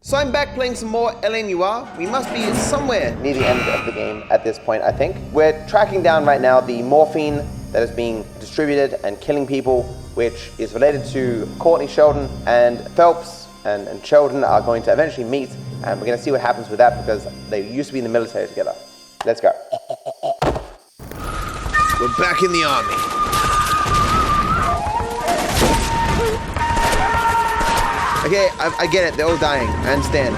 So I'm back playing some more LA Noire. We must be somewhere near the end of the game at this point, I think. We're tracking down right now the morphine that is being distributed and killing people, which is related to Courtney Sheldon, and Phelps and Sheldon are going to eventually meet, and we're going to see what happens with that because they used to be in the military together. Let's go. We're back in the army. Okay, I get it. They're all dying. I understand.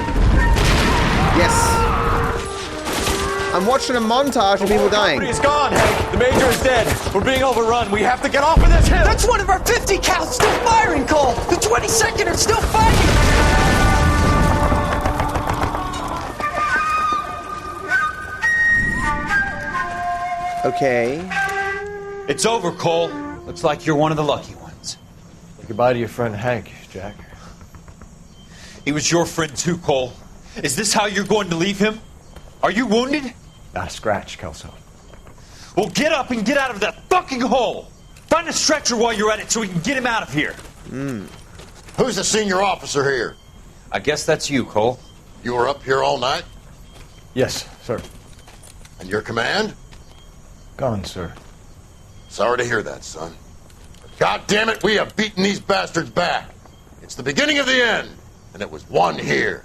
Yes. I'm watching a montage of people dying. He's gone. The major is dead. We're being overrun. We have to get off of this hill. That's one of our 50 cal still firing, Cole. The 22nd are still fighting. Okay. It's over, Cole. Looks like you're one of the lucky ones. Goodbye to your friend Hank, Jack. He was your friend too, Cole. Is this how you're going to leave him? Are you wounded? Not a scratch, Kelso. Well, get up and get out of that fucking hole. Find a stretcher while you're at it so we can get him out of here. Who's the senior officer here? I guess that's you, Cole. You were up here all night? Yes, sir. And your command? Gone, sir. Sorry to hear that, son. God damn it, we have beaten these bastards back. It's the beginning of the end, and it was one here.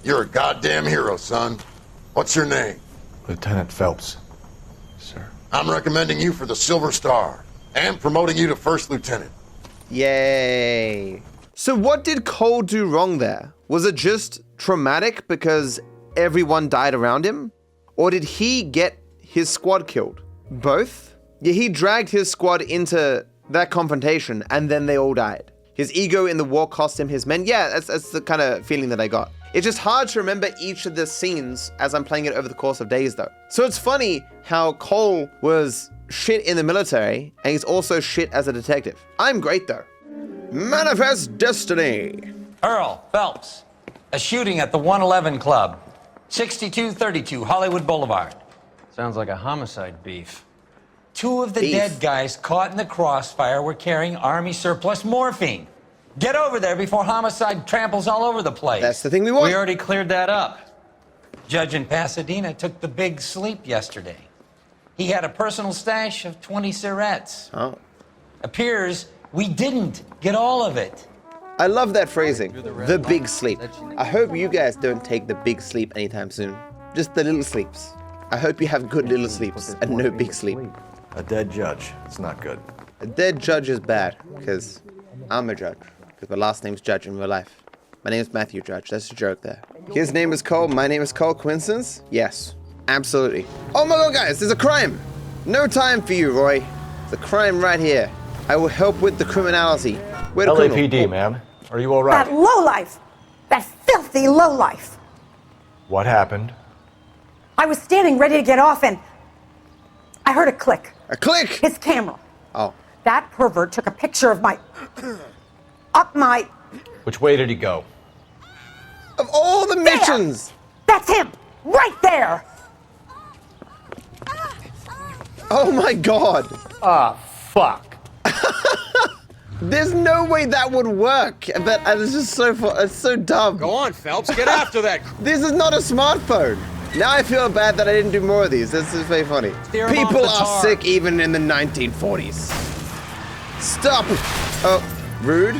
You're a goddamn hero, son. What's your name? Lieutenant Phelps, sir. I'm recommending you for the Silver Star and promoting you to First Lieutenant. Yay. So what did Cole do wrong there? Was it just traumatic because everyone died around him? Or did he get his squad killed? Both? Yeah, he dragged his squad into that confrontation and then they all died. His ego in the war cost him his men. Yeah, that's the kind of feeling that I got. It's just hard to remember each of the scenes as I'm playing it over the course of days though. So it's funny how Cole was shit in the military and he's also shit as a detective. I'm great though. Manifest Destiny. Earl Phelps, a shooting at the 111 Club, 6232 Hollywood Boulevard. Sounds like a homicide beef. Two of the dead guys caught in the crossfire were carrying Army surplus morphine. Get over there before homicide tramples all over the place. That's the thing we want. We already cleared that up. Judge in Pasadena took the big sleep yesterday. He had a personal stash of 20 cigarettes. Oh. Appears we didn't get all of it. I love that phrasing. The big sleep. I hope you guys don't take the big sleep anytime soon. Just the little sleeps. I hope you have good little sleeps and no big sleep. A dead judge. It's not good. A dead judge is bad, because I'm a judge. Because my last name's Judge in real life. My name is Matthew Judge. That's a joke there. His name is Cole. My name is Cole. Coincidence? Yes. Absolutely. Oh my god, guys, there's a crime. No time for you, Roy. There's a crime right here. I will help with the criminality. Where the LAPD, ma'am. Are you all right? That lowlife! That filthy lowlife! What happened? I was standing ready to get off and I heard a click. A click! His camera. Oh. That pervert took a picture of my... up my... Which way did he go? Of all the missions! That's him! Right there! Oh my god! Ah, fuck. There's no way that would work. That it's just so it's so dumb. Go on, Phelps, get after that. This is not a smartphone. Now I feel bad that I didn't do more of these. This is very funny. Steer 'em People off the are tar. sick even in the 1940s. Stop! Oh, rude.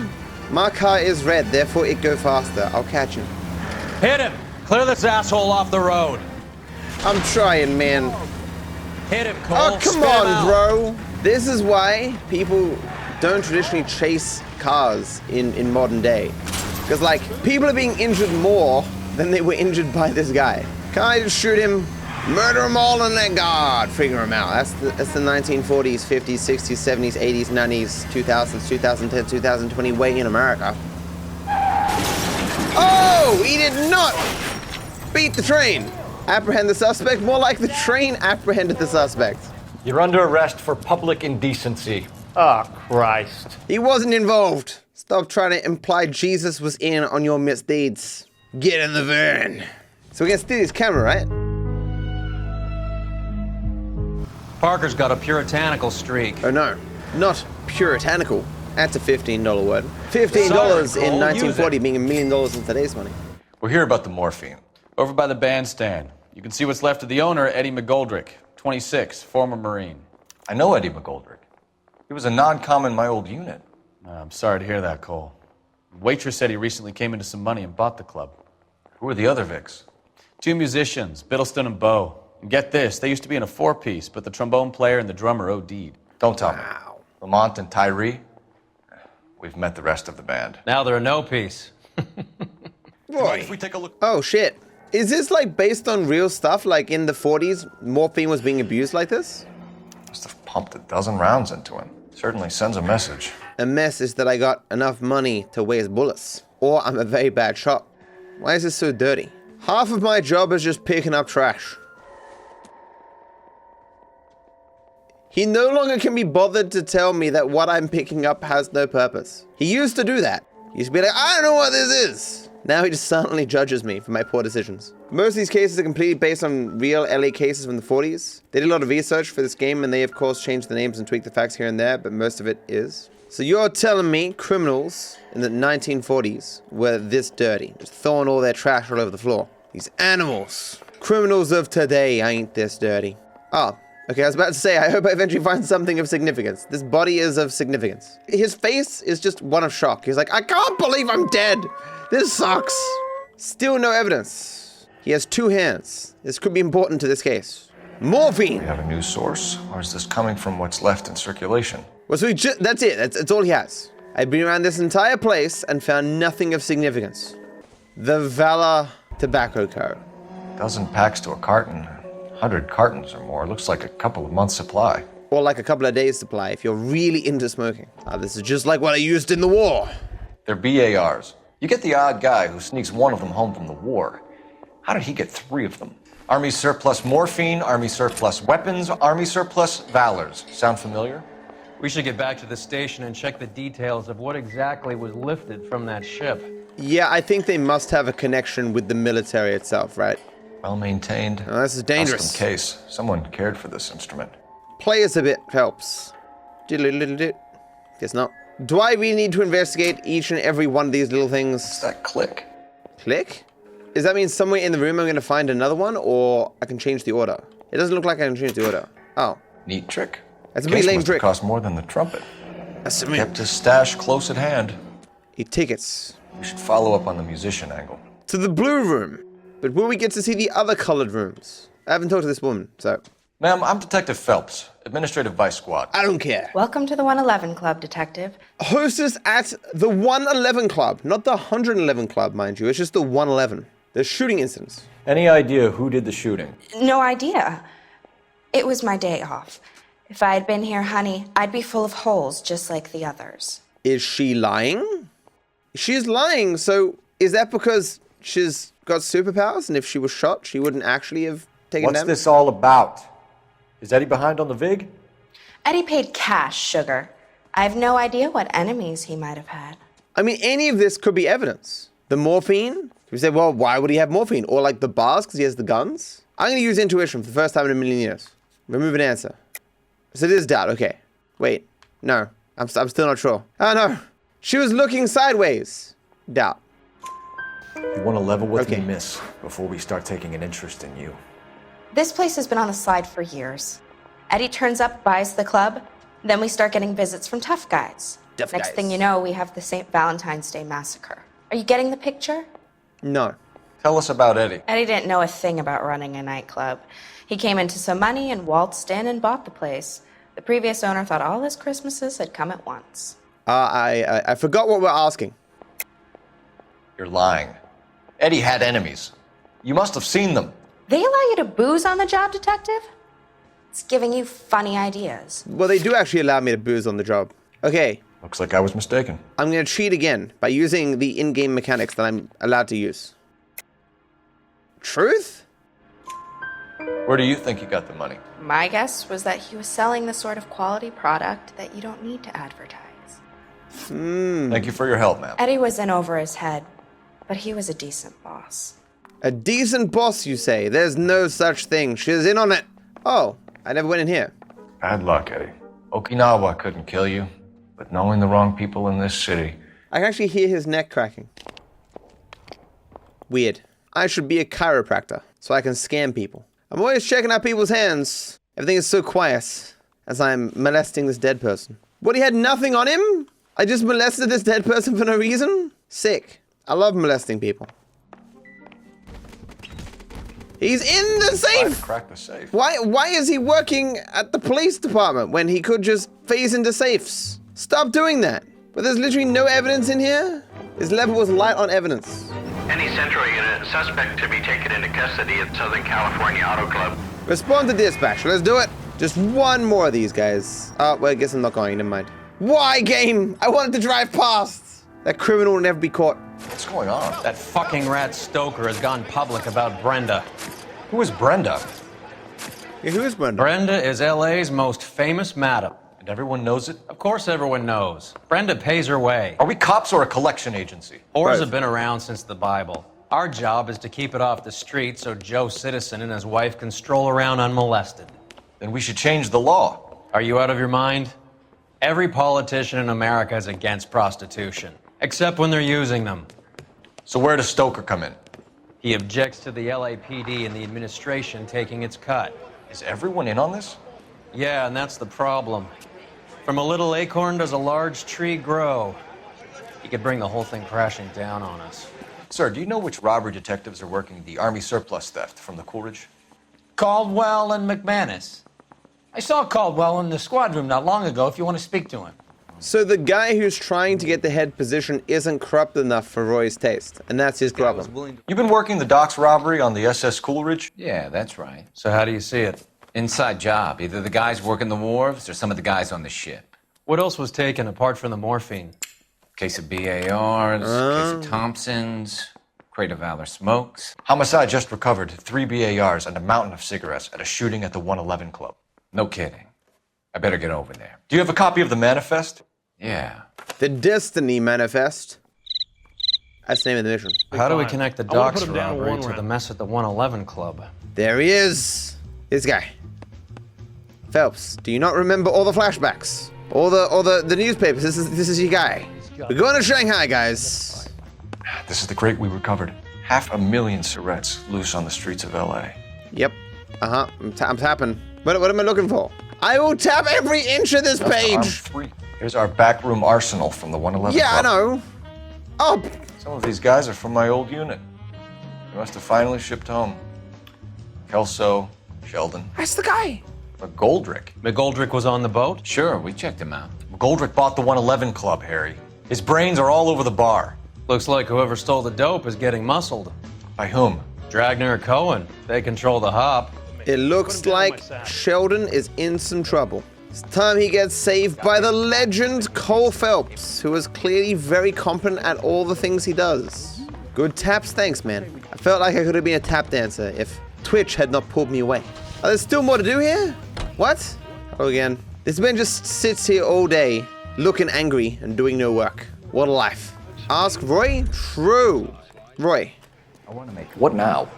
My car is red, therefore it go faster. I'll catch him. Hit him! Clear this asshole off the road. I'm trying, man. Hit him, Cole. Oh, come Spit him on, out. bro. This is why people don't traditionally chase cars in modern day. Because, like, people are being injured more than they were injured by this guy. Can I just shoot him, murder them all, and let God figure them out? That's the 1940s, 50s, 60s, 70s, 80s, 90s, 2000s, 2010, 2020 way in America. Oh, he did not beat the train. Apprehend the suspect, more like the train apprehended the suspect. You're under arrest for public indecency. Oh, Christ. He wasn't involved. Stop trying to imply Jesus was in on your misdeeds. Get in the van. So we can steal his camera, right? Parker's got a puritanical streak. Oh no, not puritanical. That's a $15 word. $15 Sorry, Cole, in use 1940 it. being $1 million in today's money. We're here about the morphine. Over by the bandstand. You can see what's left of the owner, Eddie McGoldrick, 26, former Marine. I know Eddie McGoldrick. He was a non-com in my old unit. I'm sorry to hear that, Cole. The waitress said he recently came into some money and bought the club. Who are the other Vics? 2 musicians, Biddleston and Bo. And get this, they used to be in a 4-piece, but the trombone player and the drummer OD'd. Don't tell me. Lamont and Tyree? We've met the rest of the band. Now they're a no-piece. Boy. If we take a look... Oh, shit. Is this, like, based on real stuff? Like, in the 40s, morphine was being abused like this? Must have pumped a dozen rounds into him. Certainly sends a message. A message that I got enough money to waste bullets. Or I'm a very bad shot. Why is this so dirty? Half of my job is just picking up trash. He no longer can be bothered to tell me that what I'm picking up has no purpose. He used to do that. He used to be like, I don't know what this is. Now he just silently judges me for my poor decisions. Most of these cases are completely based on real LA cases from the 40s. They did a lot of research for this game and they of course changed the names and tweaked the facts here and there, but most of it is. So you're telling me criminals in the 1940s were this dirty, just throwing all their trash all over the floor. These animals. Criminals of today ain't this dirty. Oh. Okay, I was about to say, I hope I eventually find something of significance. This body is of significance. His face is just one of shock. He's like, I can't believe I'm dead. This sucks. Still no evidence. He has 2 hands. This could be important to this case. Morphine. We have a news source, or is this coming from what's left in circulation? Well, so that's it. That's all he has. I've been around this entire place and found nothing of significance. The Valor Tobacco Co. Dozen packs to a carton. 100 cartons or more. Looks like a couple of months' supply. Or like a couple of days' supply if you're really into smoking. This is just like what I used in the war. They're BARs. You get the odd guy who sneaks one of them home from the war. How did he get 3 of them? Army surplus morphine, Army surplus weapons, Army surplus valors. Sound familiar? We should get back to the station and check the details of what exactly was lifted from that ship. Yeah, I think they must have a connection with the military itself, right? Well maintained. Oh, this is dangerous. Custom case. Someone cared for this instrument. Play us a bit helps. Diddle-diddle-diddle. Guess not. Do I really need to investigate each and every one of these little things? What's that click? Click? Does that mean somewhere in the room I'm going to find another one, or I can change the order? It doesn't look like I can change the order. Oh. Neat trick. That's a pretty lame trick. Cost more than the trumpet. That's Kept his stash close at hand. tickets. We should follow up on the musician angle. To the blue room. But will we get to see the other colored rooms? I haven't talked to this woman, so... Ma'am, I'm Detective Phelps, Administrative Vice Squad. I don't care. Welcome to the 111 Club, Detective. Hostess at the 111 Club. Not the 111 Club, mind you. It's just the 111. The shooting incidents. Any idea who did the shooting? No idea. It was my day off. If I had been here, honey, I'd be full of holes just like the others. Is she lying? She's lying, so is that because she's got superpowers, and if she was shot, she wouldn't actually have taken damage? What's this all about? Is Eddie behind on the VIG? Eddie paid cash, sugar. I have no idea what enemies he might have had. I mean, any of this could be evidence. The morphine? We say, well, why would he have morphine? Or like the bars, because he has the guns? I'm going to use intuition for the first time in a million years. Remove an answer. So this is doubt, okay. Wait, no, I'm still not sure. Oh no, she was looking sideways. Doubt. You want to level with Okay. me, miss, before we start taking an interest in you. This place has been on the slide for years. Eddie turns up, buys the club, then we start getting visits from tough guys. Tough Next guys. thing you know, we have the St. Valentine's Day massacre. Are you getting the picture? No. Tell us about Eddie. Eddie didn't know a thing about running a nightclub. He came into some money and waltzed in and bought the place. The previous owner thought all his Christmases had come at once. I forgot what we're asking. You're lying. Eddie had enemies. You must have seen them. They allow you to booze on the job, Detective? It's giving you funny ideas. Well, they do actually allow me to booze on the job. Okay, Looks like I was mistaken. I'm going to cheat again by using the in-game mechanics that I'm allowed to use. Truth? Where do you think he got the money? My guess was that he was selling the sort of quality product that you don't need to advertise. Thank you for your help, ma'am. Eddie was in over his head, but he was a decent boss. A decent boss, you say? There's no such thing. She's in on it. Oh, I never went in here. Bad luck, Eddie. Okinawa couldn't kill you, but knowing the wrong people in this city... I can actually hear his neck cracking. Weird. I should be a chiropractor so I can scam people. I'm always checking out people's hands. Everything is so quiet as I'm molesting this dead person. What, he had nothing on him? I just molested this dead person for no reason? Sick. I love molesting people. He's in the safe! Crack the safe. Why is he working at the police department when he could just phase into safes? Stop doing that. But there's literally no evidence in here? This level was light on evidence. Any Central unit, suspect to be taken into custody at Southern California Auto Club. Respond to dispatch. Let's do it. Just one more of these guys. Oh, well, I guess I'm not going. Never mind. Why, game? I wanted to drive past. That criminal will never be caught. What's going on? That fucking rat Stoker has gone public about Brenda. Who is Brenda? Yeah, who is Brenda? Brenda is LA's most famous madam. And everyone knows it? Of course everyone knows. Brenda pays her way. Are we cops or a collection agency? Whores have been around since the Bible. Our job is to keep it off the street so Joe Citizen and his wife can stroll around unmolested. Then we should change the law. Are you out of your mind? Every politician in America is against prostitution, except when they're using them. So where does Stoker come in? He objects to the LAPD and the administration taking its cut. Is everyone in on this? Yeah, and that's the problem. From a little acorn does a large tree grow. He could bring the whole thing crashing down on us. Sir, do you know which robbery detectives are working the Army surplus theft from the Coolidge? Caldwell and McManus. I saw Caldwell in the squad room not long ago if you want to speak to him. So the guy who's trying to get the head position isn't corrupt enough for Roy's taste, and that's his problem. You've been working the docks robbery on the SS Coolidge? Yeah, that's right. So how do you see it? Inside job. Either the guys working the wharves or some of the guys on the ship. What else was taken apart from the morphine? Case of BARs, case of Thompsons, crate of Valor smokes. Homicide just recovered 3 BARs and a mountain of cigarettes at a shooting at the 111 Club. No kidding. I better get over there. Do you have a copy of the manifest? Yeah. The Destiny Manifest. That's the name of the mission. How do we connect the docks robbery to the mess at the 111 Club? There he is. This guy. Phelps, do you not remember all the flashbacks? All the newspapers? This is your guy. We're going to Shanghai, guys. This is the crate we recovered. 500,000 cigarettes loose on the streets of LA. Yep. I'm tapping. What am I looking for? I will tap every inch of this page. Here's our backroom arsenal from the 111 Yeah, Club. I know. Oh. Some of these guys are from my old unit. They must have finally shipped home. Kelso, Sheldon. That's the guy. McGoldrick. McGoldrick was on the boat? Sure, we checked him out. McGoldrick bought the 111 Club, Harry. His brains are all over the bar. Looks like whoever stole the dope is getting muscled. By whom? Dragner or Cohen. They control the hop. It looks like Sheldon is in some trouble. It's time he gets saved by the legend Cole Phelps, who is clearly very competent at all the things he does. Good taps, thanks, man. I felt like I could have been a tap dancer if Twitch had not pulled me away. Oh, there's still more to do here? What? Hello again. This man just sits here all day, looking angry and doing no work. What a life. Ask Roy? True. Roy. I want to make... What now?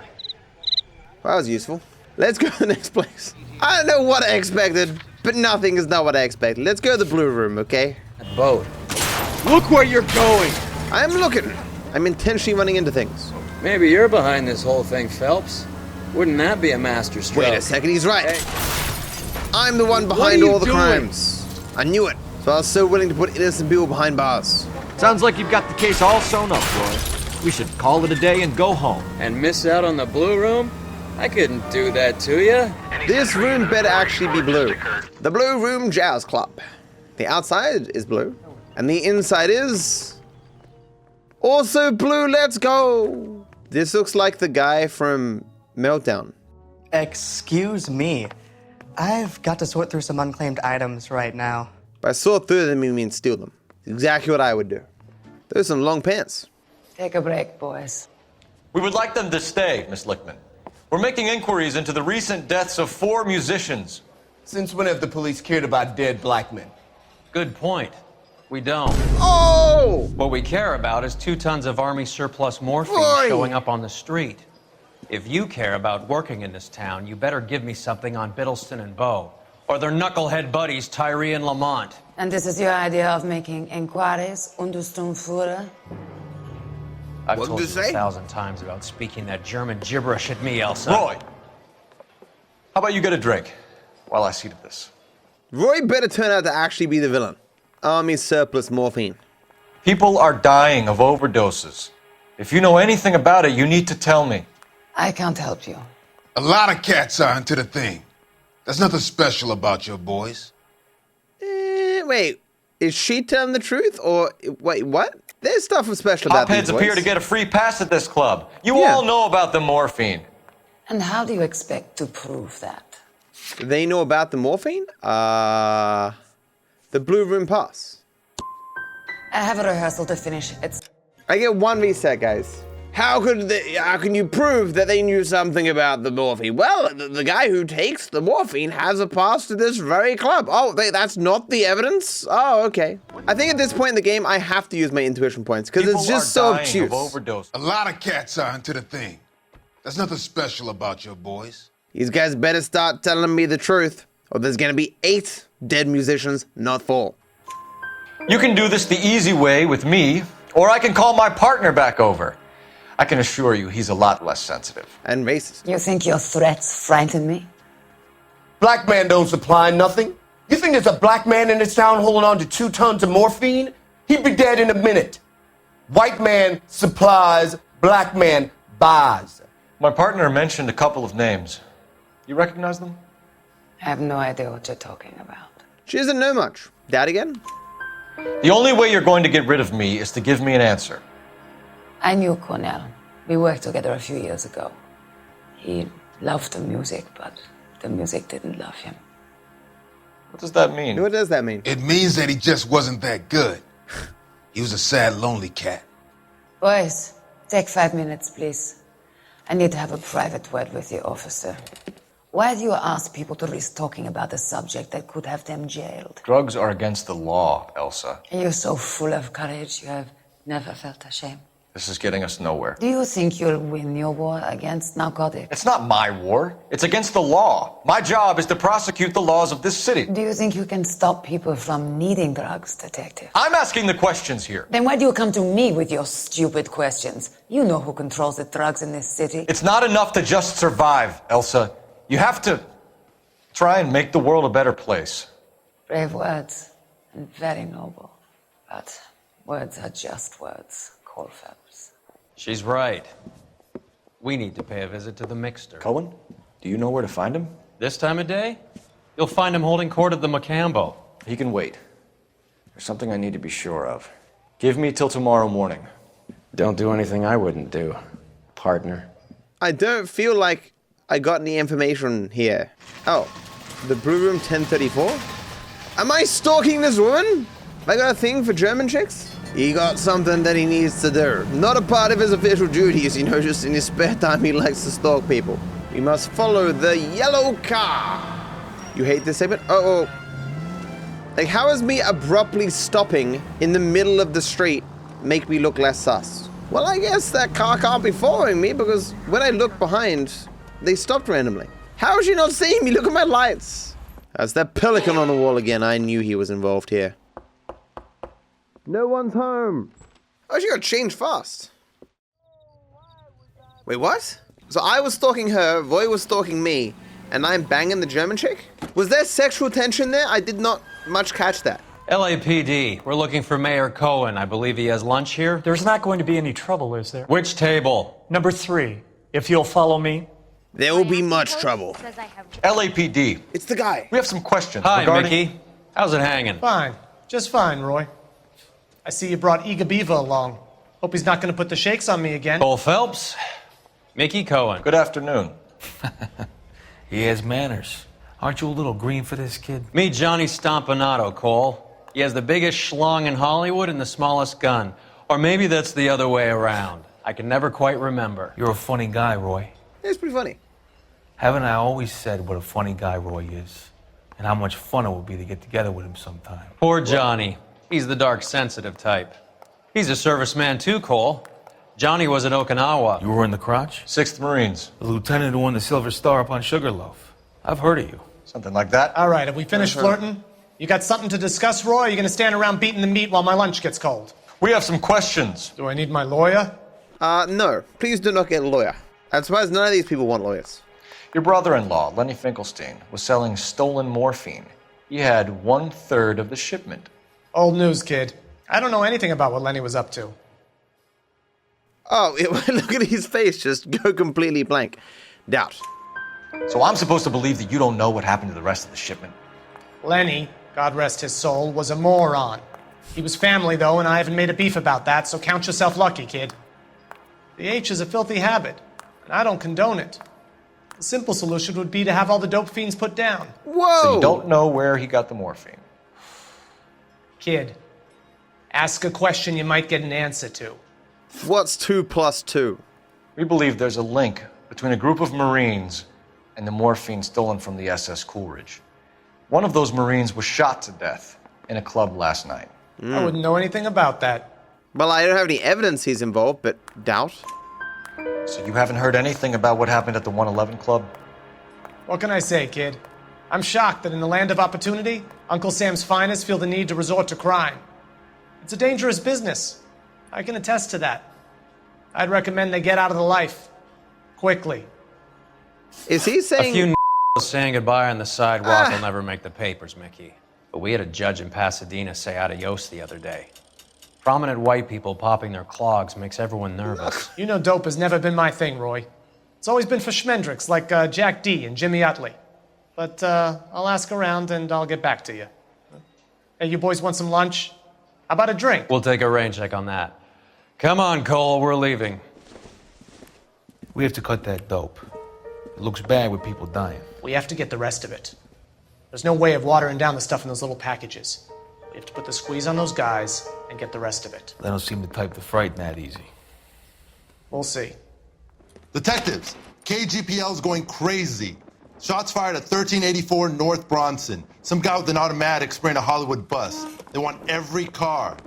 Well, that was useful. Let's go to the next place. I don't know what I expected, but nothing is not what I expected. Let's go to the blue room, okay? Boat. Look where you're going! I'm looking. I'm intentionally running into things. Maybe you're behind this whole thing, Phelps. Wouldn't that be a master stroke? Wait a second, he's right. Hey. I'm the one behind all the crimes. I knew it. So I was so willing to put innocent people behind bars. Sounds like you've got the case all sewn up, Roy. We should call it a day and go home. And miss out on the blue room? I couldn't do that to you. This room better actually be blue. The Blue Room Jazz Club. The outside is blue. And the inside is... also blue, let's go! This looks like the guy from Meltdown. Excuse me. I've got to sort through some unclaimed items right now. By sort through them, you mean steal them. Exactly what I would do. Those are some long pants. Take a break, boys. We would like them to stay, Miss Lichtman. We're making inquiries into the recent deaths of 4 musicians. Since when have the police cared about dead black men? Good point. We don't. Oh! What we care about is 2 tons of Army surplus morphine showing up on the street. If you care about working in this town, you better give me something on Biddleston and Bow, or their knucklehead buddies Tyree and Lamont. And this is your idea of making inquiries, Untersturmführer? I've What told did you you say? 1,000 times about speaking that German gibberish at me, Elsa. Roy, how about you get a drink while I see to this? Roy better turn out to actually be the villain. Army surplus morphine. People are dying of overdoses. If you know anything about it, you need to tell me. I can't help you. A lot of cats are into the thing. There's nothing special about your boys. Wait, is she telling the truth? Or, wait, what? There's stuff special about these Hopheads boys. appear to get a free pass at this club. You all know about the morphine. And how do you expect to prove that? They know about the morphine? The blue room pass. I have a rehearsal to finish. I get one reset, guys. How can you prove that they knew something about the morphine? Well, the guy who takes the morphine has a pass to this very club. Oh, that's not the evidence? Oh, okay. I think at this point in the game, I have to use my intuition points because it's just so obtuse. A lot of cats are into the thing. There's nothing special about your boys. These guys better start telling me the truth, or there's gonna be 8 dead musicians, not 4. You can do this the easy way with me, or I can call my partner back over. I can assure you he's a lot less sensitive. And racist. You think your threats frighten me? Black man don't supply nothing. You think there's a black man in this town holding on to 2 tons of morphine? He'd be dead in a minute. White man supplies, black man buys. My partner mentioned a couple of names. You recognize them? I have no idea what you're talking about. She doesn't know much. Dad again? The only way you're going to get rid of me is to give me an answer. I knew Cornell. We worked together a few years ago. He loved the music, but the music didn't love him. What does that mean? What does that mean? It means that he just wasn't that good. He was a sad, lonely cat. Boys, take 5 minutes, please. I need to have a private word with you, officer. Why do you ask people to risk talking about a subject that could have them jailed? Drugs are against the law, Elsa. You're so full of courage, you have never felt ashamed. This is getting us nowhere. Do you think you'll win your war against narcotics? It's not my war. It's against the law. My job is to prosecute the laws of this city. Do you think you can stop people from needing drugs, detective? I'm asking the questions here. Then why do you come to me with your stupid questions? You know who controls the drugs in this city. It's not enough to just survive, Elsa. You have to try and make the world a better place. Brave words and very noble. But words are just words, Cole Phelps. She's right. We need to pay a visit to the Mixter. Cohen, do you know where to find him? This time of day? You'll find him holding court at the Macambo. He can wait. There's something I need to be sure of. Give me till tomorrow morning. Don't do anything I wouldn't do, partner. I don't feel like I got any information here. Oh, the Blue Room 1034? Am I stalking this woman? Have I got a thing for German chicks? He got something that he needs to do. Not a part of his official duties, you know, just in his spare time he likes to stalk people. We must follow the yellow car. You hate this segment? Oh. Like, how is me abruptly stopping in the middle of the street make me look less sus? Well, I guess that car can't be following me because when I look behind, they stopped randomly. How is she not seeing me? Look at my lights. That's that pelican on the wall again. I knew he was involved here. No one's home. Oh, she got changed fast. Wait, what? So I was stalking her, Roy was stalking me, and I'm banging the German chick? Was there sexual tension there? I did not much catch that. LAPD, we're looking for Mayor Cohen. I believe he has lunch here. There's not going to be any trouble, is there? Which table? Number 3. If you'll follow me. There will be much trouble. LAPD. It's the guy. We have some questions. Hi, regarding... Mickey. How's it hanging? Fine. Just fine, Roy. I see you brought Iga Beaver along. Hope he's not going to put the shakes on me again. Cole Phelps. Mickey Cohen. Good afternoon. He has manners. Aren't you a little green for this kid? Meet Johnny Stompanato, Cole. He has the biggest schlong in Hollywood and the smallest gun. Or maybe that's the other way around. I can never quite remember. You're a funny guy, Roy. It's pretty funny. Haven't I always said what a funny guy Roy is? And how much fun it would be to get together with him sometime. Poor Johnny. He's the dark sensitive type. He's a serviceman too, Cole. Johnny was at Okinawa. You were in the crotch? 6th Marines. The lieutenant who won the Silver Star up on Sugarloaf. I've heard of you. Something like that. All right, have we finished flirting? You got something to discuss, Roy? Or are you going to stand around beating the meat while my lunch gets cold? We have some questions. Do I need my lawyer? No. Please do not get a lawyer. I'm surprised none of these people want lawyers. Your brother-in-law, Lenny Finkelstein, was selling stolen morphine. He had 1/3 of the shipment. Old news, kid. I don't know anything about what Lenny was up to. Oh, look at his face just go completely blank. Doubt. So I'm supposed to believe that you don't know what happened to the rest of the shipment? Lenny, God rest his soul, was a moron. He was family, though, and I haven't made a beef about that, so count yourself lucky, kid. The H is a filthy habit, and I don't condone it. The simple solution would be to have all the dope fiends put down. Whoa! So you don't know where he got the morphine? Kid, ask a question you might get an answer to. What's 2 + 2? We believe there's a link between a group of Marines and the morphine stolen from the SS Coolidge. One of those Marines was shot to death in a club last night. I wouldn't know anything about that. Well, I don't have any evidence he's involved, but doubt. So you haven't heard anything about what happened at the 111 Club? What can I say, kid? I'm shocked that in the land of opportunity, Uncle Sam's finest feel the need to resort to crime. It's a dangerous business. I can attest to that. I'd recommend they get out of the life. Quickly. Is he saying... A few saying goodbye on the sidewalk will never make the papers, Mickey. But we had a judge in Pasadena say adios the other day. Prominent white people popping their clogs makes everyone nervous. You know dope has never been my thing, Roy. It's always been for schmendricks like Jack D and Jimmy Utley. But I'll ask around and I'll get back to you. Hey, you boys want some lunch? How about a drink? We'll take a rain check on that. Come on, Cole, we're leaving. We have to cut that dope. It looks bad with people dying. We have to get the rest of it. There's no way of watering down the stuff in those little packages. We have to put the squeeze on those guys and get the rest of it. They don't seem the type to frighten that easy. We'll see. Detectives, KGPL's going crazy. Shots fired at 1384 North Bronson. Some guy with an automatic spraying a Hollywood bus. They want every car.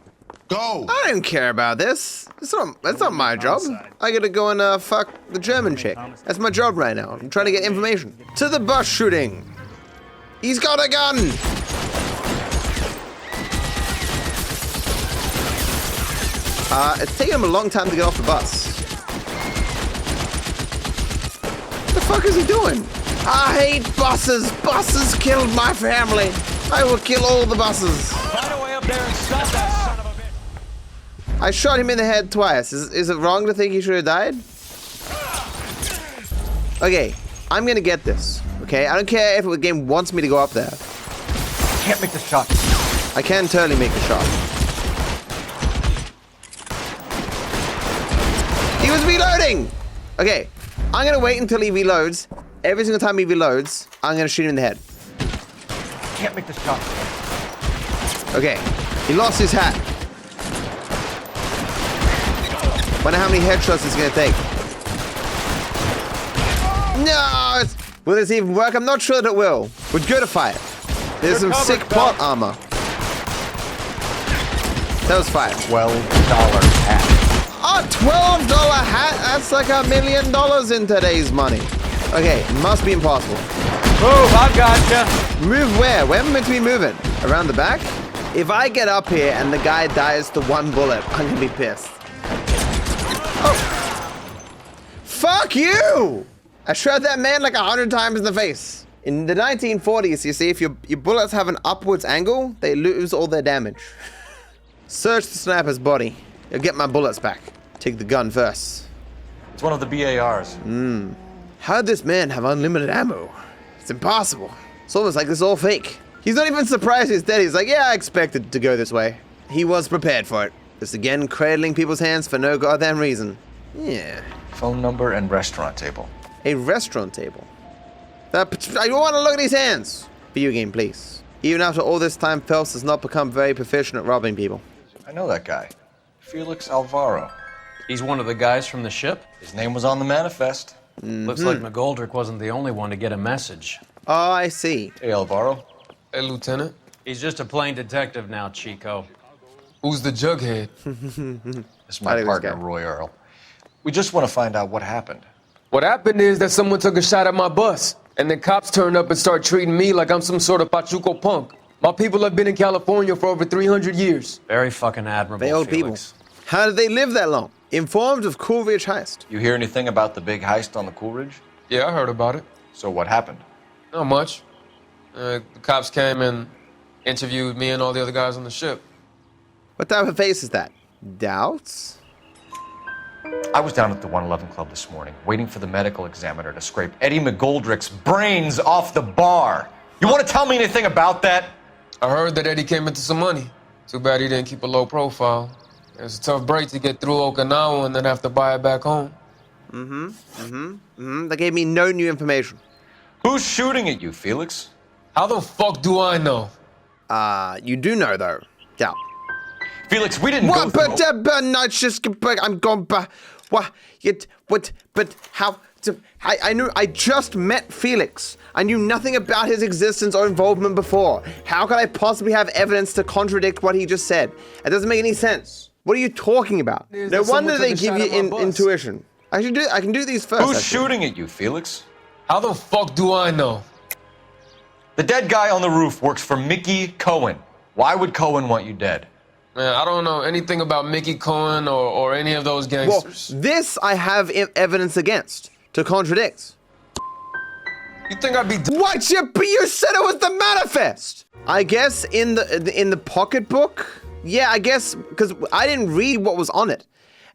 Go! I don't care about this. That's not my job. I gotta go and fuck the German chick. That's my job right now. I'm trying to get information. To the bus shooting. He's got a gun! It's taken him a long time to get off the bus. What the fuck is he doing? I hate buses! Buses killed my family! I will kill all the buses! Find a way up there and stop that son of a bitch! I shot him in the head twice. Is it wrong to think he should have died? Okay, I'm gonna get this. Okay, I don't care if the game wants me to go up there. Can't make the shot. I can totally make the shot. He was reloading! Okay, I'm gonna wait until he reloads. Every single time he reloads, I'm gonna shoot him in the head. Can't make the shot. Okay, he lost his hat. Wonder how many headshots it's gonna take. No! Will this even work? I'm not sure that it will. We're good to fire. There's some sick plot armor. That was fire. $12 hat. A $12 hat? That's like $1 million in today's money. Okay, must be impossible. Move, I gotcha. Move where? Where am I meant to be moving? Around the back? If I get up here and the guy dies to one bullet, I'm gonna be pissed. Oh. Fuck you! I shot that man like 100 times in the face. In the 1940s, you see, if your bullets have an upwards angle, they lose all their damage. Search the sniper's body. You'll get my bullets back. Take the gun first. It's one of the BARs. How'd this man have unlimited ammo? It's impossible. It's almost like this is all fake. He's not even surprised he's dead. He's like, yeah, I expected it to go this way. He was prepared for it. Just again, cradling people's hands for no goddamn reason. Yeah. Phone number and restaurant table. A restaurant table. I don't want to look at his hands. Video game, please. Even after all this time, Phelps has not become very proficient at robbing people. I know that guy. Felix Alvaro. He's one of the guys from the ship? His name was on the manifest. Looks like McGoldrick wasn't the only one to get a message. Oh, I see. Hey, Alvaro. Hey, Lieutenant. He's just a plain detective now, Chico. Who's the jughead? This is my partner, Roy Earl. We just want to find out what happened. What happened is that someone took a shot at my bus, and then cops turned up and start treating me like I'm some sort of Pachuco punk. My people have been in California for over 300 years. Very fucking admirable, They old Felix. people. How did they live that long? Informed of Coolridge heist. You hear anything about the big heist on the Coolridge? Yeah, I heard about it. So what happened? Not much. The cops came and interviewed me and all the other guys on the ship. What type of face is that? Doubts? I was down at the 111 Club this morning, waiting for the medical examiner to scrape Eddie McGoldrick's brains off the bar. You want to tell me anything about that? I heard that Eddie came into some money. Too bad he didn't keep a low profile. It's a tough break to get through Okinawa and then have to buy it back home. They gave me no new information. Who's shooting at you, Felix? How the fuck do I know? You do know, though. Yeah. Felix, we didn't what, go through... But no, just... I'm gone... What? But how... I knew... I just met Felix. I knew nothing about his existence or involvement before. How could I possibly have evidence to contradict what he just said? It doesn't make any sense. What are you talking about? No wonder they give you intuition. I can do these first. Who's shooting at you, Felix? How the fuck do I know? The dead guy on the roof works for Mickey Cohen. Why would Cohen want you dead? Man, I don't know anything about Mickey Cohen or any of those gangsters. Well, this I have evidence against to contradict. You think I'd be... What? You said it was the manifest! I guess in the pocketbook? Yeah, I guess, because I didn't read what was on it.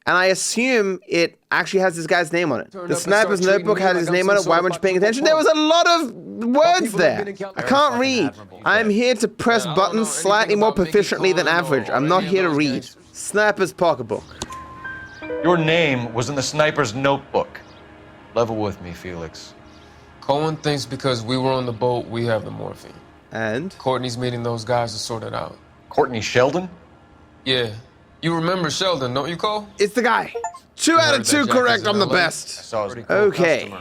And I assume it actually has this guy's name on it. The sniper's notebook had his name on it. Why weren't you paying attention? There was a lot of words there. I can't read. I'm here to press buttons slightly more proficiently than average. I'm not here to read. Sniper's pocketbook. Your name was in the sniper's notebook. Level with me, Felix. Cohen thinks because we were on the boat, we have the morphine. And? Courtney's meeting those guys to sort it out. Courtney Sheldon? Yeah. You remember Sheldon, don't you, Cole? It's the guy. 2 out of 2 correct, I'm the best. Okay.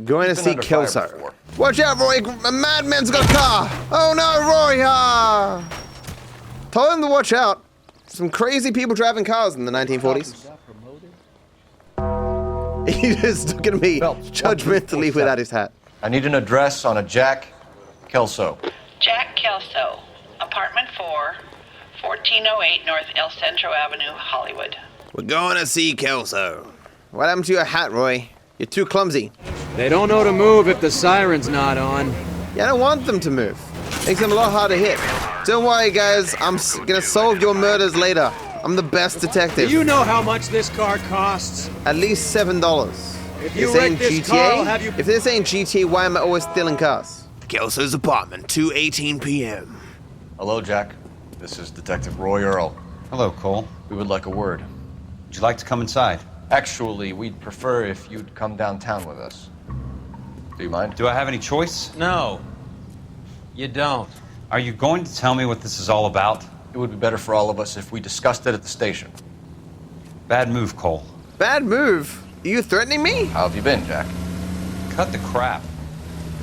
Going to see Kelso. Watch out, Roy. A madman's got a car. Oh no, Roy. Told him to watch out. Some crazy people driving cars in the 1940s. He just looked at me judgmentally without his hat. I need an address on a Jack Kelso. Jack Kelso, apartment 4, 1408 North El Centro Avenue, Hollywood. We're going to see Kelso. What happened to your hat, Roy? You're too clumsy. They don't know to move if the siren's not on. Yeah, I don't want them to move. Makes them a lot harder to hit. Don't worry, guys. I'm gonna solve your murders later. I'm the best detective. Do you know how much this car costs? At least $7. If you wreck this car, I'll have you... If this ain't GTA, why am I always stealing cars? Kelso's apartment, 2:18 p.m. Hello, Jack. This is Detective Roy Earl. Hello, Cole. We would like a word. Would you like to come inside? Actually, we'd prefer if you'd come downtown with us. Do you mind? Do I have any choice? No. You don't. Are you going to tell me what this is all about? It would be better for all of us if we discussed it at the station. Bad move, Cole. Bad move? Are you threatening me? How have you been, Jack? Cut the crap.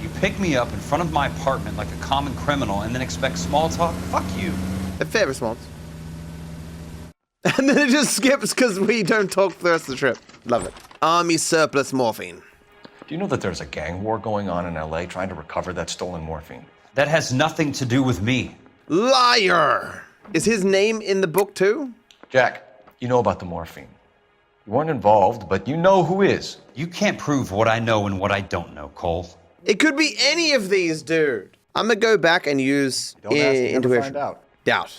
You pick me up in front of my apartment like a common criminal and then expect small talk? Fuck you. A fair response. And then it just skips because we don't talk for the rest of the trip. Love it. Army surplus morphine. Do you know that there's a gang war going on in LA trying to recover that stolen morphine? That has nothing to do with me. Liar! Is his name in the book too? Jack, you know about the morphine. You weren't involved, but you know who is. You can't prove what I know and what I don't know, Cole. It could be any of these, dude. I'm gonna go back and use intuition. Find out. Doubt.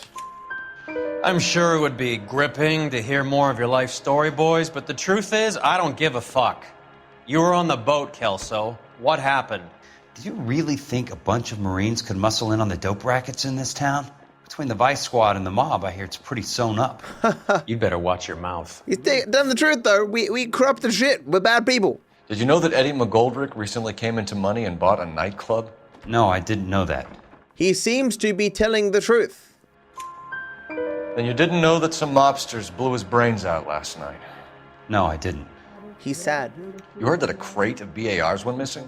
I'm sure it would be gripping to hear more of your life story, boys, but the truth is, I don't give a fuck. You were on the boat, Kelso. What happened? Do you really think a bunch of Marines could muscle in on the dope rackets in this town? Between the Vice Squad and the mob, I hear it's pretty sewn up. You'd better watch your mouth. You tell the truth, though. We corrupt the shit. We're bad people. Did you know that Eddie McGoldrick recently came into money and bought a nightclub? No, I didn't know that. He seems to be telling the truth. Then you didn't know that some mobsters blew his brains out last night? No, I didn't. He's sad. You heard that a crate of BARs went missing?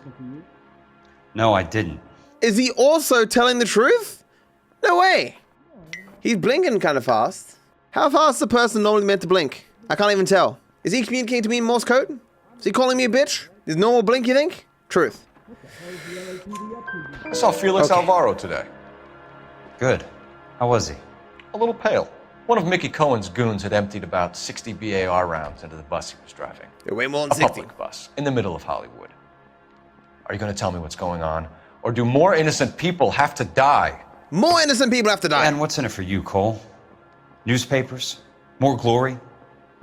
No, I didn't. Is he also telling the truth? No way. He's blinking kind of fast. How fast is a person normally meant to blink? I can't even tell. Is he communicating to me in Morse code? Is he calling me a bitch? Is normal blink, you think? Truth. I saw Felix Alvaro today. Good. How was he? A little pale. One of Mickey Cohen's goons had emptied about 60 BAR rounds into the bus he was driving. They're way more than a 60. public bus in the middle of Hollywood. Are you going to tell me what's going on? Or do more innocent people have to die? More innocent people have to die. And what's in it for you, Cole? Newspapers? More glory?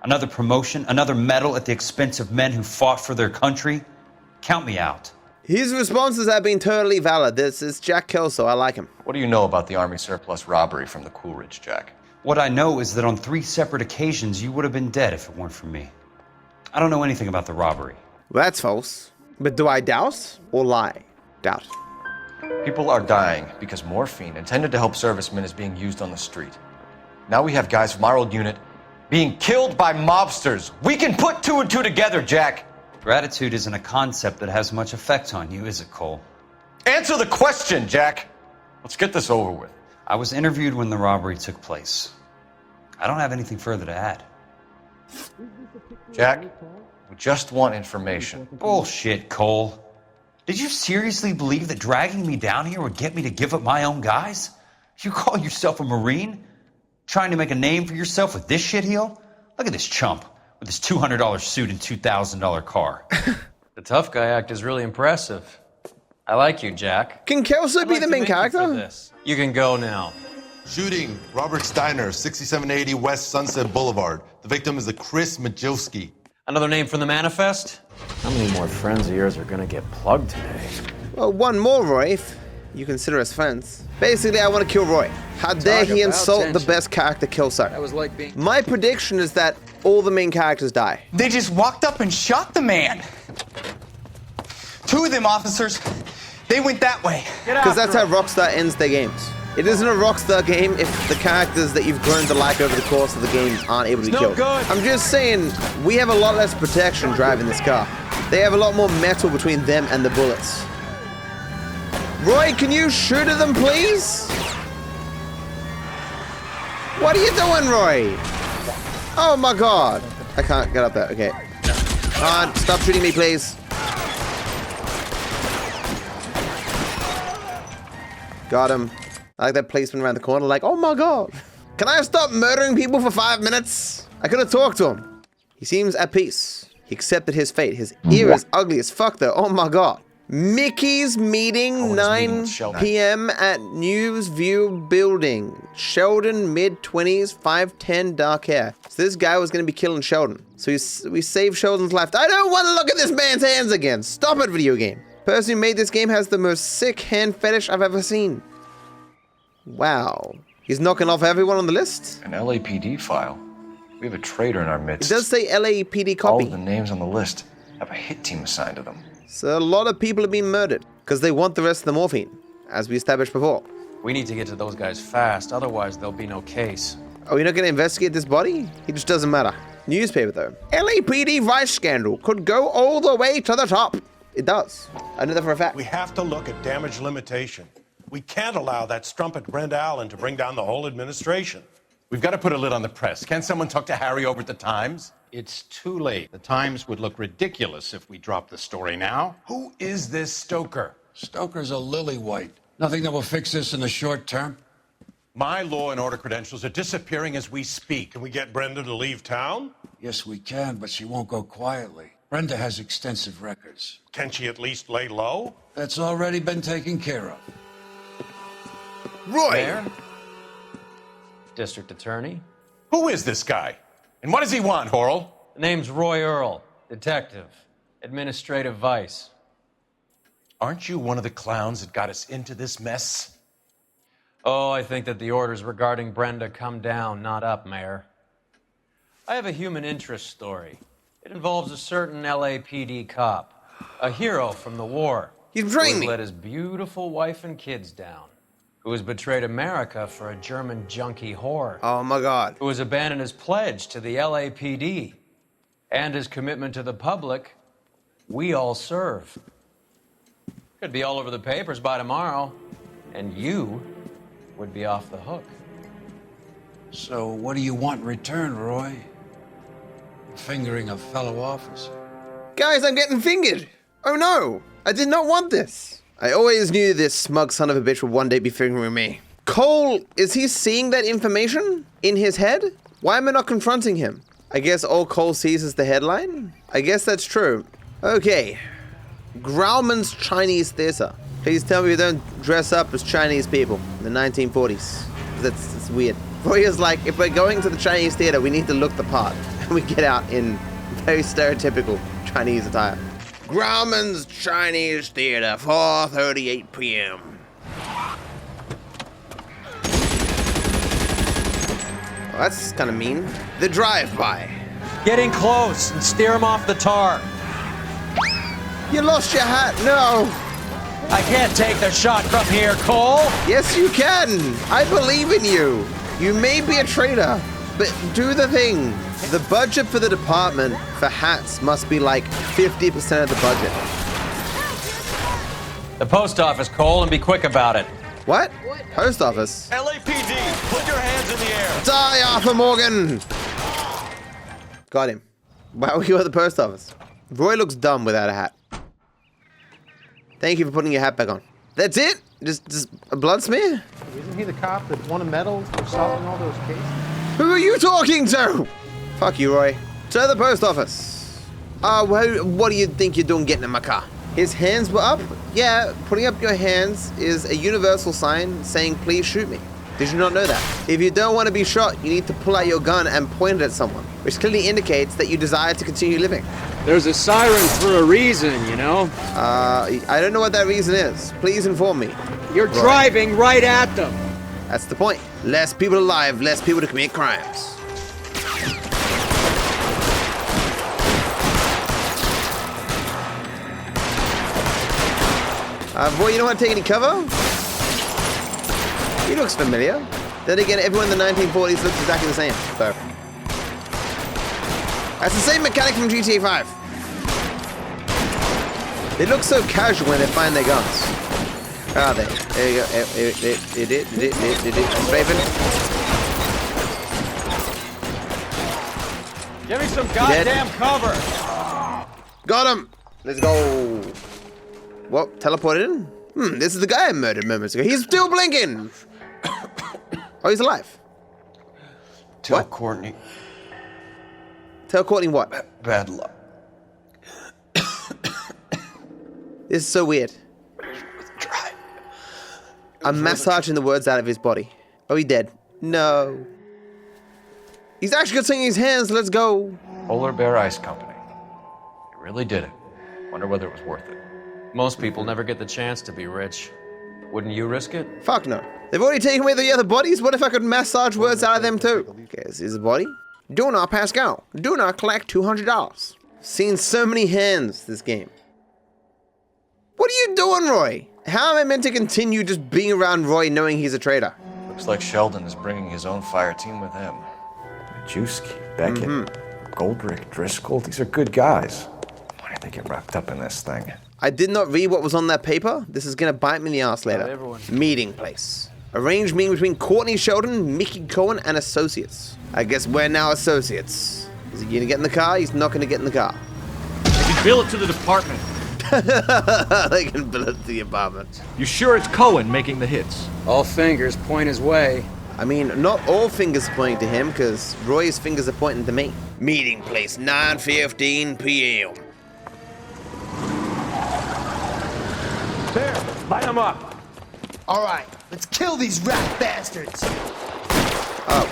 Another promotion? Another medal at the expense of men who fought for their country? Count me out. His responses have been totally valid. This is Jack Kelso. I like him. What do you know about the Army surplus robbery from the Coolidge, Jack? What I know is that on 3 separate occasions, you would have been dead if it weren't for me. I don't know anything about the robbery. Well, that's false. But do I doubt or lie? Doubt. People are dying because morphine intended to help servicemen is being used on the street. Now we have guys from our old unit being killed by mobsters. We can put 2 and 2 together, Jack. Gratitude isn't a concept that has much effect on you, is it, Cole? Answer the question, Jack. Let's get this over with. I was interviewed when the robbery took place. I don't have anything further to add. Jack, we just want information. Bullshit, Cole. Did you seriously believe that dragging me down here would get me to give up my own guys? You call yourself a Marine? Trying to make a name for yourself with this shitheel? Look at this chump with his $200 suit and $2,000 car. The tough guy act is really impressive. I like you, Jack. Can Kelso be the main character? You can go now. Shooting, Robert's Diner, 6780 West Sunset Boulevard. The victim is a Chris Majewski. Another name from the manifest? How many more friends of yours are gonna get plugged today? Well, one more, Roy, if you consider us friends. Basically, I want to kill Roy. How dare he insult the best character, Kelso? That was like being... My prediction is that all the main characters die. They just walked up and shot the man. 2 of them officers, they went that way. Because that's how Rockstar ends their games. It isn't a Rockstar game if the characters that you've grown to like over the course of the game aren't able to be killed. I'm just saying, we have a lot less protection driving this car. They have a lot more metal between them and the bullets. Roy, can you shoot at them, please? What are you doing, Roy? Oh my god. I can't get up there. Okay. Come on, stop shooting me, please. Got him. I like that policeman around the corner, like, oh my god. Can I stop murdering people for 5 minutes? I could have talked to him. He seems at peace. He accepted his fate. His ear is ugly as fuck, though. Oh my god. Mickey's meeting, 9 p.m. at News View Building. Sheldon, mid-20s, 5'10", dark hair. So this guy was going to be killing Sheldon. So we saved Sheldon's life. I don't want to look at this man's hands again. Stop it, video game. Person who made this game has the most sick hand fetish I've ever seen. Wow. He's knocking off everyone on the list? An LAPD file. We have a traitor in our midst. It does say LAPD copy. All of the names on the list have a hit team assigned to them. So a lot of people have been murdered because they want the rest of the morphine, as we established before. We need to get to those guys fast, otherwise there'll be no case. Are we not going to investigate this body? He just doesn't matter. Newspaper, though. LAPD vice scandal could go all the way to the top. It does. I know that for a fact. We have to look at damage limitation. We can't allow that strumpet Brenda Allen to bring down the whole administration. We've got to put a lid on the press. Can't someone talk to Harry over at the Times? It's too late. The Times would look ridiculous if we dropped the story now. Who is this Stoker? Stoker's a lily-white. Nothing that will fix this in the short term. My law and order credentials are disappearing as we speak. Can we get Brenda to leave town? Yes, we can, but she won't go quietly. Brenda has extensive records. Can she at least lay low? That's already been taken care of. Roy! Mayor? District Attorney? Who is this guy? And what does he want, Horrell? The name's Roy Earl, detective, administrative vice. Aren't you one of the clowns that got us into this mess? Oh, I think that the orders regarding Brenda come down, not up, Mayor. I have a human interest story. It involves a certain LAPD cop, a hero from the war. He's betraying me. Who let his beautiful wife and kids down. Who has betrayed America for a German junkie whore. Oh my god. Who has abandoned his pledge to the LAPD and his commitment to the public. We all serve. Could be all over the papers by tomorrow, and you would be off the hook. So what do you want in return, Roy? Fingering a fellow officer. Guys, I'm getting fingered. Oh no, I did not want this. I always knew this smug son of a bitch would one day be fingering me. Cole, is he seeing that information in his head? Why am I not confronting him? I guess all Cole sees is the headline? I guess that's true. Okay. Grauman's Chinese Theater. Please tell me you don't dress up as Chinese people in the 1940s. That's weird. Royer's like, if we're going to the Chinese theater, we need to look the part. And we get out in very stereotypical Chinese attire. Grauman's Chinese Theater, 4:38 p.m. Well, that's kind of mean. The drive-by. Get in close and steer him off the tar. You lost your hat. No. I can't take the shot from here, Cole. Yes, you can. I believe in you. You may be a traitor, but do the thing. The budget for the department for hats must be like 50% of the budget. The post office, Cole, and be quick about it. What? Post office? LAPD, put your hands in the air. Die, Arthur Morgan! Got him. Why were you at the post office? Roy looks dumb without a hat. Thank you for putting your hat back on. That's it? Just a blood smear? Isn't he the cop that won a medal for solving all those cases? Who are you talking to? Fuck you, Roy. To the post office. What do you think you're doing getting in my car? His hands were up? Yeah, putting up your hands is a universal sign saying please shoot me. Did you not know that? If you don't want to be shot, you need to pull out your gun and point it at someone, which clearly indicates that you desire to continue living. There's a siren for a reason, you know? I don't know what that reason is. Please inform me. You're driving right at them. That's the point. Less people alive, less people to commit crimes. Boy, you don't want to take any cover? He looks familiar. Then again, everyone in the 1940s looks exactly the same, so. That's the same mechanic from GTA 5. They look so casual when they find their guns. Where are they? There you go. Raven. Give me some goddamn cover. Got him. Let's go. What? Teleported in? This is the guy I murdered moments ago. He's still blinking. Oh, he's alive. Tell Courtney. Tell Courtney what? Bad luck. This is so weird. I'm massaging the words out of his body. Oh, he dead. No. He's actually got something in his hands. Let's go. Polar Bear Ice Company. You really did it. Wonder whether it was worth it. Most people never get the chance to be rich. Wouldn't you risk it? Fuck no. They've already taken away the other bodies. What if I could massage words out of them too? Okay, this is a body. Do not Pascal. Do not collect $200. Seen so many hands this game. What are you doing, Roy? How am I meant to continue just being around Roy knowing he's a traitor? Looks like Sheldon is bringing his own fire team with him. Majewski, Beckett, Goldrick, Driscoll, these are good guys. Why did they get wrapped up in this thing? I did not read what was on that paper. This is gonna bite me in the ass later. Meeting place. Arranged meeting between Courtney Sheldon, Mickey Cohen, and associates. I guess we're now associates. Is he gonna get in the car? He's not gonna get in the car. I can bill it to the department. They can bill it to the apartment. You sure it's Cohen making the hits? All fingers point his way. I mean, not all fingers are pointing to him, because Roy's fingers are pointing to me. Meeting place, 9:15 p.m. There, light them up. All right, let's kill these rat bastards.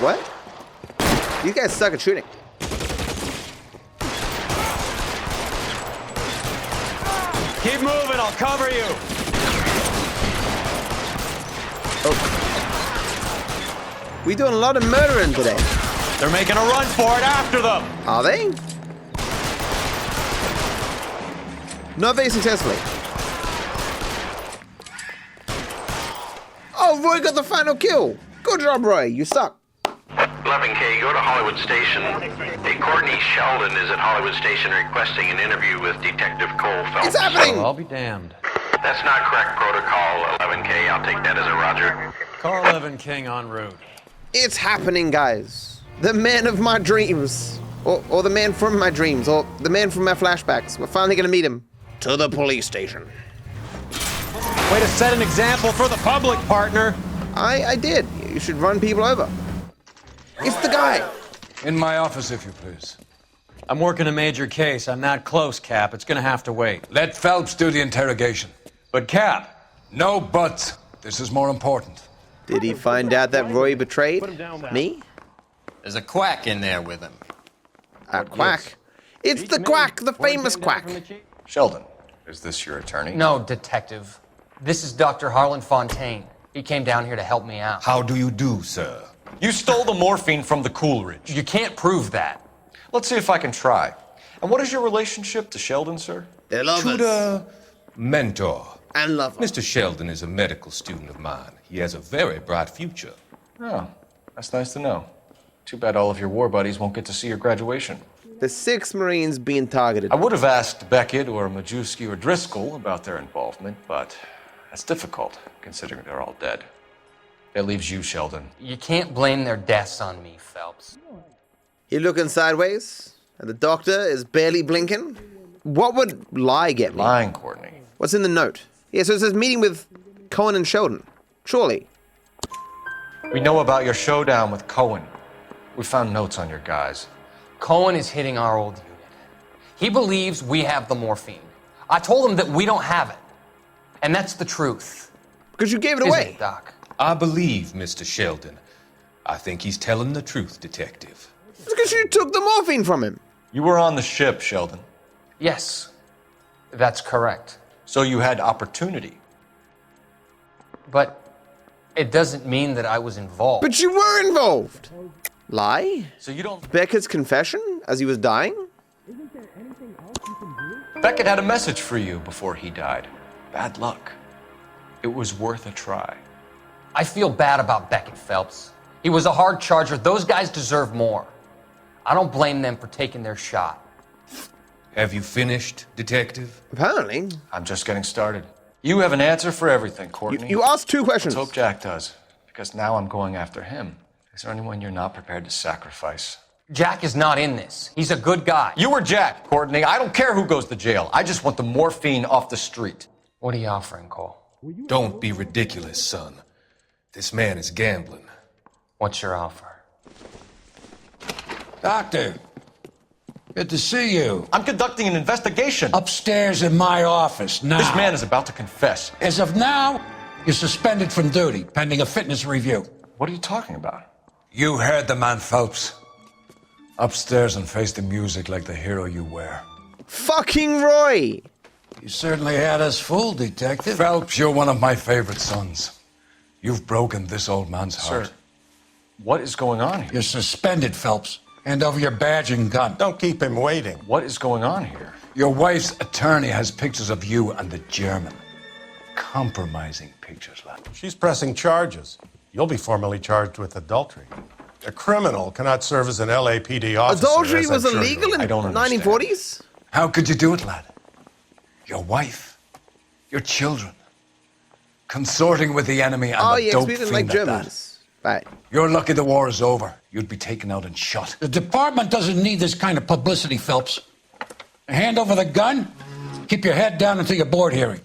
What? You guys suck at shooting. Keep moving, I'll cover you. Oh. We doing a lot of murdering today. They're making a run for it after them. Are they? Not very successfully. Oh, Roy got the final kill. Good job, Roy. You suck. 11K, go to Hollywood Station. Hey, Courtney Sheldon is at Hollywood Station requesting an interview with Detective Cole Phelps. It's happening! Well, I'll be damned. That's not correct protocol, 11K. I'll take that as a roger. Car 11 King en route. It's happening, guys. The man of my dreams. Or the man from my dreams. Or the man from my flashbacks. We're finally gonna meet him. To the police station. Way to set an example for the public, partner. I did. You should run people over. It's the guy. In my office, if you please. I'm working a major case. I'm not close, Cap. It's gonna have to wait. Let Phelps do the interrogation. But, Cap. No buts. This is more important. Did he find out that Roy betrayed me? There's a quack in there with him. A quack? It's the quack, the famous quack. Sheldon, is this your attorney? No, detective. This is Dr. Harlan Fontaine. He came down here to help me out. How do you do, sir? You stole the morphine from the Coolidge. You can't prove that. Let's see if I can try. And what is your relationship to Sheldon, sir? They're lovers. Tutor, mentor. And lover. Mr. Sheldon is a medical student of mine. He has a very bright future. Oh, that's nice to know. Too bad all of your war buddies won't get to see your graduation. The 6 Marines being targeted. I would have asked Beckett or Majewski or Driscoll about their involvement, but that's difficult, considering they're all dead. That leaves you, Sheldon. You can't blame their deaths on me, Phelps. You're looking sideways, and the doctor is barely blinking. What would lie get me? Lying, Courtney. What's in the note? Yeah, so it says meeting with Cohen and Sheldon. Surely. We know about your showdown with Cohen. We found notes on your guys. Cohen is hitting our old unit. He believes we have the morphine. I told him that we don't have it. And that's the truth. Because you gave it away. Isn't it, Doc? I believe Mr. Sheldon. I think he's telling the truth, detective. It's because you took the morphine from him. You were on the ship, Sheldon. Yes, that's correct. So you had opportunity. But it doesn't mean that I was involved. But you were involved. Lie? So you don't... Beckett's confession as he was dying? Beckett had a message for you before he died. Bad luck. It was worth a try. I feel bad about Beckett, Phelps. He was a hard charger. Those guys deserve more. I don't blame them for taking their shot. Have you finished, detective? Apparently. I'm just getting started. You have an answer for everything, Courtney. You asked 2 questions. Let's hope Jack does, because now I'm going after him. Is there anyone you're not prepared to sacrifice? Jack is not in this. He's a good guy. You were Jack, Courtney. I don't care who goes to jail. I just want the morphine off the street. What are you offering, Cole? Don't be ridiculous, son. This man is gambling. What's your offer? Doctor, good to see you. I'm conducting an investigation. Upstairs in my office now. This man is about to confess. As of now, you're suspended from duty, pending a fitness review. What are you talking about? You heard the man, Phelps. Upstairs and face the music like the hero you were. Fucking Roy! You certainly had us fooled, Detective. Phelps, you're one of my favorite sons. You've broken this old man's heart. Sir, what is going on here? You're suspended, Phelps. Hand over your badge and gun. Don't keep him waiting. What is going on here? Your wife's attorney has pictures of you and the German. Compromising pictures, lad. She's pressing charges. You'll be formally charged with adultery. A criminal cannot serve as an LAPD officer. Adultery as was I'm sure illegal in I don't understand. 1940s? How could you do it, lad? Your wife, your children, consorting with the enemy and Oh, a yeah, dope we didn't fiend like at Germans. Right. that. You're lucky the war is over. You'd be taken out and shot. The department doesn't need this kind of publicity, Phelps. Hand over the gun, keep your head down until your board hearing.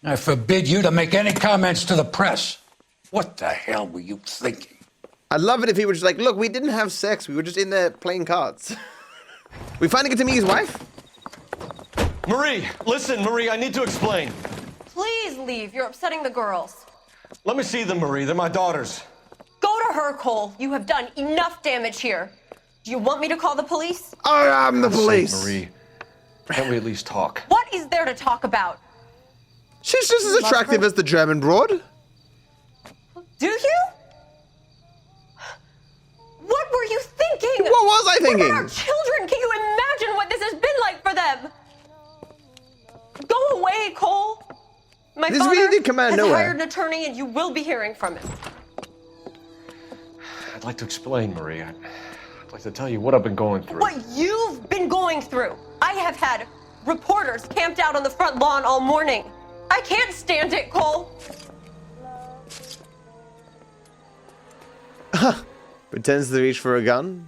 I forbid you to make any comments to the press. What the hell were you thinking? I'd love it if he were just like, look, we didn't have sex. We were just in there playing cards. We finally get to meet his wife? Marie, listen, Marie, I need to explain. Please leave. You're upsetting the girls. Let me see them, Marie. They're my daughters. Go to her, Cole. You have done enough damage here. Do you want me to call the police? I am the police. Marie, can't we at least talk? What is there to talk about? She's just as attractive as the German broad. Do you? What were you thinking? What was I thinking? What about our children? Can you imagine what this has been like for them? Go away, Cole. My This father really did come out of has nowhere. hired an attorney, and you will be hearing from him. I'd like to explain, Marie. I'd like to tell you what I've been going through. What you've been going through. I have had reporters camped out on the front lawn all morning. I can't stand it, Cole. Pretends to reach for a gun.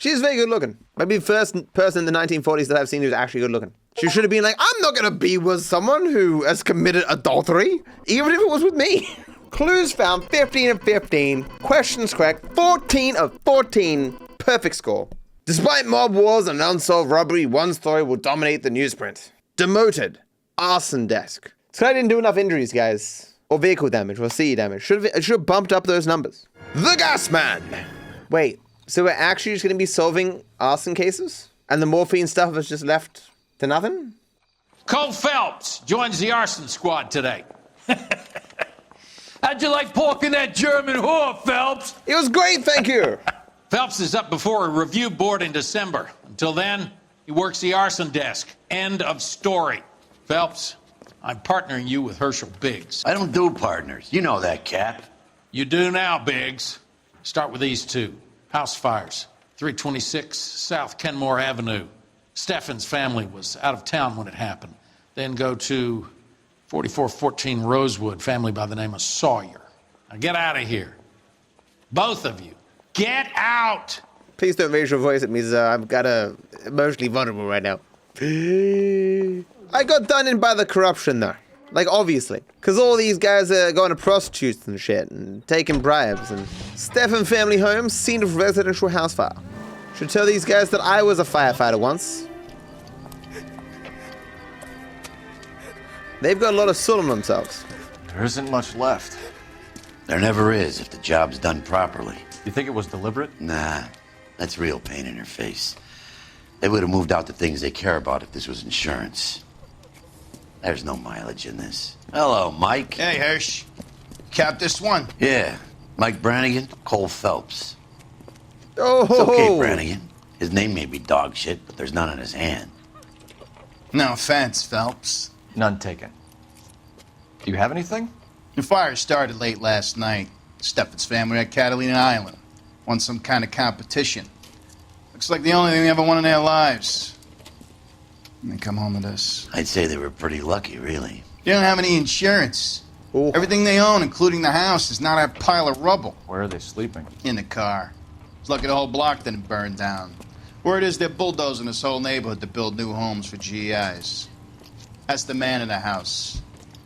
She's very good looking. Maybe the first person in the 1940s that I've seen who's actually good looking. She should have been like, I'm not gonna be with someone who has committed adultery, even if it was with me. Clues found 15 of 15. Questions correct 14 of 14. Perfect score. Despite mob wars and unsolved robbery, one story will dominate the newsprint. Demoted. Arson desk. So I didn't do enough injuries, guys. Or vehicle damage, or CE damage. It should have bumped up those numbers. The Gas Man! Wait, so we're actually just going to be solving arson cases? And the morphine stuff is just left to nothing? Cole Phelps joins the arson squad today. How'd you like pork in that German whore, Phelps? It was great, thank you. Phelps is up before a review board in December. Until then, he works the arson desk. End of story. Phelps, I'm partnering you with Herschel Biggs. I don't do partners. You know that, Cap. You do now, Biggs. Start with these two. House fires. 326 South Kenmore Avenue. Steffen's family was out of town when it happened. Then go to 4414 Rosewood, family by the name of Sawyer. Now get out of here. Both of you. Get out! Please don't raise your voice at me, sir. I'm kinda emotionally vulnerable right now. I got done in by the corruption, though. Like, obviously. Because all these guys are going to prostitutes and shit, and taking bribes, and Steffen family home, scene of residential house fire. Should tell these guys that I was a firefighter once. They've got a lot of soul on themselves. There isn't much left. There never is if the job's done properly. You think it was deliberate? Nah, that's real pain in their face. They would have moved out the things they care about if this was insurance. There's no mileage in this. Hello, Mike. Hey, Hirsch. Cap this one. Yeah, Mike Brannigan, Cole Phelps. Oh, it's okay, Brannigan. His name may be dog shit, but there's none in his hand. No offense, Phelps. None taken. Do you have anything? The fire started late last night. Steffen's family at Catalina Island. Won some kind of competition. Looks like the only thing they ever won in their lives. And they come home to this. I'd say they were pretty lucky, really. You don't have any insurance. Ooh. Everything they own, including the house, is not a pile of rubble. Where are they sleeping? In the car. It's lucky the whole block didn't burn down. Word is they're bulldozing this whole neighborhood to build new homes for GIs. That's the man in the house.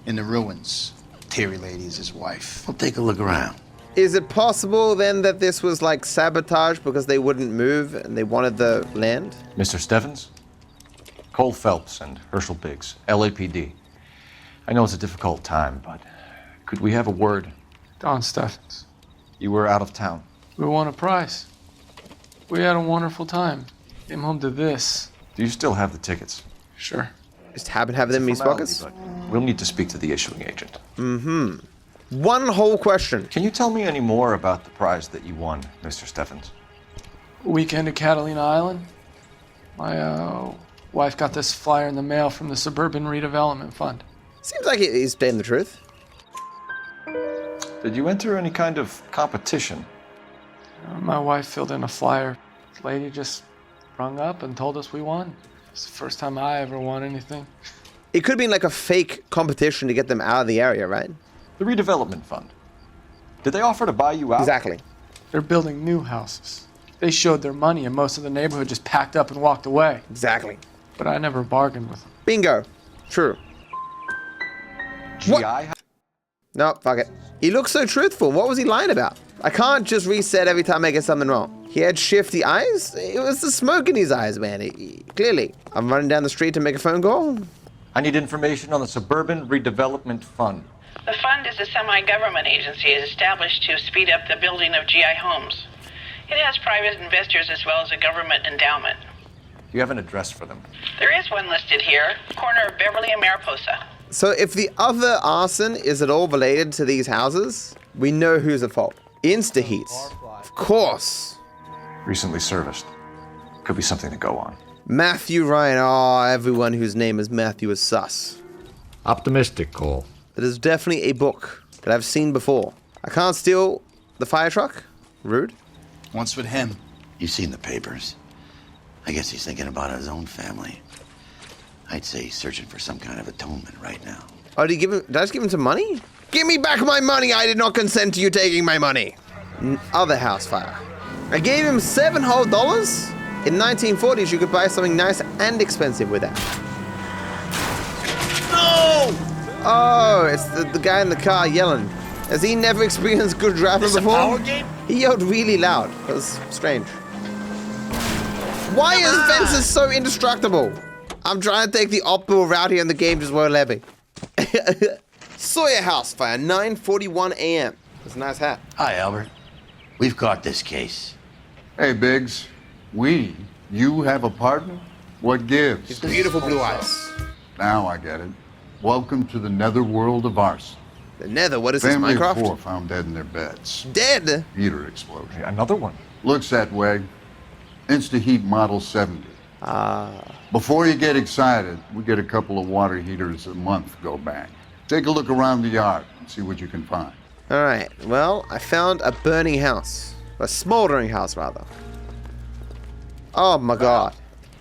In the ruins. Terry Lady is his wife. We'll take a look around. Is it possible then that this was like sabotage because they wouldn't move and they wanted the land? Mr. Steffens? Cole Phelps and Herschel Biggs, LAPD. I know it's a difficult time, but could we have a word? Don Steffens. You were out of town. We won a prize. We had a wonderful time. Came home to this. Do you still have the tickets? Sure. Just happen to have them in these pockets? We'll need to speak to the issuing agent. Mm-hmm. One whole question. Can you tell me any more about the prize that you won, Mr. Steffens? Weekend at Catalina Island. My wife got this flyer in the mail from the Suburban Redevelopment Fund. Seems like he's telling the truth. Did you enter any kind of competition? My wife filled in a flyer. The lady just rung up and told us we won. It's the first time I ever won anything. It could have been like a fake competition to get them out of the area, right? The Redevelopment Fund. Did they offer to buy you out? Exactly. They're building new houses. They showed their money and most of the neighborhood just packed up and walked away. Exactly. But I never bargained with them. Bingo. True. GI? No, fuck it. He looks so truthful. What was he lying about? I can't just reset every time I get something wrong. He had shifty eyes? It was the smoke in his eyes, man. Clearly. I'm running down the street to make a phone call. I need information on the Suburban Redevelopment Fund. The fund is a semi-government agency established to speed up the building of GI homes. It has private investors as well as a government endowment. Do you have an address for them? There is one listed here, corner of Beverly and Mariposa. So if the other arson is at all related to these houses, we know who's at fault. Insta-heat. Of course. Recently serviced. Could be something to go on. Matthew Ryan. Oh, everyone whose name is Matthew is sus. Optimistic, Cole. It is definitely a book that I've seen before. I can't steal the fire truck. Rude. What's with him? You've seen the papers. I guess he's thinking about his own family. I'd say he's searching for some kind of atonement right now. Oh, did I just give him some money? Give me back my money! I did not consent to you taking my money! Other house fire. I gave him $7 whole. In 1940s, you could buy something nice and expensive with that. No! Oh, it's the guy in the car yelling. Has he never experienced good driving before? Power game? He yelled really loud. That was strange. Why is fences so indestructible? I'm trying to take the optimal route here and the game just won't let me. Sawyer House Fire, 9:41 a.m. That's a nice hat. Hi, Albert. We've caught this case. Hey, Biggs. You have a partner? What gives? He's beautiful blue eyes. Now I get it. Welcome to the netherworld of arson. The nether? What is Family this, Minecraft? of 4 found dead in their beds. Dead? Heater explosion. Another one. Looks that way. Insta-Heat Model 70. Before you get excited, we get a couple of water heaters a month go bang. Take a look around the yard and see what you can find. All right. Well, I found a burning house. A smoldering house, rather. Oh, my God.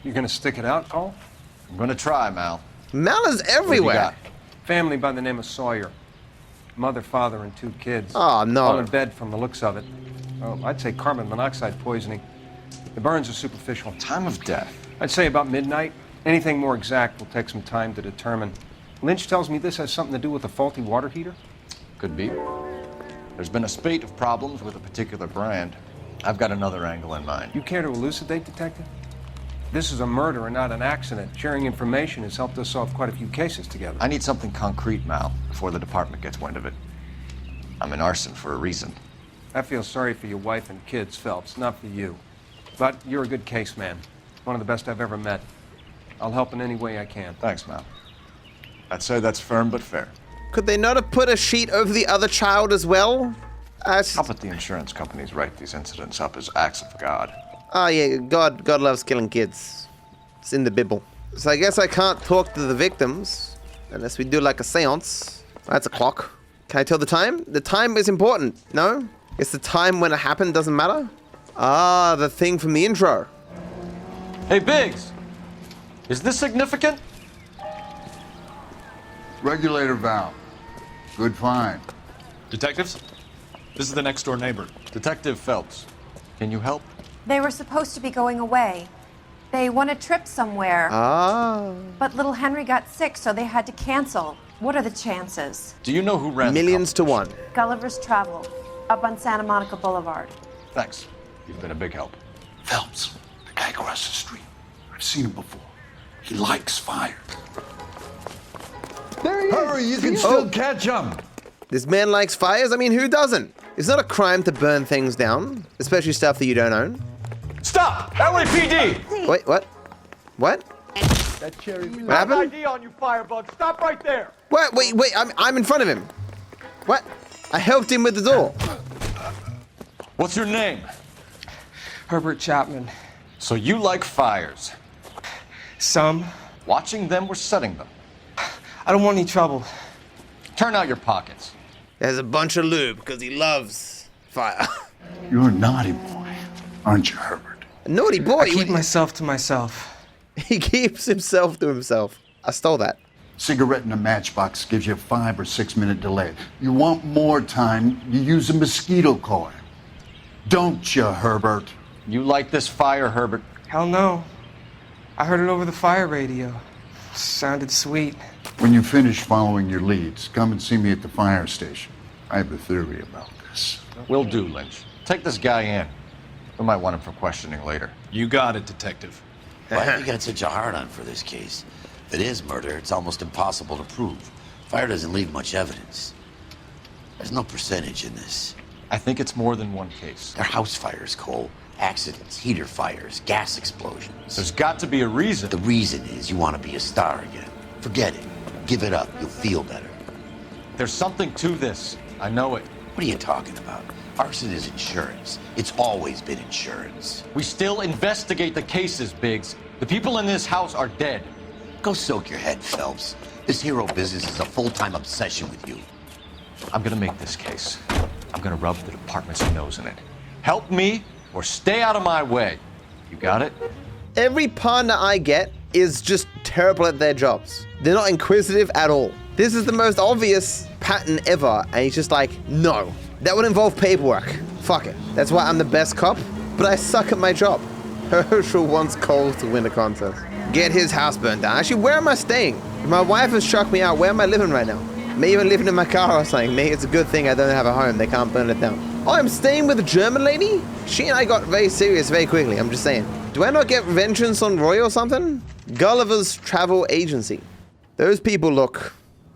You gonna stick it out, Cole? I'm gonna try, Mal. Mal is everywhere. Family by the name of Sawyer. Mother, father, and 2 kids. Oh, no. All in bed from the looks of it. Well, I'd say carbon monoxide poisoning. The burns are superficial. Time of death? I'd say about midnight. Anything more exact will take some time to determine. Lynch tells me this has something to do with a faulty water heater? Could be. There's been a spate of problems with a particular brand. I've got another angle in mind. You care to elucidate, Detective? This is a murder and not an accident. Sharing information has helped us solve quite a few cases together. I need something concrete, Mal, before the department gets wind of it. I'm in arson for a reason. I feel sorry for your wife and kids, Phelps, not for you. But you're a good case man. One of the best I've ever met. I'll help in any way I can. Thanks, Mal. I'd say that's firm but fair. Could they not have put a sheet over the other child as well? How about the insurance companies write these incidents up as acts of God? Oh, yeah, God loves killing kids. It's in the Bible. So I guess I can't talk to the victims unless we do like a seance. That's a clock. Can I tell the time? The time is important, no? It's the time when it happened doesn't matter? Ah, the thing from the intro. Hey, Biggs! Is this significant? Regulator valve. Good find. Detectives, this is the next door neighbor. Detective Phelps. Can you help? They were supposed to be going away. They won a trip somewhere. Ah. But little Henry got sick, so they had to cancel. What are the chances? Do you know who ran Millions to one. Gulliver's Travel, up on Santa Monica Boulevard. Thanks. You've been a big help. Phelps, the guy across the street. I've seen him before. He likes fire. There he is. Hurry, you can still catch him. This man likes fires? I mean, who doesn't? It's not a crime to burn things down, especially stuff that you don't own. Stop! LAPD! Wait, what? What? That cherry. What happened? ID on you, firebug. Stop right there. What? Wait, I'm in front of him. What? I helped him with the door. What's your name? Herbert Chapman. So you like fires? Some. Watching them or setting them? I don't want any trouble. Turn out your pockets. There's a bunch of lube because he loves fire. You're a naughty boy, aren't you, Herbert? A naughty boy? I keep myself to myself. He keeps himself to himself. I stole that. Cigarette in a matchbox gives you a 5 or 6 minute delay. You want more time, you use a mosquito coil. Don't you, Herbert? You like this fire, Herbert? Hell no. I heard it over the fire radio. Sounded sweet. When you finish following your leads, come and see me at the fire station. I have a theory about this. Will do, Lynch. Take this guy in. We might want him for questioning later. You got it, Detective. Why have you got such a hard-on for this case? If it is murder, it's almost impossible to prove. Fire doesn't leave much evidence. There's no percentage in this. I think it's more than one case. They're house fires, Cole. Accidents, heater fires, gas explosions. There's got to be a reason. The reason is you want to be a star again. Forget it. Give it up. You'll feel better. There's something to this. I know it. What are you talking about? Arson is insurance. It's always been insurance. We still investigate the cases, Biggs. The people in this house are dead. Go soak your head, Phelps. This hero business is a full-time obsession with you. I'm gonna make this case. I'm gonna rub the department's nose in it. Help me or stay out of my way. You got it? Every partner I get is just terrible at their jobs. They're not inquisitive at all. This is the most obvious pattern ever, and he's just like, no. That would involve paperwork. Fuck it. That's why I'm the best cop. but I suck at my job. Herschel wants Cole to win a contest. Get his house burned down. Actually, where am I staying? My wife has chucked me out. Where am I living right now? Maybe I'm living in my car or something. Maybe it's a good thing I don't have a home. They can't burn it down. Oh, I'm staying with a German lady? She and I got very serious very quickly. I'm just saying. Do I not get vengeance on Roy or something? Gulliver's Travel Agency. Those people look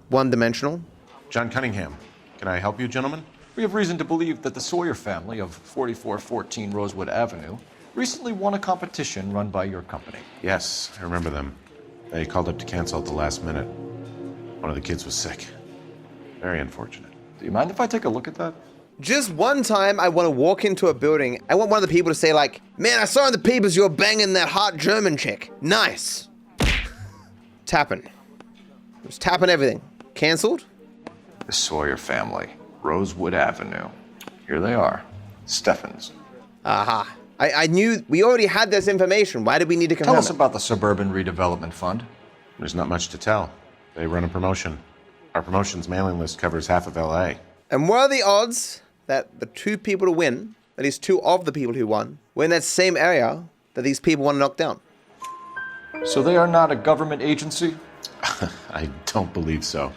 one-dimensional. John Cunningham. Can I help you, gentlemen? We have reason to believe that the Sawyer family of 4414 Rosewood Avenue recently won a competition run by your company. Yes, I remember them. They called up to cancel at the last minute. One of the kids was sick. Very unfortunate. Do you mind if I take a look at that? Just one time I want to walk into a building. I want one of the people to say like, man, I saw in the papers you're banging that hot German chick. Nice. Tapping. Just tapping everything. Cancelled? The Sawyer family, Rosewood Avenue. Here they are. Steffens. Aha. I knew we already had this information. Why did we need to confirm Tell us it? about the Suburban Redevelopment Fund. There's not much to tell. They run a promotion. Our promotion's mailing list covers half of LA. And what are the odds that the two people to win, at least two of the people who won, were in that same area that these people want to knock down? So they are not a government agency? I don't believe so.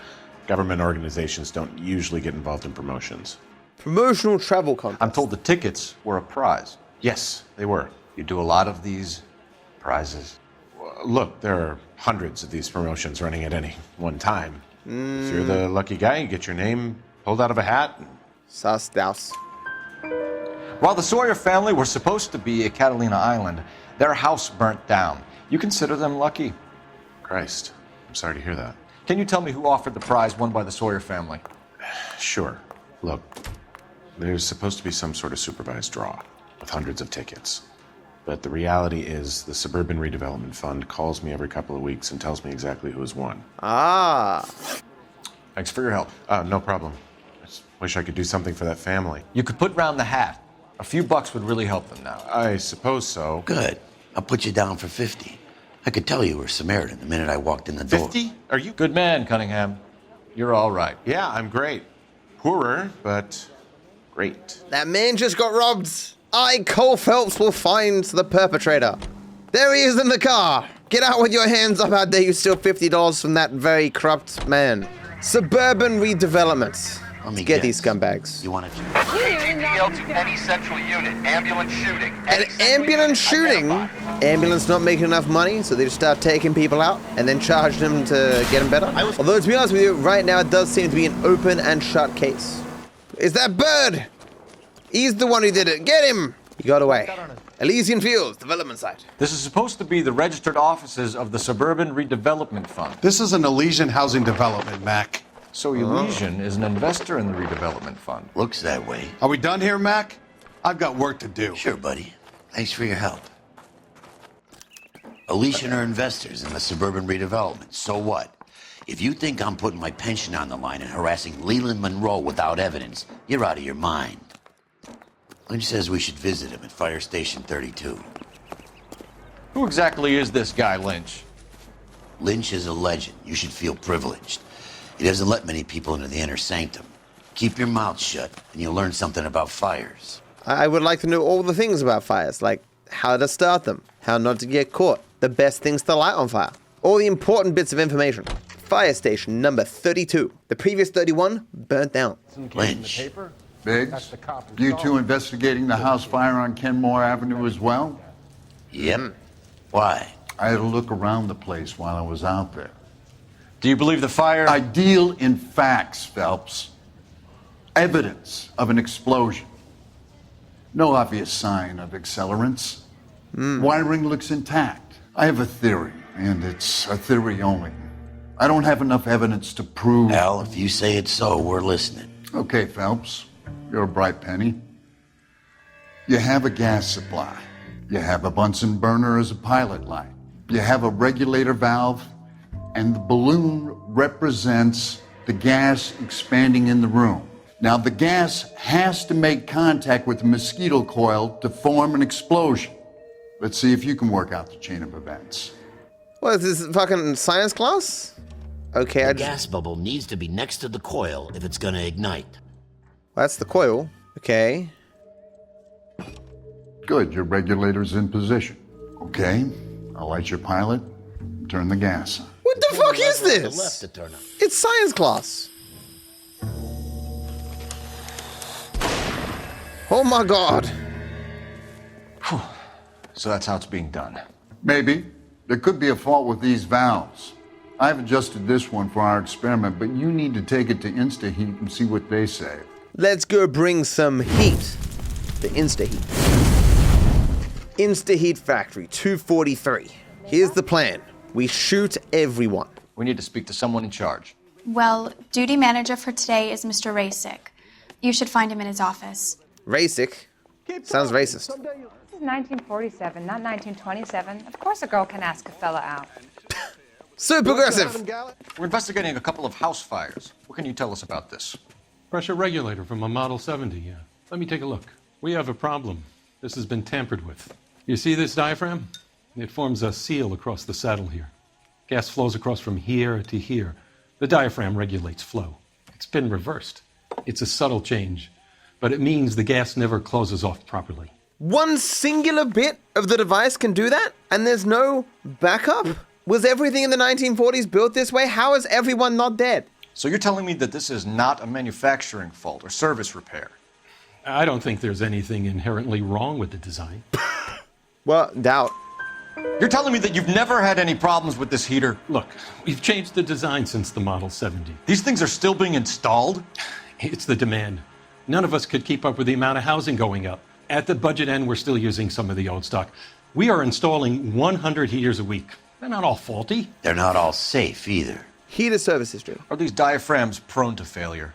Government organizations don't usually get involved in promotions. Promotional travel contest. I'm told the tickets were a prize. Yes, they were. You do a lot of these prizes? Look, there are hundreds of these promotions running at any one time. If you're the lucky guy, you get your name pulled out of a hat. Sus douse. While the Sawyer family were supposed to be at Catalina Island, their house burnt down. You consider them lucky? Christ, I'm sorry to hear that. Can you tell me who offered the prize won by the Sawyer family? Sure. Look, there's supposed to be some sort of supervised draw with hundreds of tickets. But the reality is the Suburban Redevelopment Fund calls me every couple of weeks and tells me exactly who has won. Ah. Thanks for your help. No problem. I just wish I could do something for that family. You could put round the hat. A few bucks would really help them now. I suppose so. Good. I'll put you down for 50. I could tell you were Samaritan the minute I walked in the door. 50? Are you? Good man, Cunningham. You're all right. Yeah, I'm great. Poorer, but great. That man just got robbed. I, Cole Phelps, will find the perpetrator. There he is in the car. Get out with your hands up. How dare you steal $50 from that very corrupt man. Suburban Redevelopment. Let me Get guess. these scumbags. You want to... ATPL to any central unit. Ambulance shooting. An ambulance shooting? Ambulance not making enough money, so they just start taking people out and then charge them to get them better? Although, to be honest with you, right now it does seem to be an open and shut case. Is that Bird? He's the one who did it. Get him! He got away. Elysian Fields, development site. This is supposed to be the registered offices of the Suburban Redevelopment Fund. This is an Elysian housing development, Mac. So Elysian is an investor in the redevelopment fund. Looks that way. Are we done here, Mac? I've got work to do. Sure, buddy. Thanks for your help. Elysian are investors in the Suburban Redevelopment. So what? If you think I'm putting my pension on the line and harassing Leland Monroe without evidence, you're out of your mind. Lynch says we should visit him at Fire Station 32. Who exactly is this guy, Lynch? Lynch is a legend. You should feel privileged. He doesn't let many people into the inner sanctum. Keep your mouth shut, and you'll learn something about fires. I would like to know all the things about fires, like how to start them, how not to get caught, the best things to light on fire, all the important bits of information. Fire station number 32. The previous 31 burnt down. Lynch. Biggs, you two investigating the house fire on Kenmore Avenue as well? Yep. Why? I had a look around the place while I was out there. Do you believe the fire? I deal in facts, Phelps. Evidence of an explosion. No obvious sign of accelerants. Wiring looks intact. I have a theory, and it's a theory only. I don't have enough evidence to prove... Al, if you say it's so, we're listening. Okay, Phelps. You're a bright penny. You have a gas supply. You have a Bunsen burner as a pilot light. You have a regulator valve, and the balloon represents the gas expanding in the room. Now, the gas has to make contact with the mosquito coil to form an explosion. Let's see if you can work out the chain of events. What is this, fucking science class? Okay, The gas bubble needs to be next to the coil if it's gonna ignite. That's the coil. Okay. Good, your regulator's in position. Okay, I'll light your pilot, turn the gas on. What the fuck is this? It's science class. Oh my god. So that's how it's being done. Maybe. There could be a fault with these valves. I've adjusted this one for our experiment, but you need to take it to InstaHeat and see what they say. Let's go bring some heat. The InstaHeat. InstaHeat Factory 243. Here's the plan. We shoot everyone. We need to speak to someone in charge. Well, duty manager for today is Mr. Rasick. You should find him in his office. Rasick? Sounds racist. This is 1947, not 1927. Of course a girl can ask a fella out. So progressive. We're investigating a couple of house fires. What can you tell us about this? Pressure regulator from a Model 70, yeah. Let me take a look. We have a problem. This has been tampered with. You see this diaphragm? It forms a seal across the saddle here. Gas flows across from here to here. The diaphragm regulates flow. It's been reversed. It's a subtle change, but it means the gas never closes off properly. One singular bit of the device can do that? And there's no backup? Was everything in the 1940s built this way? How is everyone not dead? So you're telling me that this is not a manufacturing fault or service repair? I don't think there's anything inherently wrong with the design. Well, doubt. You're telling me that you've never had any problems with this heater? Look, we've changed the design since the Model 70. These things are still being installed? It's the demand. None of us could keep up with the amount of housing going up. At the budget end, we're still using some of the old stock. We are installing 100 heaters a week. They're not all faulty. They're not all safe either. Heater service history. Are these diaphragms prone to failure?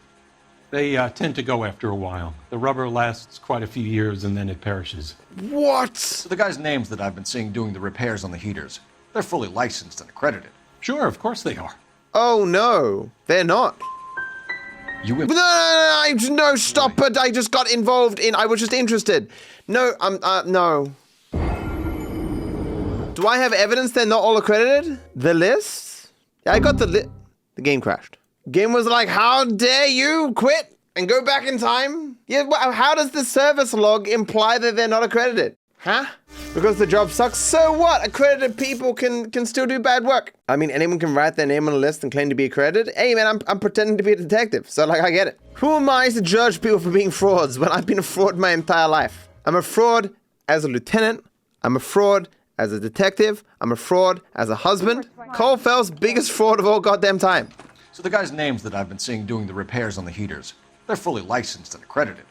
They tend to go after a while. The rubber lasts quite a few years and then it perishes. What? So the guys' names that I've been seeing doing the repairs on the heaters, they're fully licensed and accredited. Sure, of course they are. Oh no, they're not. No, stop it. I just got involved in, I was just interested. No, no. Do I have evidence they're not all accredited? The list? Yeah, I got the list. The game crashed. Game was like, how dare you quit and go back in time? Yeah, well, how does the service log imply that they're not accredited? Huh? Because the job sucks? So what? Accredited people can still do bad work. I mean, anyone can write their name on a list and claim to be accredited. Hey man, I'm pretending to be a detective, so like I get it. Who am I to judge people for being frauds when I've been a fraud my entire life? I'm a fraud as a lieutenant. I'm a fraud as a detective. I'm a fraud as a husband. Cole Phelps, biggest fraud of all goddamn time. So the guys' names that I've been seeing doing the repairs on the heaters, they're fully licensed and accredited.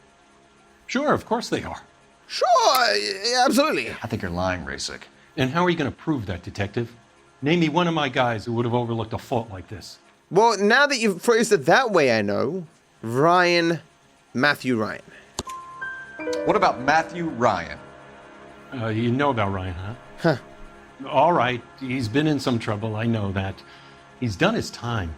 Sure, of course they are. Sure, yeah, absolutely. I think you're lying, Rasick. And how are you going to prove that, detective? Name me one of my guys who would have overlooked a fault like this. Well, now that you've phrased it that way, I know. Matthew Ryan. What about Matthew Ryan? You know about Ryan, huh? Huh. All right, he's been in some trouble, I know that. He's done his time.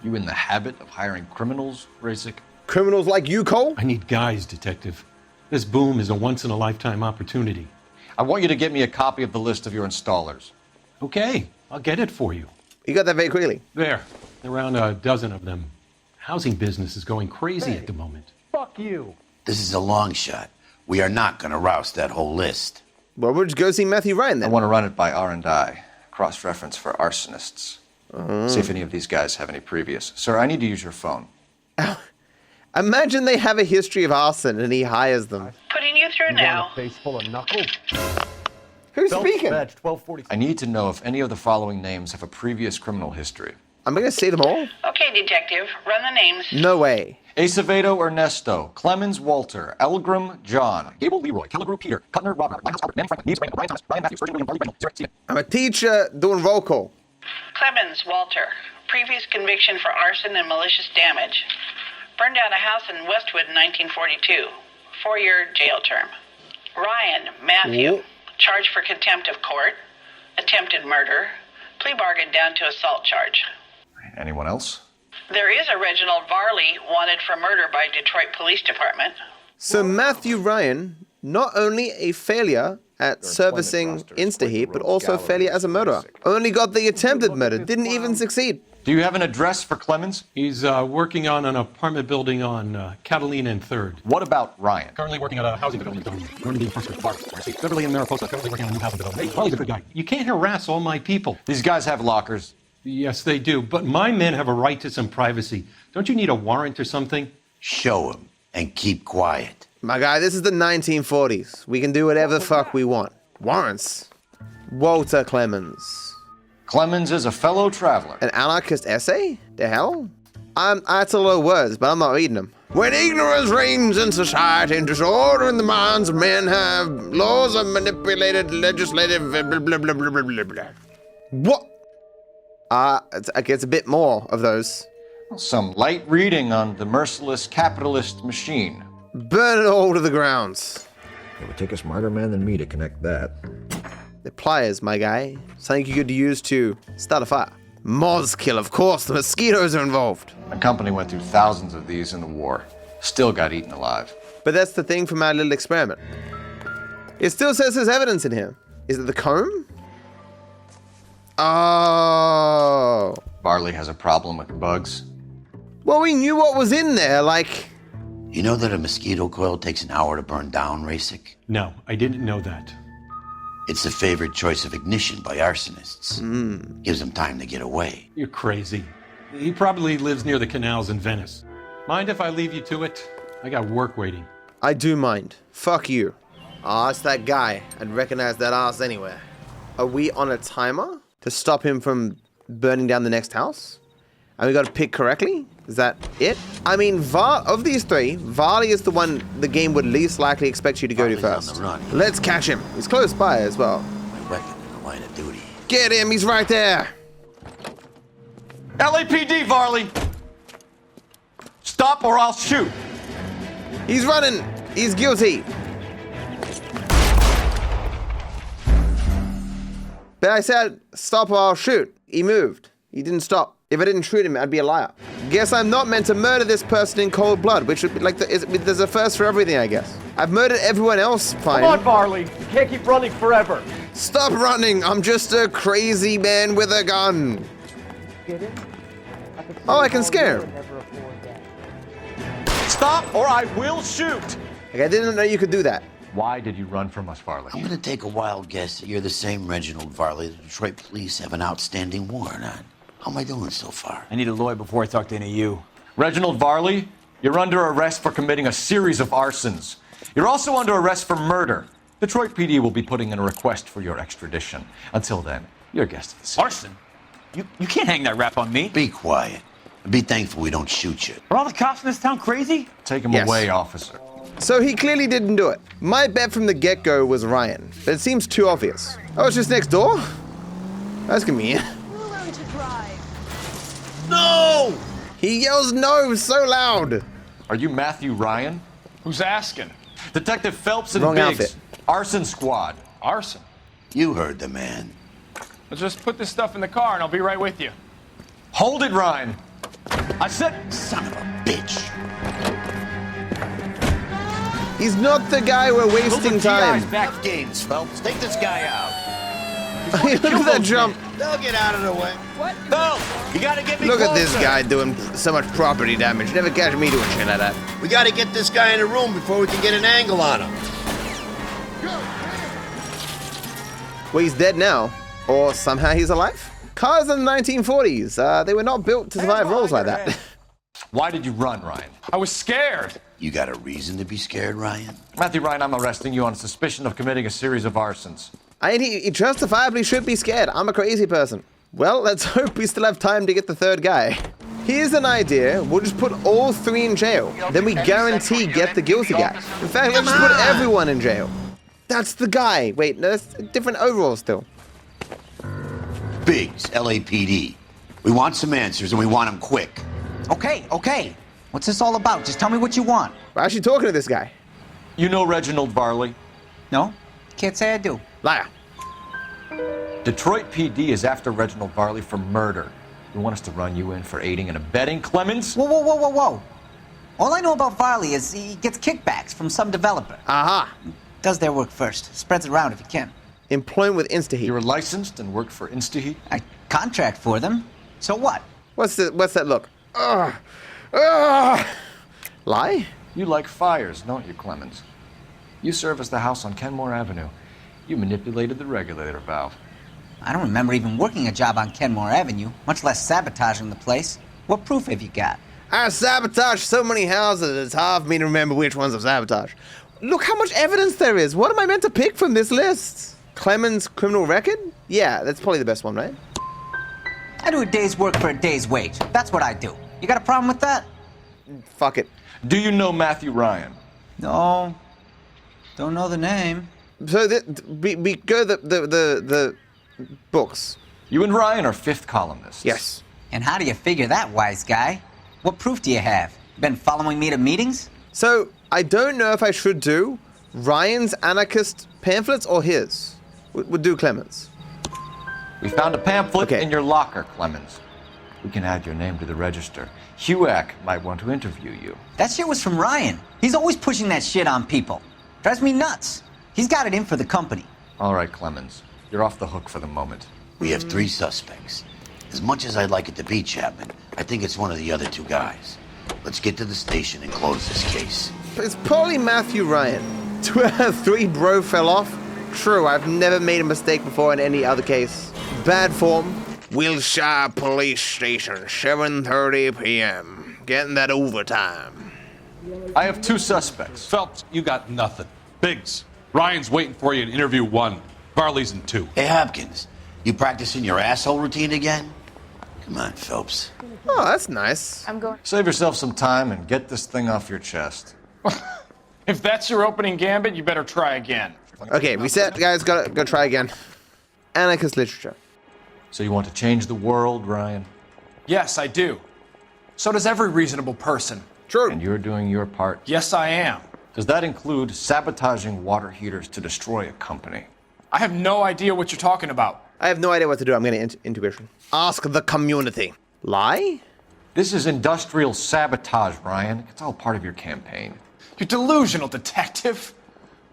You in the habit of hiring criminals, Rasick? Criminals like you, Cole? I need guys, detective. This boom is a once-in-a-lifetime opportunity. I want you to get me a copy of the list of your installers. Okay, I'll get it for you. You got that very quickly. There, around a dozen of them. Housing business is going crazy at the moment. Fuck you. This is a long shot. We are not going to rouse that whole list. Well, we'll just go see Matthew Ryan then. I want to run it by R&I, cross-reference for arsonists. See if any of these guys have any previous. Sir, I need to use your phone. Imagine they have a history of arson and he hires them. Putting you through now. Face full of knuckles. Who's speaking? Badge 1240. I need to know if any of the following names have a previous criminal history. I'm going to say them all. Okay, detective, run the names. No way. Acevedo Ernesto, Clemens Walter, Elgram John, Gable Leroy, Kelligrew Peter, Cutner Robert, Lighthouse Albert, Man Frank, Neves Raymond, Ryan Thomas, Ryan Matthews, Surgeon William, Barley Reynolds, Zurich Steven. I'm a teacher doing roll call. Clemens Walter, previous conviction for arson and malicious damage. Burned down a house in Westwood in 1942. 4-year jail term. Ryan Matthew, charged for contempt of court, attempted murder, plea bargain down to assault charge. Anyone else? There is a Reginald Varley wanted for murder by Detroit Police Department. So Matthew Ryan, not only a failure at servicing InstaHeat, but also a failure as a murderer. Only got the attempted murder, didn't even succeed. Do you have an address for Clemens? He's working on an apartment building on Catalina and 3rd. What about Ryan? Currently working at a housing development. Going to be first with Bart. Beverly and Mariposa currently working on a new housing development. Hey, Riley's a good guy. You can't harass all my people. These guys have lockers. Yes, they do. But my men have a right to some privacy. Don't you need a warrant or something? Show him and keep quiet. My guy, this is the 1940s. We can do whatever the fuck we want. Warrants. Walter Clemens. Clemens is a fellow traveler. An anarchist essay? The hell? That's a lot of words, but I'm not reading them. When ignorance reigns in society and disorder in the minds of men have laws are manipulated, legislative, blah, blah, blah, blah, blah, blah, blah. What? I guess a bit more of those. Some light reading on the merciless capitalist machine. Burn it all to the ground. It would take a smarter man than me to connect that. The pliers, my guy. Something you could use to start a fire. Mozkill, of course. The mosquitoes are involved. A company went through thousands of these in the war. Still got eaten alive. But that's the thing from our little experiment. It still says there's evidence in here. Is it the comb? Oh. Varley has a problem with bugs. Well, we knew what was in there, like... You know that a mosquito coil takes an hour to burn down, Rasik? No, I didn't know that. It's the favorite choice of ignition by arsonists. Gives them time to get away. You're crazy. He probably lives near the canals in Venice. Mind if I leave you to it? I got work waiting. I do mind. Fuck you. Ah, it's that guy. I'd recognize that ass anywhere. Are we on a timer to stop him from burning down the next house? And we got to pick correctly? Is that it? I mean, of these three, Varley is the one the game would least likely expect you to go to first. On the run. Let's catch him. He's close by as well. My weapon in the line of duty. Get him. He's right there. LAPD, Varley! Stop or I'll shoot! He's running. He's guilty. But I said, stop or I'll shoot. He moved. He didn't stop. If I didn't shoot him, I'd be a liar. Guess I'm not meant to murder this person in cold blood, which would be like, there's a first for everything, I guess. I've murdered everyone else, fine. Come on, Varley. You can't keep running forever. Stop running. I'm just a crazy man with a gun. Get it? Oh, I can scare him. Stop or I will shoot! Like, I didn't know you could do that. Why did you run from us, Varley? I'm gonna take a wild guess that you're the same Reginald Varley the Detroit police have an outstanding warrant on. How am I doing so far? I need a lawyer before I talk to any of you. Reginald Varley, you're under arrest for committing a series of arsons. You're also under arrest for murder. Detroit PD will be putting in a request for your extradition. Until then, you're a guest of the city. Arson? You can't hang that rap on me. Be quiet. Be thankful we don't shoot you. Are all the cops in this town crazy? Take him Yes. away, officer. So he clearly didn't do it. My bet from the get-go was Ryan, but it seems too obvious. Oh, it's just next door? That's convenient. We'll learn to drive. No! He yells no so loud. Are you Matthew Ryan? Who's asking? Detective Phelps and Wrong Biggs. outfit. Arson squad. Arson. You heard the man. Let's just put this stuff in the car and I'll be right with you. Hold it, Ryan. I said... Son of a bitch. He's not the guy we're wasting time. Back games, Phelps. Take this guy out. Look at that jump. They'll get out of the way. What? No! You gotta get me Look at this closer. guy doing so much property damage. Never catch me doing shit like that. We gotta get this guy in a room before we can get an angle on him. Well, he's dead now. Or somehow he's alive? Cars in the 1940s, they were not built to survive rolls like that. Why did you run, Ryan? I was scared. You got a reason to be scared, Ryan? Matthew Ryan, I'm arresting you on suspicion of committing a series of arsons. He justifiably should be scared. I'm a crazy person. Well, let's hope we still have time to get the third guy. Here's an idea. We'll just put all three in jail. Then we guarantee get the guilty guy. In fact, let's just put everyone in jail. That's the guy. Wait, no, that's a different overall still. Biggs, LAPD. We want some answers and we want them quick. Okay. What's this all about? Just tell me what you want. We're actually talking to this guy. You know Reginald Varley? No? Can't say I do. Liar. Detroit PD is after Reginald Varley for murder. You want us to run you in for aiding and abetting Clemens? Whoa. All I know about Varley is he gets kickbacks from some developer. Aha. Does their work first. Spreads it around if he can. Employment with InstaHeat. You were licensed and worked for InstaHeat? I contract for them. So what? What's that look? Ugh. Ugh. Lie? You like fires, don't you, Clemens? You serviced the house on Kenmore Avenue. You manipulated the regulator valve. I don't remember even working a job on Kenmore Avenue, much less sabotaging the place. What proof have you got? I sabotaged so many houses, it's hard for me to remember which ones I've sabotaged. Look how much evidence there is. What am I meant to pick from this list? Clemens' criminal record? Yeah, that's probably the best one, right? I do a day's work for a day's wage. That's what I do. You got a problem with that? Fuck it. Do you know Matthew Ryan? No. Don't know the name. So we go the books. You and Ryan are fifth columnists. Yes. And how do you figure that, wise guy? What proof do you have? Been following me to meetings? So, I don't know if I should do Ryan's anarchist pamphlets or his. We'll do Clemens. We found a pamphlet in your locker, Clemens. We can add your name to the register. HUAC might want to interview you. That shit was from Ryan. He's always pushing that shit on people. Drives me nuts. He's got it in for the company. All right, Clemens. You're off the hook for the moment. We have 3 suspects. As much as I'd like it to be Chapman, I think it's one of the other 2 guys. Let's get to the station and close this case. It's probably Matthew Ryan. 3 bro fell off. True, I've never made a mistake before in any other case. Bad form. Wilshire Police Station, 7:30 p.m. Getting that overtime. I have 2 suspects. Phelps, you got nothing. Biggs, Ryan's waiting for you in interview 1. Varley's in 2. Hey, Hopkins, you practicing your asshole routine again? Come on, Phelps. Oh, that's nice. I'm going. Save yourself some time and get this thing off your chest. If that's your opening gambit, you better try again. Okay, reset, guys. Gotta try again. Anarchist literature. So you want to change the world, Ryan? Yes, I do. So does every reasonable person. True. And you're doing your part? Yes, I am. Does that include sabotaging water heaters to destroy a company? I have no idea what you're talking about. I have no idea what to do. I'm getting intuition. Ask the community. Lie? This is industrial sabotage, Ryan. It's all part of your campaign. You're delusional, detective.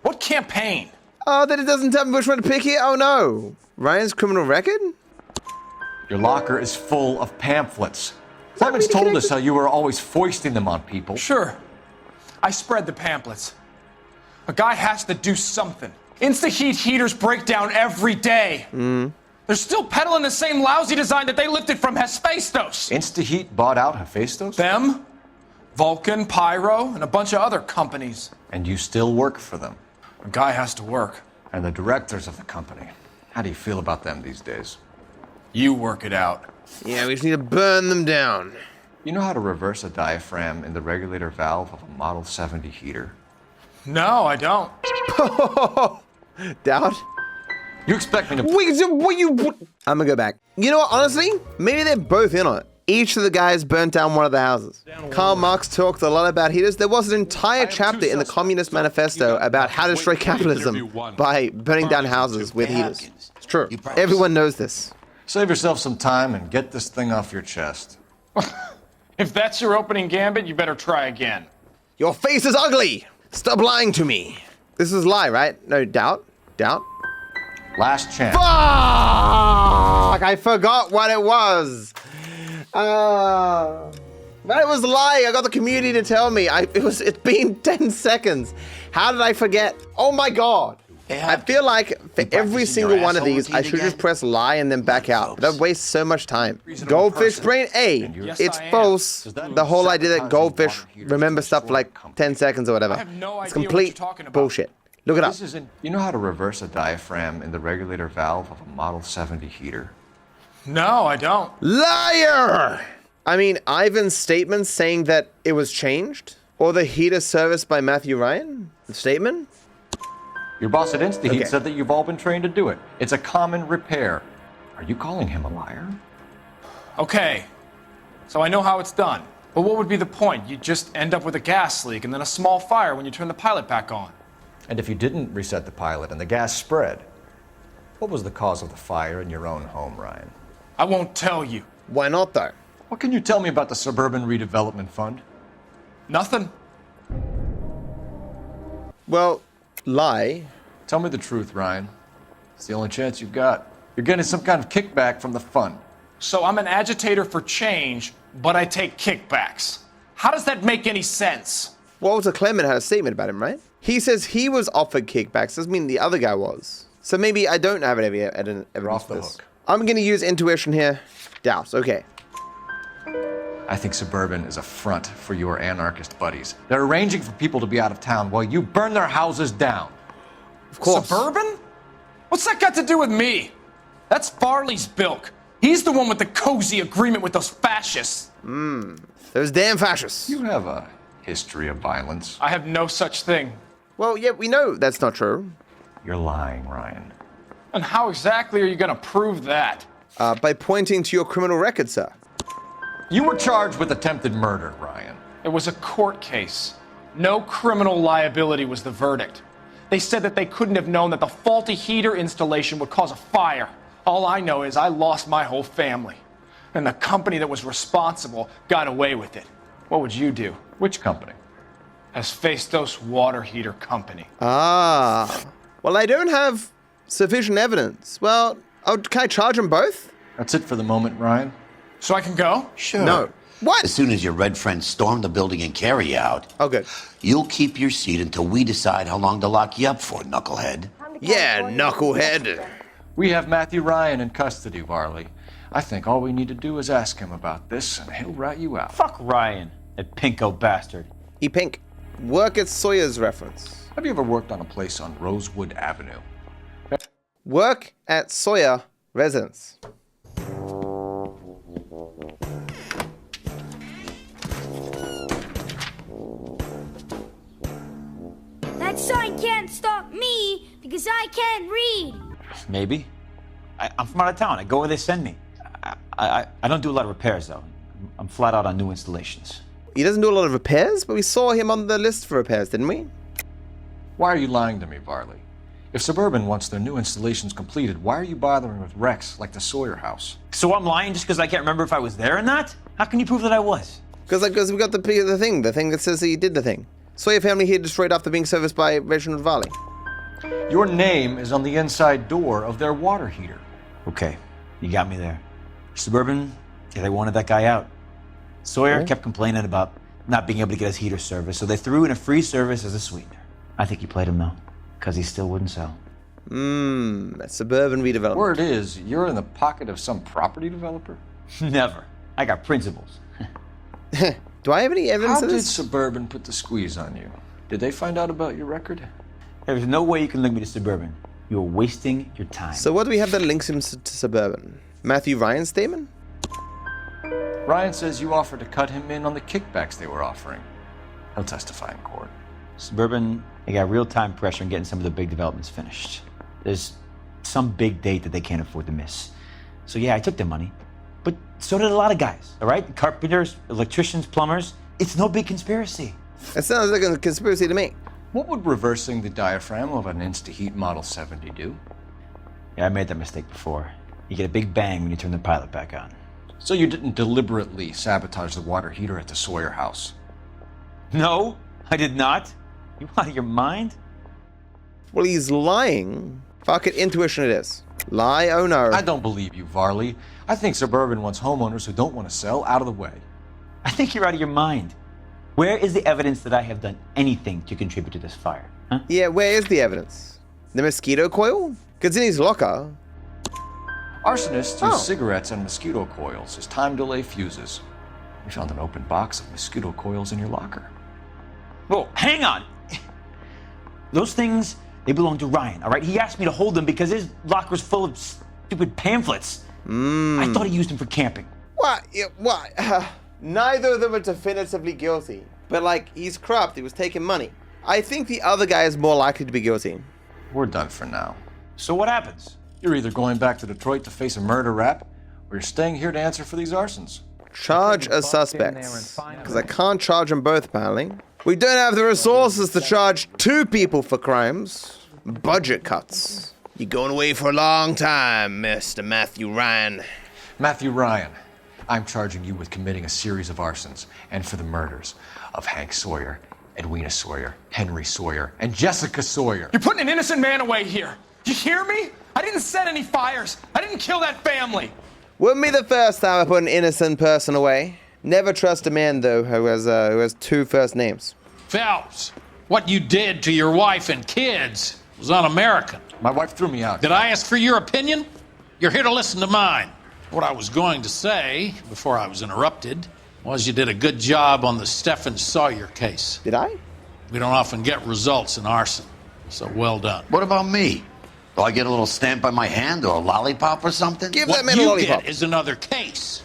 What campaign? Oh, that it doesn't tell me which one to pick here? Oh no. Ryan's criminal record? Your locker is full of pamphlets. Clemens told us how you were always foisting them on people. Sure. I spread the pamphlets. A guy has to do something. Insta-heat heaters break down every day. They're still peddling the same lousy design that they lifted from Hephaestus. Insta-heat bought out Hephaestus? Them, Vulcan, Pyro, and a bunch of other companies. And you still work for them? A guy has to work. And the directors of the company. How do you feel about them these days? You work it out. Yeah, we just need to burn them down. You know how to reverse a diaphragm in the regulator valve of a Model 70 heater? No, I don't. Doubt? You expect me to... Wait, so what you... I'm gonna go back. You know what, honestly? Maybe they're both in on it. Each of the guys burnt down one of the houses. Karl Marx talked a lot about heaters. There was an entire chapter in the Communist Manifesto about how to destroy capitalism by burning down houses with heaters. It's true. Everyone knows this. Save yourself some time and get this thing off your chest. If that's your opening gambit, you better try again. Your face is ugly! Stop lying to me. This is lie, right? No, doubt? Doubt? Last chance. Fuck! I forgot what it was. But it was a lie. I got the community to tell me. It's been 10 seconds. How did I forget? Oh my god. I feel like for every single one of these, I should just press lie and then back out. That wastes so much time. Goldfish brain A. It's false. The whole idea that goldfish remember stuff for like 10 seconds or whatever. It's complete bullshit. Look it up. You know how to reverse a diaphragm in the regulator valve of a Model 70 heater? No, I don't. Liar! I mean, Ivan's statement saying that it was changed? Or the heater serviced by Matthew Ryan? The statement? Your boss at InstaHeat said that you've all been trained to do it. It's a common repair. Are you calling him a liar? Okay, so I know how it's done. But what would be the point? You just end up with a gas leak and then a small fire when you turn the pilot back on. And if you didn't reset the pilot and the gas spread, what was the cause of the fire in your own home, Ryan? I won't tell you. Why not, though? What can you tell me about the Suburban Redevelopment Fund? Nothing. Well, lie. Tell me the truth, Ryan. It's the only chance you've got. You're getting some kind of kickback from the fund. So I'm an agitator for change, but I take kickbacks. How does that make any sense? Walter Clement had a statement about him, right? He says he was offered kickbacks. Doesn't mean the other guy was. So maybe I don't have any evidence off for the this. hook. I'm going to use intuition here. Doubt. Okay. I think Suburban is a front for your anarchist buddies. They're arranging for people to be out of town while you burn their houses down. Of course. Suburban? What's that got to do with me? That's Farley's bilk. He's the one with the cozy agreement with those fascists. Those damn fascists. You have a history of violence. I have no such thing. Well, yeah, we know that's not true. You're lying, Ryan. And how exactly are you going to prove that? By pointing to your criminal record, sir. You were charged with attempted murder, Ryan. It was a court case. No criminal liability was the verdict. They said that they couldn't have known that the faulty heater installation would cause a fire. All I know is I lost my whole family. And the company that was responsible got away with it. What would you do? Which company? Hephaestus Water Heater Company. Ah. Well, I don't have sufficient evidence. Well, can I charge them both? That's it for the moment, Ryan. So I can go? Sure. No. What? As soon as your red friends storm the building and carry out, Oh, good. you'll keep your seat until we decide how long to lock you up for, knucklehead. Yeah, knucklehead. We have Matthew Ryan in custody, Varley. I think all we need to do is ask him about this, and he'll rat you out. Fuck Ryan, that pinko bastard. He pink. Work at Sawyer's reference. Have you ever worked on a place on Rosewood Avenue? Work at Sawyer residence. That sign can't stop me because I can't read. Maybe. I'm from out of town. I go where they send me. I don't do a lot of repairs, though. I'm flat out on new installations. He doesn't do a lot of repairs, but we saw him on the list for repairs, didn't we? Why are you lying to me, Varley? If Suburban wants their new installations completed, why are you bothering with wrecks like the Sawyer house? So I'm lying just because I can't remember if I was there or not? How can you prove that I was? Because we got the thing that says he did the thing. Sawyer family here destroyed after being serviced by Reginald Varley. Your name is on the inside door of their water heater. Okay, you got me there. Suburban, yeah, they wanted that guy out. Sawyer kept complaining about not being able to get his heater service, so they threw in a free service as a sweetener. I think he played him, though, because he still wouldn't sell. Suburban Redevelopment. Word is, you're in the pocket of some property developer? Never. I got principles. Do I have any evidence How of did this? Suburban put the squeeze on you? Did they find out about your record? There's no way you can link me to Suburban. You're wasting your time. So what do we have that links him to Suburban? Matthew Ryan's statement? Ryan says you offered to cut him in on the kickbacks they were offering. He'll testify in court. Suburban, they got real-time pressure on getting some of the big developments finished. There's some big date that they can't afford to miss. So yeah, I took their money. But so did a lot of guys, all right? Carpenters, electricians, plumbers. It's no big conspiracy. That sounds like a conspiracy to me. What would reversing the diaphragm of an InstaHeat Model 70 do? Yeah, I made that mistake before. You get a big bang when you turn the pilot back on. So you didn't deliberately sabotage the water heater at the Sawyer house? No, I did not. You out of your mind? Well, he's lying. Fuck it, intuition it is. Lie, oh no. I don't believe you, Varley. I think Suburban wants homeowners who don't want to sell out of the way. I think you're out of your mind. Where is the evidence that I have done anything to contribute to this fire? Huh? Yeah, where is the evidence? The mosquito coil? It's in his locker. Arsonists use cigarettes and mosquito coils as time delay fuses. We found an open box of mosquito coils in your locker. Whoa, hang on. Those things, they belong to Ryan, all right? He asked me to hold them because his locker's full of stupid pamphlets. I thought he used them for camping. What? What? Neither of them are definitively guilty. But, like, he's corrupt. He was taking money. I think the other guy is more likely to be guilty. We're done for now. So what happens? You're either going back to Detroit to face a murder rap, or you're staying here to answer for these arsons. Charge a suspect. Because I can't charge them both, apparently. We don't have the resources to charge 2 people for crimes. Budget cuts. You're going away for a long time, Mr. Matthew Ryan. Matthew Ryan, I'm charging you with committing a series of arsons and for the murders of Hank Sawyer, Edwina Sawyer, Henry Sawyer, and Jessica Sawyer. You're putting an innocent man away here. You hear me? I didn't set any fires. I didn't kill that family. Wouldn't be the first time I put an innocent person away. Never trust a man, though, who has two first names. Phelps, what you did to your wife and kids was un-American. My wife threw me out. Did I ask for your opinion? You're here to listen to mine. What I was going to say, before I was interrupted, was you did a good job on the Stephen Sawyer case. Did I? We don't often get results in arson, so well done. What about me? Do I get a little stamp by my hand or a lollipop or something? Give what that man a you lollipop. get is another case.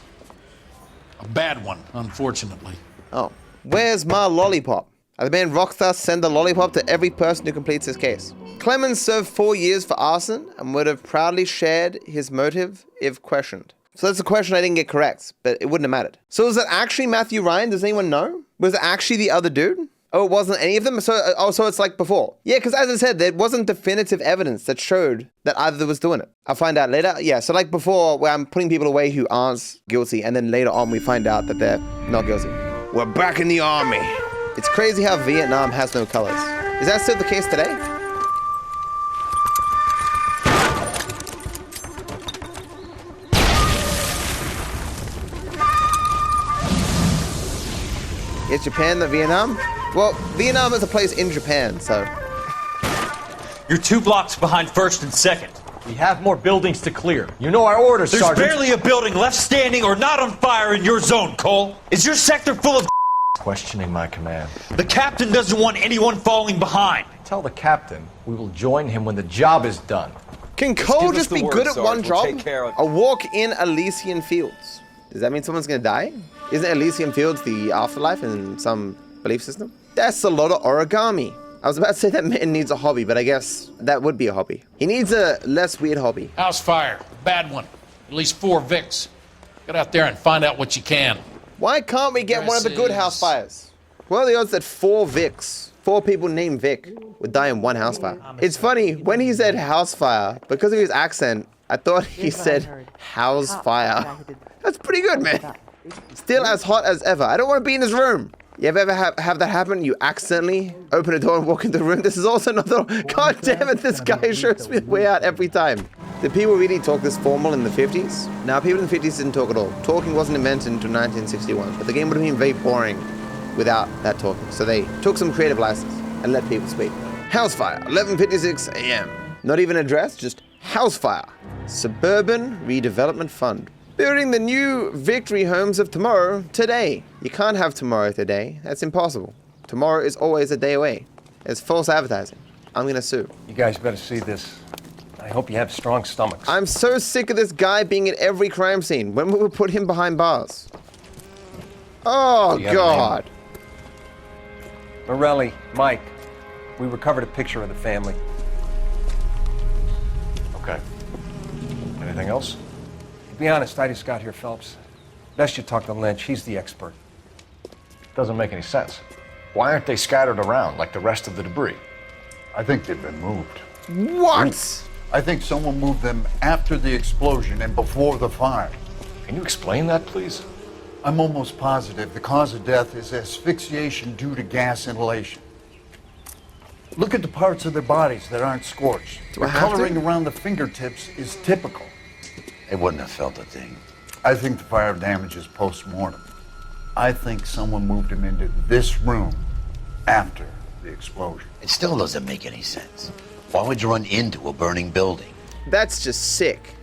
A bad one, unfortunately. Oh, where's my lollipop? The band Rockstar send a lollipop to every person who completes his case. Clemens served 4 years for arson and would have proudly shared his motive if questioned. So that's a question I didn't get correct, but it wouldn't have mattered. So was it actually Matthew Ryan? Does anyone know? Was it actually the other dude? Oh, it wasn't any of them? So it's like before. Yeah, because as I said, there wasn't definitive evidence that showed that either was doing it. I'll find out later. Yeah, so like before, where I'm putting people away who aren't guilty, and then later on we find out that they're not guilty. We're back in the army. It's crazy how Vietnam has no colors. Is that still the case today? Is Japan the Vietnam? Well, Vietnam is a place in Japan, so... You're 2 blocks behind 1st and 2nd. We have more buildings to clear. You know our orders, Sergeant. There's barely a building left standing or not on fire in your zone, Cole. Is your sector full of Questioning my command. The captain doesn't want anyone falling behind. Tell the captain we will join him when the job is done. Can Cole just be good at one job? A walk in Elysian Fields. Does that mean someone's gonna die? Isn't Elysian Fields the afterlife in some belief system? That's a lot of origami. I was about to say that man needs a hobby, but I guess that would be a hobby. He needs a less weird hobby. House fire, bad one. At least 4 Vicks. Get out there and find out what you can. Why can't we get one of the good house fires? What are the odds that 4 Vicks, 4 people named Vic, would die in one house fire? It's funny, when he said house fire, because of his accent, I thought he said house fire. That's pretty good, man. Still as hot as ever. I don't want to be in this room. You ever have that happen? You accidentally open a door and walk into the room? This is also another... God damn it, this guy shows me the way out every time. Did people really talk this formal in the 50s? Now, people in the 50s didn't talk at all. Talking wasn't invented until 1961, but the game would have been very boring without that talking. So they took some creative license and let people speak. House fire, 11:56 a.m. Not even address, just house fire. Suburban Redevelopment Fund. Building the new victory homes of tomorrow, today. You can't have tomorrow today. That's impossible. Tomorrow is always a day away. It's false advertising. I'm gonna sue. You guys better see this. I hope you have strong stomachs. I'm so sick of this guy being at every crime scene. When will we put him behind bars? Oh, God. Morelli, Mike, we recovered a picture of the family. Okay. Anything else? To be honest, I just got here, Phelps. Best you talk to Lynch. He's the expert. Doesn't make any sense. Why aren't they scattered around like the rest of the debris? I think they've been moved. What? I think someone moved them after the explosion and before the fire. Can you explain that, please? I'm almost positive the cause of death is asphyxiation due to gas inhalation. Look at the parts of their bodies that aren't scorched. The coloring around the fingertips is typical. They wouldn't have felt a thing. I think the fire damage is post-mortem. I think someone moved him into this room after the explosion. It still doesn't make any sense. Why would you run into a burning building? That's just sick.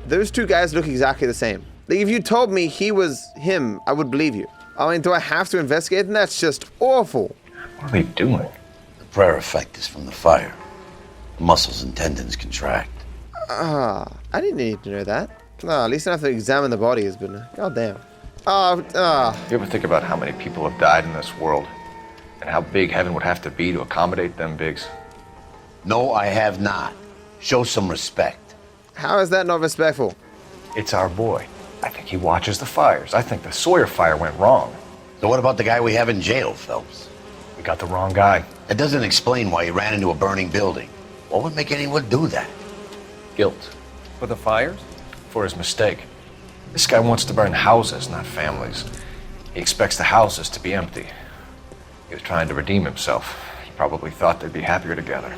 Those two guys look exactly the same. Like, if you told me he was him, I would believe you. I mean, do I have to investigate? And that's just awful. What are they doing? The prayer effect is from the fire. Muscles and tendons contract. I didn't need to know that. At least I don't have to examine the bodies, but goddamn. You ever think about how many people have died in this world? And how big heaven would have to be to accommodate them bigs? No, I have not. Show some respect. How is that not respectful? It's our boy. I think he watches the fires. I think the Sawyer fire went wrong. So what about the guy we have in jail, Phelps? We got the wrong guy. That doesn't explain why he ran into a burning building. What would make anyone do that? Guilt. For the fires? For his mistake. This guy wants to burn houses, not families. He expects the houses to be empty. He was trying to redeem himself. He probably thought they'd be happier together.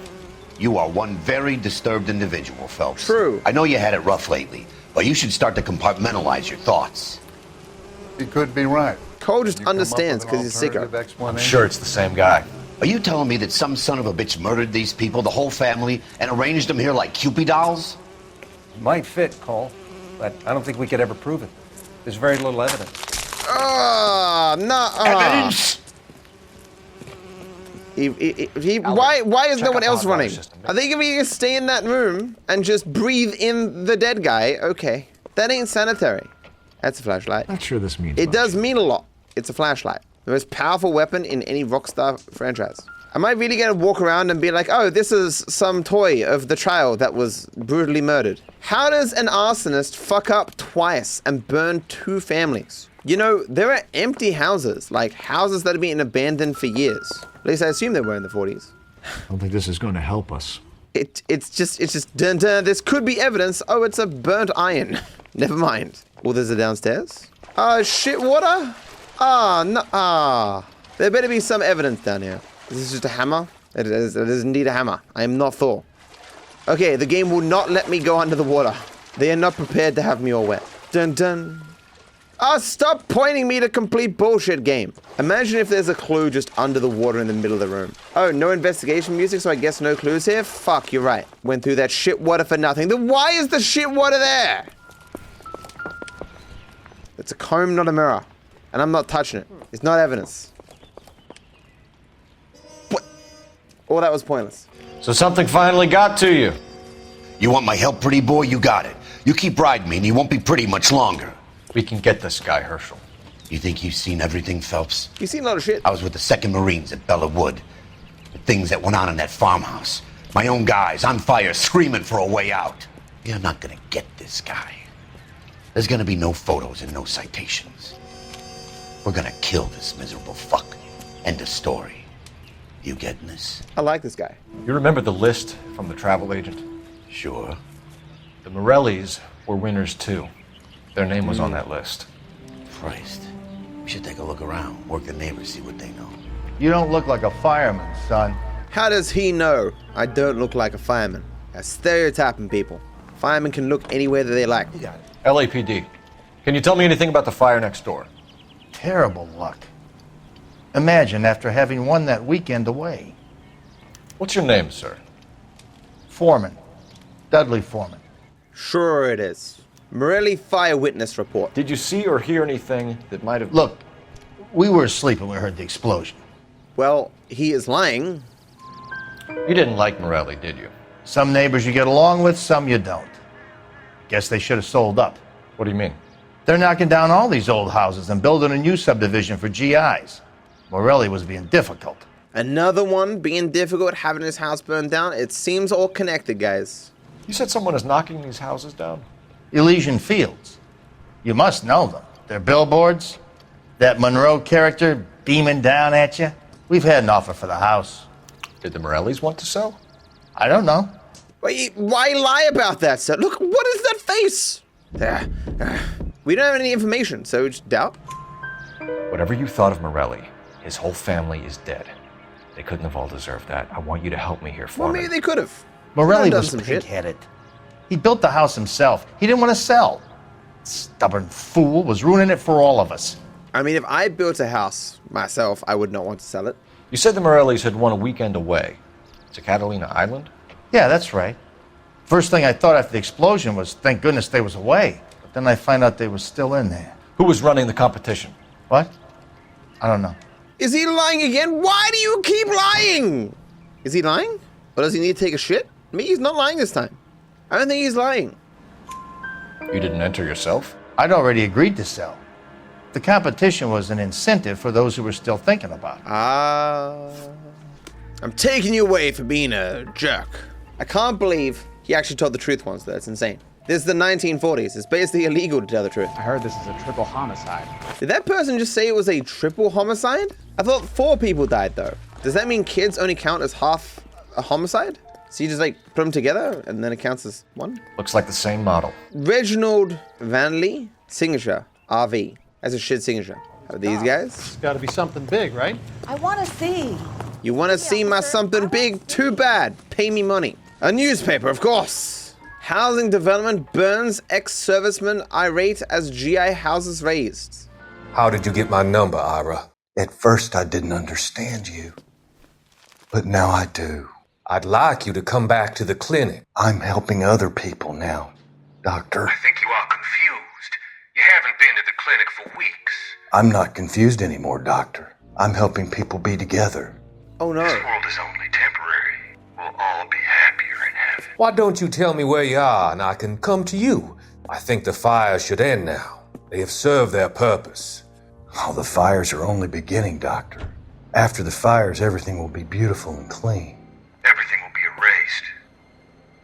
You are one very disturbed individual, Phelps. True. I know you had it rough lately, But you should start to compartmentalize your thoughts. He could be right. Cole just understands because he's sicker. I'm sure it's the same guy. Are you telling me that some son of a bitch murdered these people, the whole family, and arranged them here like Cupid dolls? Might fit, Cole, but I don't think we could ever prove it. There's very little evidence. Evidence? Why is no one else running? I think if we can stay in that room and just breathe in the dead guy, okay. That ain't sanitary. That's a flashlight. Not sure this means It much. does mean a lot. It's a flashlight. The most powerful weapon in any Rockstar franchise. Am I really gonna walk around and be like, oh, this is some toy of the child that was brutally murdered? How does an arsonist fuck up twice and burn 2 families? You know, there are empty houses, like houses that have been abandoned for years. At least I assume they were in the 40s. I don't think this is going to help us. It's just dun dun. This could be evidence. Oh, it's a burnt iron. Never mind. Oh, there's a downstairs. Shit water? No. There better be some evidence down here. Is this just a hammer? It is indeed a hammer. I am not Thor. Okay, the game will not let me go under the water. They are not prepared to have me all wet. Dun dun. Stop pointing me to complete bullshit game. Imagine if there's a clue just under the water in the middle of the room. Oh, no investigation music, so I guess no clues here? Fuck, you're right. Went through that shit water for nothing. Then why is the shit water there? It's a comb, not a mirror. And I'm not touching it. It's not evidence. What? Oh, that was pointless. So something finally got to you. You want my help, pretty boy? You got it. You keep riding me and you won't be pretty much longer. We can get this guy, Herschel. You think you've seen everything, Phelps? You've seen a lot of shit. I was with the 2nd Marines at Bella Wood. The things that went on in that farmhouse. My own guys on fire, screaming for a way out. You're not gonna get this guy. There's gonna be no photos and no citations. We're gonna kill this miserable fuck. End of story. You getting this? I like this guy. You remember the list from the travel agent? Sure. The Morellis were winners too. Their name was on that list. Christ. We should take a look around, work the neighbors, see what they know. You don't look like a fireman, son. How does he know I don't look like a fireman? That's stereotyping people. Firemen can look anywhere that they like. LAPD. Can you tell me anything about the fire next door? Terrible luck. Imagine after having won that weekend away. What's your name, sir? Foreman. Dudley Foreman. Sure it is. Morelli Fire Witness Report. Did you see or hear anything that might have... Look, we were asleep when we heard the explosion. Well, he is lying. You didn't like Morelli, did you? Some neighbors you get along with, some you don't. Guess they should have sold up. What do you mean? They're knocking down all these old houses and building a new subdivision for GIs. Morelli was being difficult. Another one being difficult, having his house burned down. It seems all connected, guys. You said someone is knocking these houses down? Elysian Fields. You must know them. Their billboards, that Monroe character beaming down at you. We've had an offer for the house. Did the Morellis want to sell? I don't know. Why lie about that, sir? Look, what is that face? We don't have any information, so just doubt. Whatever you thought of Morelli, his whole family is dead. They couldn't have all deserved that. I want you to help me here, Foreman. Well, maybe they could have. Morelli was pig-headed. He built the house himself. He didn't want to sell. Stubborn fool was ruining it for all of us. I mean, if I built a house myself, I would not want to sell it. You said the Morellis had won a weekend away to Catalina Island? Yeah, that's right. First thing I thought after the explosion was, thank goodness they was away. But then I find out they were still in there. Who was running the competition? What? I don't know. Is he lying again? Why do you keep lying? Is he lying? Or does he need to take a shit? Me, he's not lying this time. I don't think he's lying. You didn't enter yourself? I'd already agreed to sell. The competition was an incentive for those who were still thinking about it. I'm taking you away for being a jerk. I can't believe he actually told the truth once, though. It's insane. This is the 1940s. It's basically illegal to tell the truth. I heard this is a triple homicide. Did that person just say it was a triple homicide? I thought 4 people died, though. Does that mean kids only count as half a homicide? So you just like put them together and then it counts as one? Looks like the same model. Reginald Vanley, signature, RV. That's a shit signature. How are these guys? It's gotta be something big, right? I want to see. You want to see my something big? Too bad. Pay me money. A newspaper, of course. Housing development burns ex-serviceman irate as GI houses raised. How did you get my number, Ira? At first I didn't understand you, but now I do. I'd like you to come back to the clinic. I'm helping other people now, Doctor. I think you are confused. You haven't been to the clinic for weeks. I'm not confused anymore, Doctor. I'm helping people be together. Oh no. This world is only temporary. We'll all be happier in heaven. Why don't you tell me where you are and I can come to you? I think the fires should end now. They have served their purpose. Oh, the fires are only beginning, Doctor. After the fires, everything will be beautiful and clean. Everything will be erased.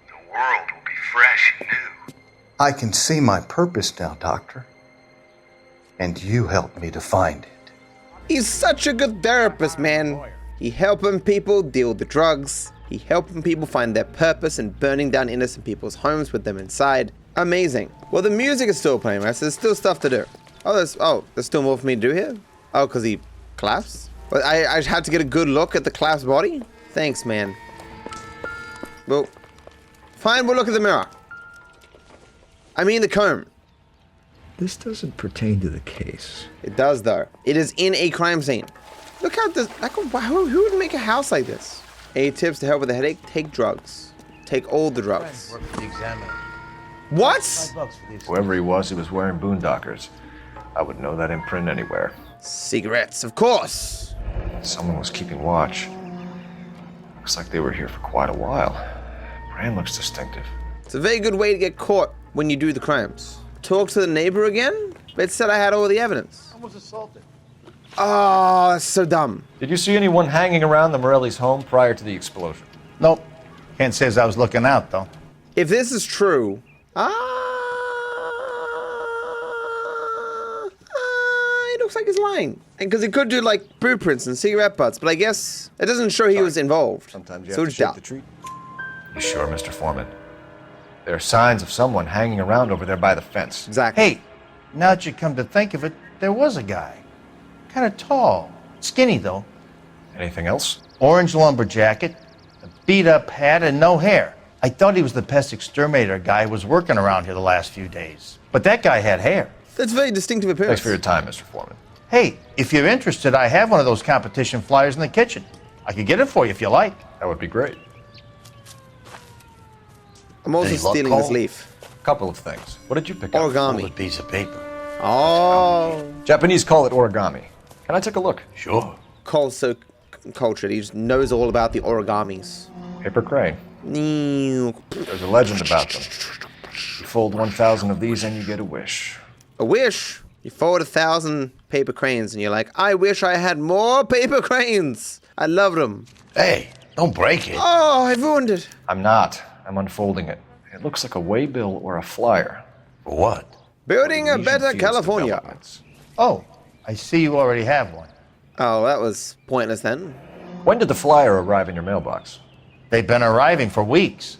The world will be fresh and new. I can see my purpose now, Doctor. And you helped me to find it. He's such a good therapist, man. He helping people deal with the drugs. He helping people find their purpose and burning down innocent people's homes with them inside. Amazing. Well, the music is still playing, right? So there's still stuff to do. There's still more for me to do here? Oh, because he collapsed? But I had to get a good look at the collapsed body? Thanks, man. Well, fine, we'll look at the mirror. I mean the comb. This doesn't pertain to the case. It does, though. It is in a crime scene. Look how this... Who would make a house like this? 8 tips to help with a headache. Take drugs. Take all the drugs. Work for the examiner. What? $5 for these. Whoever he was wearing boondockers. I would know that imprint anywhere. Cigarettes, of course. Someone was keeping watch. Looks like they were here for quite a while. Brand looks distinctive. It's a very good way to get caught when you do the crimes. Talk to the neighbor again? It said I had all the evidence. I was assaulted. Oh, that's so dumb. Did you see anyone hanging around the Morelli's home prior to the explosion? Nope. Can't say as I was looking out, though. If this is true, it looks like he's lying. And because he could do like blueprints and cigarette butts, but I guess it doesn't show he was involved. Sometimes you so have to shake the tree. You sure, Mr. Foreman? There are signs of someone hanging around over there by the fence. Exactly. Hey, now that you come to think of it, there was a guy. Kind of tall. Skinny, though. Anything else? Orange lumber jacket, a beat-up hat, and no hair. I thought he was the pest exterminator guy who was working around here the last few days. But that guy had hair. That's very distinctive appearance. Thanks for your time, Mr. Foreman. Hey, if you're interested, I have one of those competition flyers in the kitchen. I could get it for you if you like. That would be great. I'm also stealing this leaf. A couple of things. What did you pick up? Origami. A piece of paper. Oh. Japanese call it origami. Can I take a look? Sure. Cole's so cultured. He just knows all about the origamis. Paper crane. There's a legend about them. You fold 1,000 of these and you get a wish. A wish? You fold 1,000 paper cranes and you're like, I wish I had more paper cranes. I love them. Hey, don't break it. Oh, I ruined it. I'm not. I'm unfolding it. It looks like a waybill or a flyer. For what? Building a Elysian better Fields California. developments. Oh, I see you already have one. Oh, that was pointless then. When did the flyer arrive in your mailbox? They've been arriving for weeks.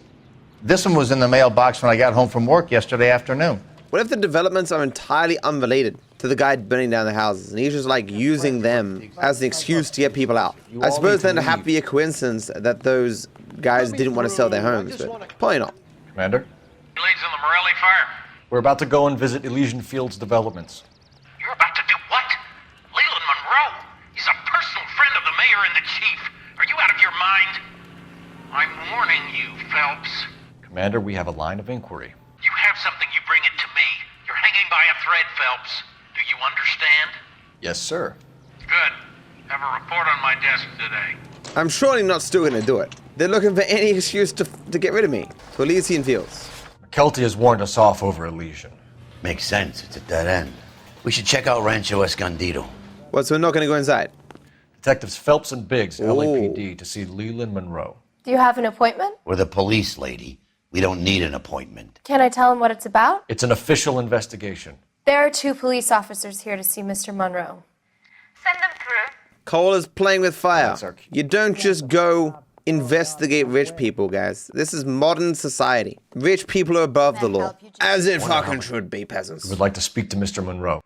This one was in the mailbox when I got home from work yesterday afternoon. What if the developments are entirely unrelated to the guy burning down the houses and he's just like using them as an excuse to get people out? I suppose then it had to be a coincidence that those guys didn't want to sell their homes, but probably not. Commander? Leads on the Morelli fire. We're about to go and visit Elysian Fields developments. You're about to do what? Leland Monroe? He's a personal friend of the mayor and the chief. Are you out of your mind? I'm warning you, Phelps. Commander, we have a line of inquiry. You have something, you bring it to me. You're hanging by a thread, Phelps. Do you understand? Yes, sir. Good. Have a report on my desk today. I'm surely not still going to do it. They're looking for any excuse to get rid of me. To Elysian Fields. McKelty has warned us off over Elysian. Makes sense. It's a dead end. We should check out Rancho Escondido. What, so we're not going to go inside? Detectives Phelps and Biggs, LAPD, to see Leland Monroe. Do you have an appointment? We're the police, lady. We don't need an appointment. Can I tell him what it's about? It's an official investigation. There are 2 police officers here to see Mr. Monroe. Send them through. Cole is playing with fire. You don't just go investigate rich people, guys. This is modern society. Rich people are above the law. As it fucking should be, peasants. We would like to speak to Mr. Monroe.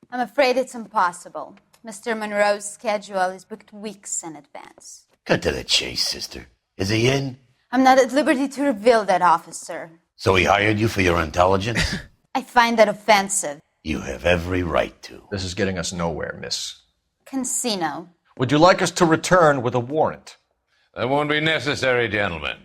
I'm afraid it's impossible. Mr. Monroe's schedule is booked weeks in advance. Cut to the chase, sister. Is he in? I'm not at liberty to reveal that, officer. So he hired you for your intelligence? I find that offensive. You have every right to. This is getting us nowhere, miss. Casino. Would you like us to return with a warrant? That won't be necessary, gentlemen.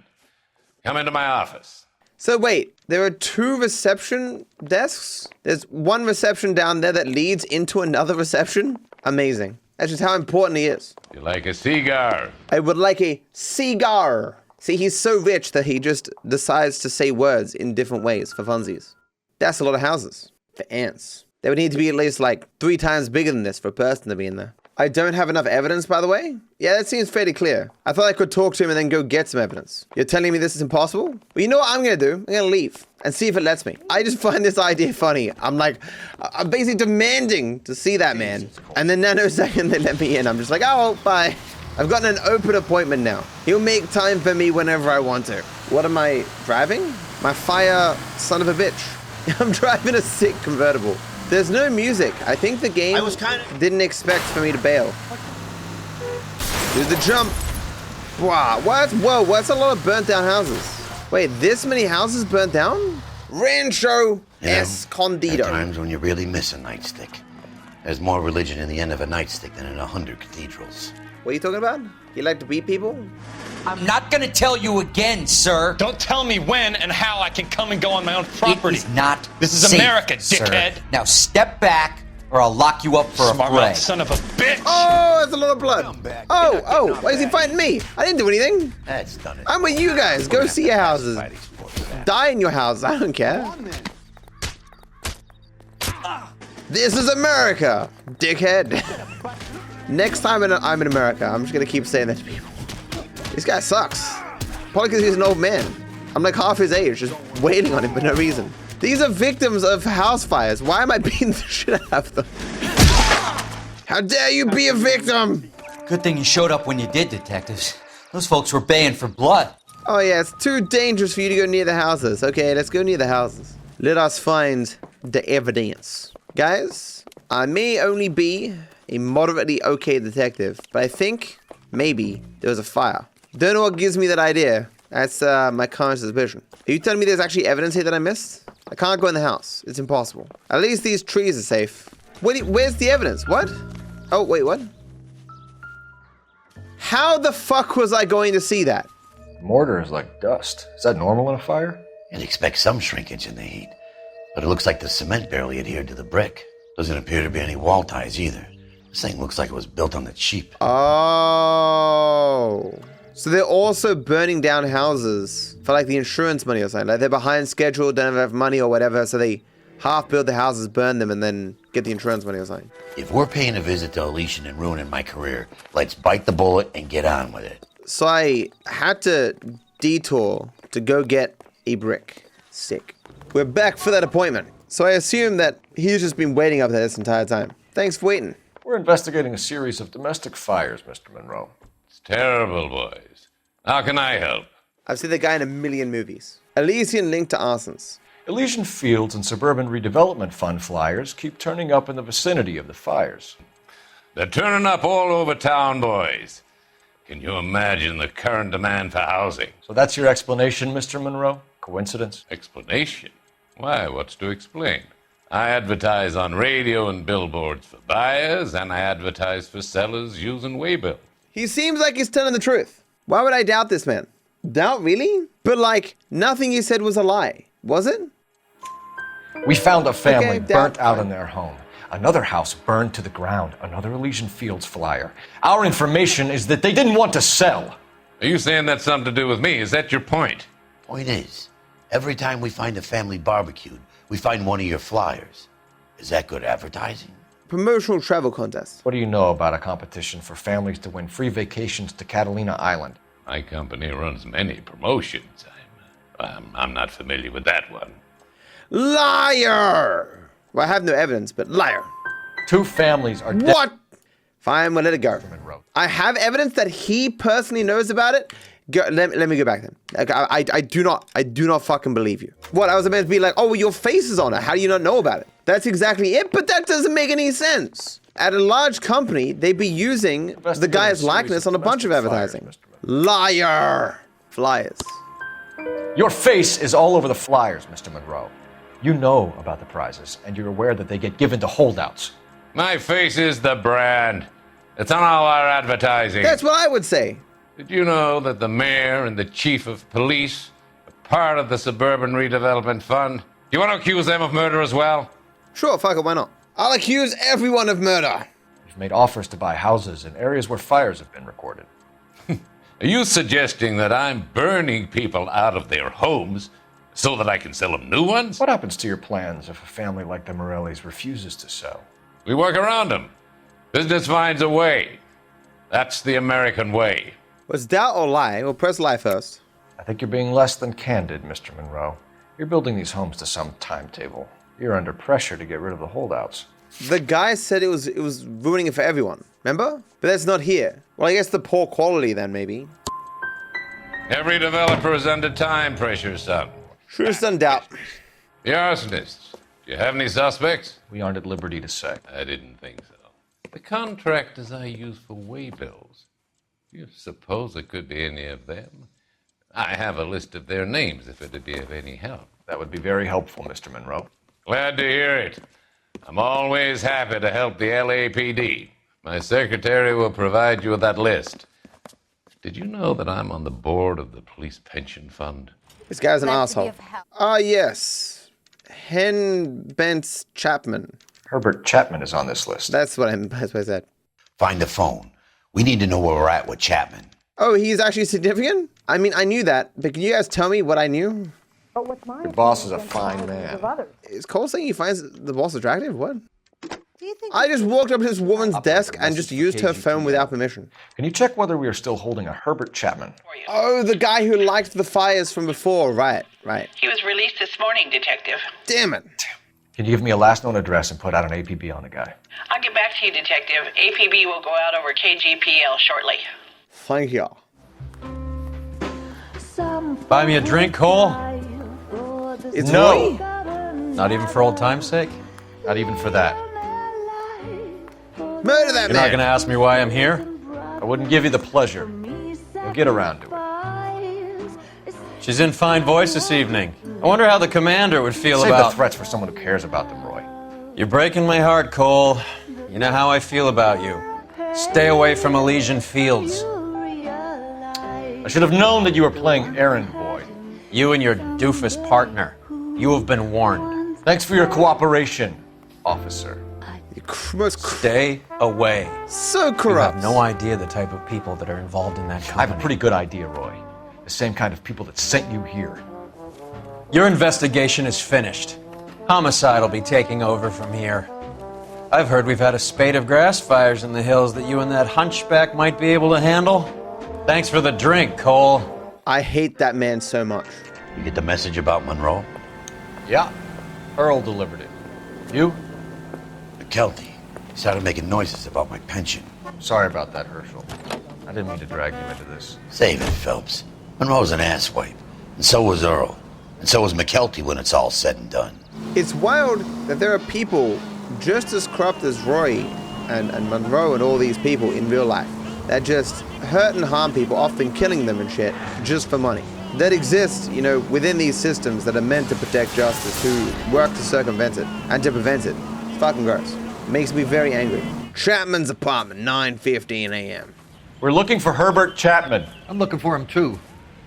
Come into my office. So wait, there are 2 reception desks? There's one reception down there that leads into another reception? Amazing. That's just how important he is. You like a cigar? I would like a cigar. See, he's so rich that he just decides to say words in different ways for funsies. That's a lot of houses for ants. They would need to be at least like 3 times bigger than this for a person to be in there. I don't have enough evidence, by the way. Yeah, that seems fairly clear. I thought I could talk to him and then go get some evidence. You're telling me this is impossible? Well, you know what I'm gonna do? I'm gonna leave and see if it lets me. I just find this idea funny. I'm basically demanding to see that man. And then nanosecond they let me in. I'm just like, oh, bye. I've gotten an open appointment now. He'll make time for me whenever I want to. What am I driving? My fire son of a bitch. I'm driving a sick convertible. There's no music. I think the game didn't expect for me to bail. Do the jump. Wow, what? Whoa, that's a lot of burnt down houses. Wait, this many houses burnt down? Rancho Escondido. At times when you really miss a nightstick. There's more religion in the end of a nightstick than in 100 cathedrals. What are you talking about? You like to beat people? I'm not gonna tell you again, sir. Don't tell me when and how I can come and go on my own property. It is not This is safe, America, dickhead. Sir. Now step back, or I'll lock you up for a fray. Son of a bitch! Oh, that's a lot of blood. Oh, why is he fighting me? I didn't do anything. That's done it. I'm with you guys. Go see your houses. Die in your house. I don't care. This is America, dickhead. Next time I'm in America, I'm just gonna keep saying that to people. This guy sucks. Probably because he's an old man. I'm like half his age, just waiting on him for no reason. These are victims of house fires. Why am I beating the shit out of them? How dare you be a victim? Good thing you showed up when you did, detectives. Those folks were baying for blood. Oh yeah, it's too dangerous for you to go near the houses. Okay, let's go near the houses. Let us find the evidence. Guys, I may only be a moderately okay detective, but I think maybe there was a fire. Don't know what gives me that idea. That's my current suspicion. Are you telling me there's actually evidence here that I missed? I can't go in the house. It's impossible. At least these trees are safe. Where's the evidence? What? Oh, wait, what? How the fuck was I going to see that? Mortar is like dust. Is that normal in a fire? You'd expect some shrinkage in the heat. But it looks like the cement barely adhered to the brick. Doesn't appear to be any wall ties either. This thing looks like it was built on the cheap. Oh. So they're also burning down houses for like the insurance money or something. Like they're behind schedule, don't have enough money or whatever, so they half build the houses, burn them, and then get the insurance money or something. If we're paying a visit to Elysian and ruining my career, let's bite the bullet and get on with it. So I had to detour to go get a brick. Sick. We're back for that appointment. So I assume that he's just been waiting up there this entire time. Thanks for waiting. We're investigating a series of domestic fires, Mr. Monroe. It's terrible, boys. How can I help? I've seen the guy in a million movies. Elysian linked to arsons. Elysian Fields and Suburban Redevelopment Fund flyers keep turning up in the vicinity of the fires. They're turning up all over town, boys. Can you imagine the current demand for housing? So that's your explanation, Mr. Monroe? Coincidence? Explanation? Why, what's to explain? I advertise on radio and billboards for buyers, and I advertise for sellers using waybill. He seems like he's telling the truth. Why would I doubt this man? Doubt, really? But like, nothing he said was a lie, was it? We found a family burnt out fine. in their home. Another house burned to the ground. Another Elysian Fields flyer. Our information is that they didn't want to sell. Are you saying that's something to do with me? Is that your point? Point is, every time we find a family barbecued, we find one of your flyers. Is that good advertising? Promotional travel contest. What do you know about a competition for families to win free vacations to Catalina Island? My company runs many promotions. I'm not familiar with that one. Liar! Well, I have no evidence, but liar. 2 families are dead. What? Fine, we'll let it go. I have evidence that he personally knows about it. Go, let me go back then. Like, I do not fucking believe you. What, I was about to be like, oh, well, your face is on it. How do you not know about it? That's exactly it, but that doesn't make any sense. At a large company, they'd be using the guy's likeness on a bunch of advertising. Liar! Flyers. Your face is all over the flyers, Mr. Monroe. You know about the prizes, and you're aware that they get given to holdouts. My face is the brand. It's on all our advertising. That's what I would say. Did you know that the mayor and the chief of police are part of the Suburban Redevelopment Fund? Do you want to accuse them of murder as well? Sure, fuck it, why not? I'll accuse everyone of murder. You've made offers to buy houses in areas where fires have been recorded. Are you suggesting that I'm burning people out of their homes so that I can sell them new ones? What happens to your plans if a family like the Morellis refuses to sell? We work around them. Business finds a way. That's the American way. Was doubt or lie? Well, press lie first. I think you're being less than candid, Mr. Monroe. You're building these homes to some timetable. You're under pressure to get rid of the holdouts. The guy said it was ruining it for everyone. Remember? But that's not here. Well, I guess the poor quality then, maybe. Every developer is under time pressure, son. Sure, son, doubt. The arsonists. Do you have any suspects? We aren't at liberty to say. I didn't think so. The contractors I use for way bills. Do you suppose it could be any of them? I have a list of their names if it'd be of any help. That would be very helpful, Mr. Monroe. Glad to hear it. I'm always happy to help the LAPD. My secretary will provide you with that list. Did you know that I'm on the board of the police pension fund? This guy's an asshole. Ah, yes. Hen Bence Chapman. Herbert Chapman is on this list. That's what I said. Find the phone. We need to know where we're at with Chapman. Oh, he's actually significant? I mean, I knew that, but can you guys tell me what I knew? But what's mine? Your boss is a fine man. Is Cole saying he finds the boss attractive? What? I just walked up to this woman's desk and just used her phone without permission. Can you check whether we are still holding a Herbert Chapman? Oh, the guy who liked the fires from before. Right. He was released this morning, Detective. Damn it. Can you give me a last known address and put out an APB on the guy? I'll get back to you, Detective. APB will go out over KGPL shortly. Thank you. Buy me a drink, Cole? It's no. Roy? Not even for old time's sake? Not even for that. Murder that You're not going to ask me why I'm here? I wouldn't give you the pleasure. You'll get around to it. She's in fine voice this evening. I wonder how the commander would feel Save about... the threats for someone who cares about them, Roy. You're breaking my heart, Cole. You know how I feel about you. Stay away from Elysian Fields. I should have known that you were playing errand boy. You and your doofus partner. You have been warned. Thanks for your cooperation, officer. Stay away. So corrupt. You have no idea the type of people that are involved in that company. I have a pretty good idea, Roy. The same kind of people that sent you here. Your investigation is finished. Homicide will be taking over from here. I've heard we've had a spate of grass fires in the hills that you and that hunchback might be able to handle. Thanks for the drink, Cole. I hate that man so much. You get the message about Monroe? Yeah. Earl delivered it. You? McKelty. He started making noises about my pension. Sorry about that, Herschel. I didn't mean to drag you into this. Save it, Phelps. Monroe's an asswipe. And so was Earl. And so was McKelty when it's all said and done. It's wild that there are people just as corrupt as Roy and Monroe and all these people in real life that just hurt and harm people, often killing them and shit, just for money. That exist, within these systems that are meant to protect justice, who work to circumvent it and to prevent it. It's fucking gross. It makes me very angry. Chapman's apartment, 9:15 a.m. We're looking for Herbert Chapman. I'm looking for him too.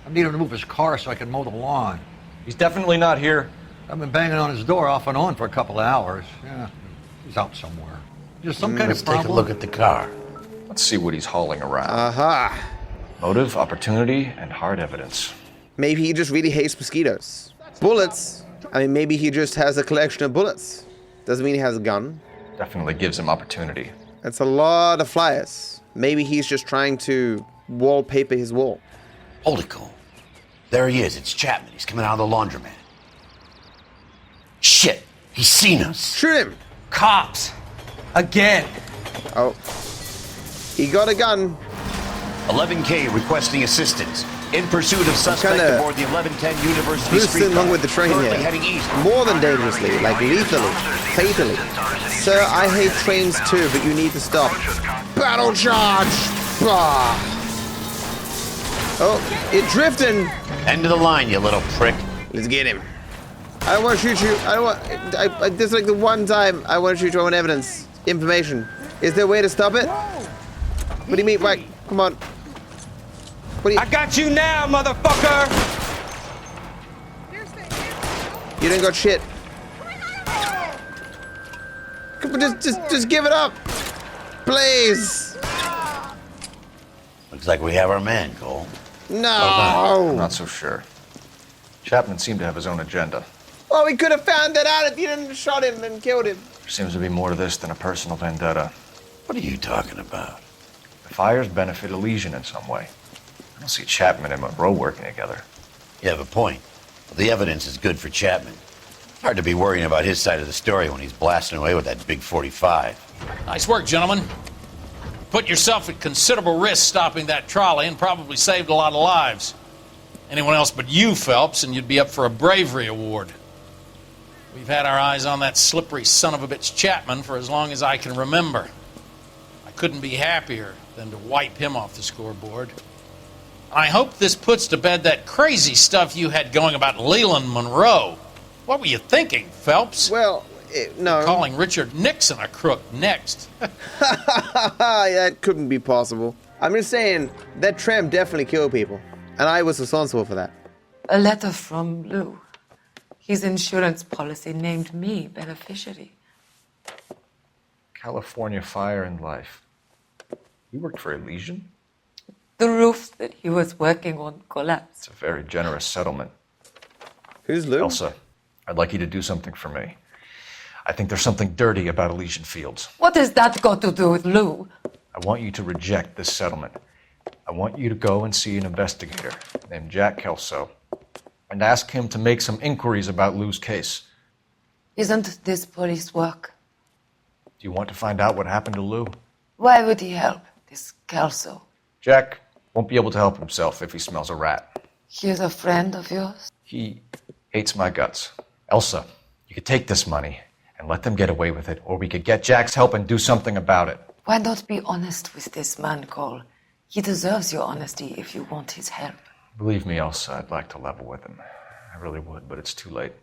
I need him to move his car so I can mow the lawn. He's definitely not here. I've been banging on his door off and on for a couple of hours. Yeah, he's out somewhere. There's some kind of problem. Let's take a look at the car. Let's see what he's hauling around. Aha. Motive, opportunity, and hard evidence. Maybe he just really hates mosquitoes. Bullets. I mean, maybe he just has a collection of bullets. Doesn't mean he has a gun. Definitely gives him opportunity. That's a lot of flyers. Maybe he's just trying to wallpaper his wall. Hold it, Cole. There he is. It's Chapman. He's coming out of the laundromat. Shit. He's seen us. Shoot him. Cops. Again. Oh. He got a gun. 11K requesting assistance. In pursuit of suspect aboard the 1110 University Street. Along with the train here. Heading east. More than dangerously, like lethally, fatally. Sir, I hate trains too, but you need to stop. Battle charge! Bah. Oh, it drifting. End of the line, you little prick. Let's get him. I don't want to shoot you. I don't want. This is like the one time I want to shoot you on evidence. Information. Is there a way to stop it? What do you mean? Mike, come on. What do you... I got you now, motherfucker! You didn't got shit. Come on, just give it up. Please. Looks like we have our man, Cole. No. Not so sure. Chapman seemed to have his own agenda. Well, we could have found that out if you didn't shot him and killed him. There seems to be more to this than a personal vendetta. What are you talking about? The fires benefit Elysian in some way. I don't see Chapman and Monroe working together. You have a point. The evidence is good for Chapman. Hard to be worrying about his side of the story when he's blasting away with that big 45. Nice work, gentlemen. Put yourself at considerable risk stopping that trolley and probably saved a lot of lives. Anyone else but you, Phelps, and you'd be up for a bravery award. We've had our eyes on that slippery son of a bitch Chapman for as long as I can remember. I couldn't be happier than to wipe him off the scoreboard. I hope this puts to bed that crazy stuff you had going about Leland Monroe. What were you thinking, Phelps? Well, no. Calling Richard Nixon a crook next. That couldn't be possible. I'm just saying, that tramp definitely killed people. And I was responsible for that. A letter from Lou. His insurance policy named me beneficiary. California Fire and Life. You worked for Elysian? The roof that he was working on collapsed. It's a very generous settlement. Who's Lou? Elsa, I'd like you to do something for me. I think there's something dirty about Elysian Fields. What has that got to do with Lou? I want you to reject this settlement. I want you to go and see an investigator named Jack Kelso and ask him to make some inquiries about Lou's case. Isn't this police work? Do you want to find out what happened to Lou? Why would he help, this Kelso? Jack won't be able to help himself if he smells a rat. He's a friend of yours? He hates my guts. Elsa, you could take this money and let them get away with it, or we could get Jack's help and do something about it. Why not be honest with this man, Cole? He deserves your honesty if you want his help. Believe me, Elsa, I'd like to level with him. I really would, but it's too late.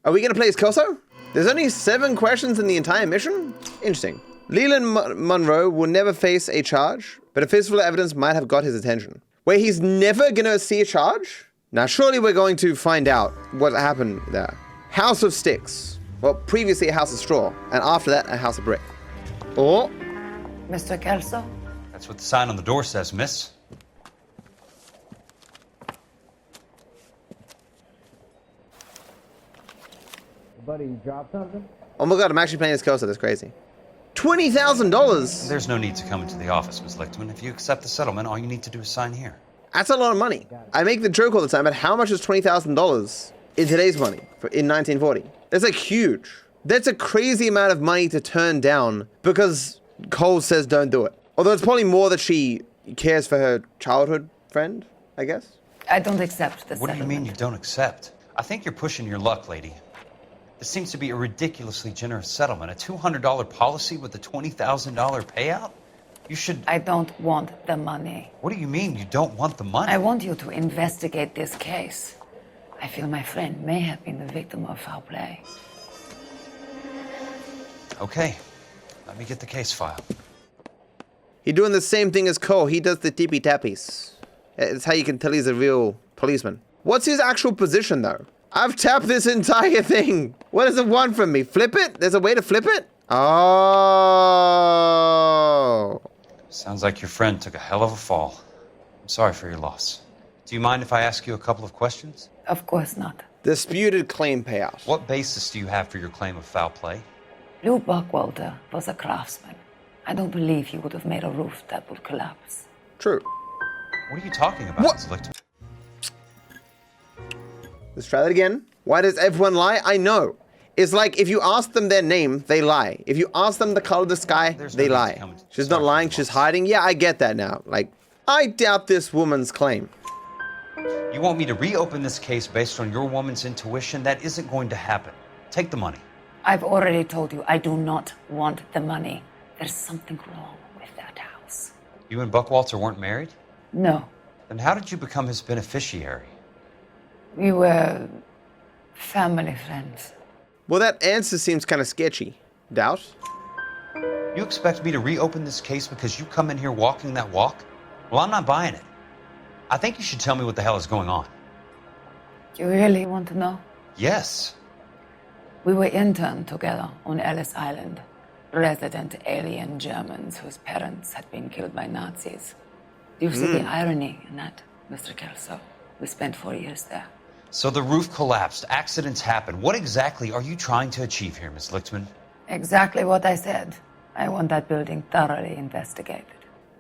Are we going to play as Kelso? There's only 7 questions in the entire mission? Interesting. Leland Monroe will never face a charge, but a fistful of evidence might have got his attention. Wait, he's never going to see a charge? Now, surely we're going to find out what happened there. House of Sticks. Well, previously a house of straw, and after that, a house of brick. Or... Mr. Kelso? That's what the sign on the door says, miss. Buddy, you dropped something? Oh my god, I'm actually playing as Kelso, that's crazy. $20,000! There's no need to come into the office, Miss Lichtman. If you accept the settlement, all you need to do is sign here. That's a lot of money. I make the joke all the time, but how much is $20,000 in today's money in 1940? That's like huge. That's a crazy amount of money to turn down because Cole says don't do it. Although it's probably more that she cares for her childhood friend, I guess. I don't accept this. What do you mean you don't accept? I think you're pushing your luck, lady. This seems to be a ridiculously generous settlement. A $200 policy with a $20,000 payout? You should... I don't want the money. What do you mean you don't want the money? I want you to investigate this case. I feel my friend may have been the victim of foul play. Okay. Let me get the case file. He's doing the same thing as Cole. He does the tippy tappies. It's how you can tell he's a real policeman. What's his actual position, though? I've tapped this entire thing. What does it want from me? Flip it? There's a way to flip it? Oh. Sounds like your friend took a hell of a fall. I'm sorry for your loss. Do you mind if I ask you a couple of questions? Of course not. Disputed claim payout. What basis do you have for your claim of foul play? Lou Buckwalter was a craftsman. I don't believe he would have made a roof that would collapse. True. What are you talking about, Ms. Lichtman? Let's try that again. Why does everyone lie? I know. It's like if you ask them their name, they lie. If you ask them the color of the sky, they lie. She's not lying, she's hiding. Yeah, I get that now. Like, I doubt this woman's claim. You want me to reopen this case based on your woman's intuition? That isn't going to happen. Take the money. I've already told you I do not want the money. There's something wrong with that house. You and Buckwalter weren't married? No. Then how did you become his beneficiary? We were family friends. Well, that answer seems kind of sketchy. Doubt? You expect me to reopen this case because you come in here walking that walk? Well, I'm not buying it. I think you should tell me what the hell is going on. You really want to know? Yes. We were interned together on Ellis Island. Resident alien Germans whose parents had been killed by Nazis. Do you see the irony in that, Mr. Kelso? We spent 4 years there. So the roof collapsed, accidents happened. What exactly are you trying to achieve here, Miss Lichtman? Exactly what I said. I want that building thoroughly investigated.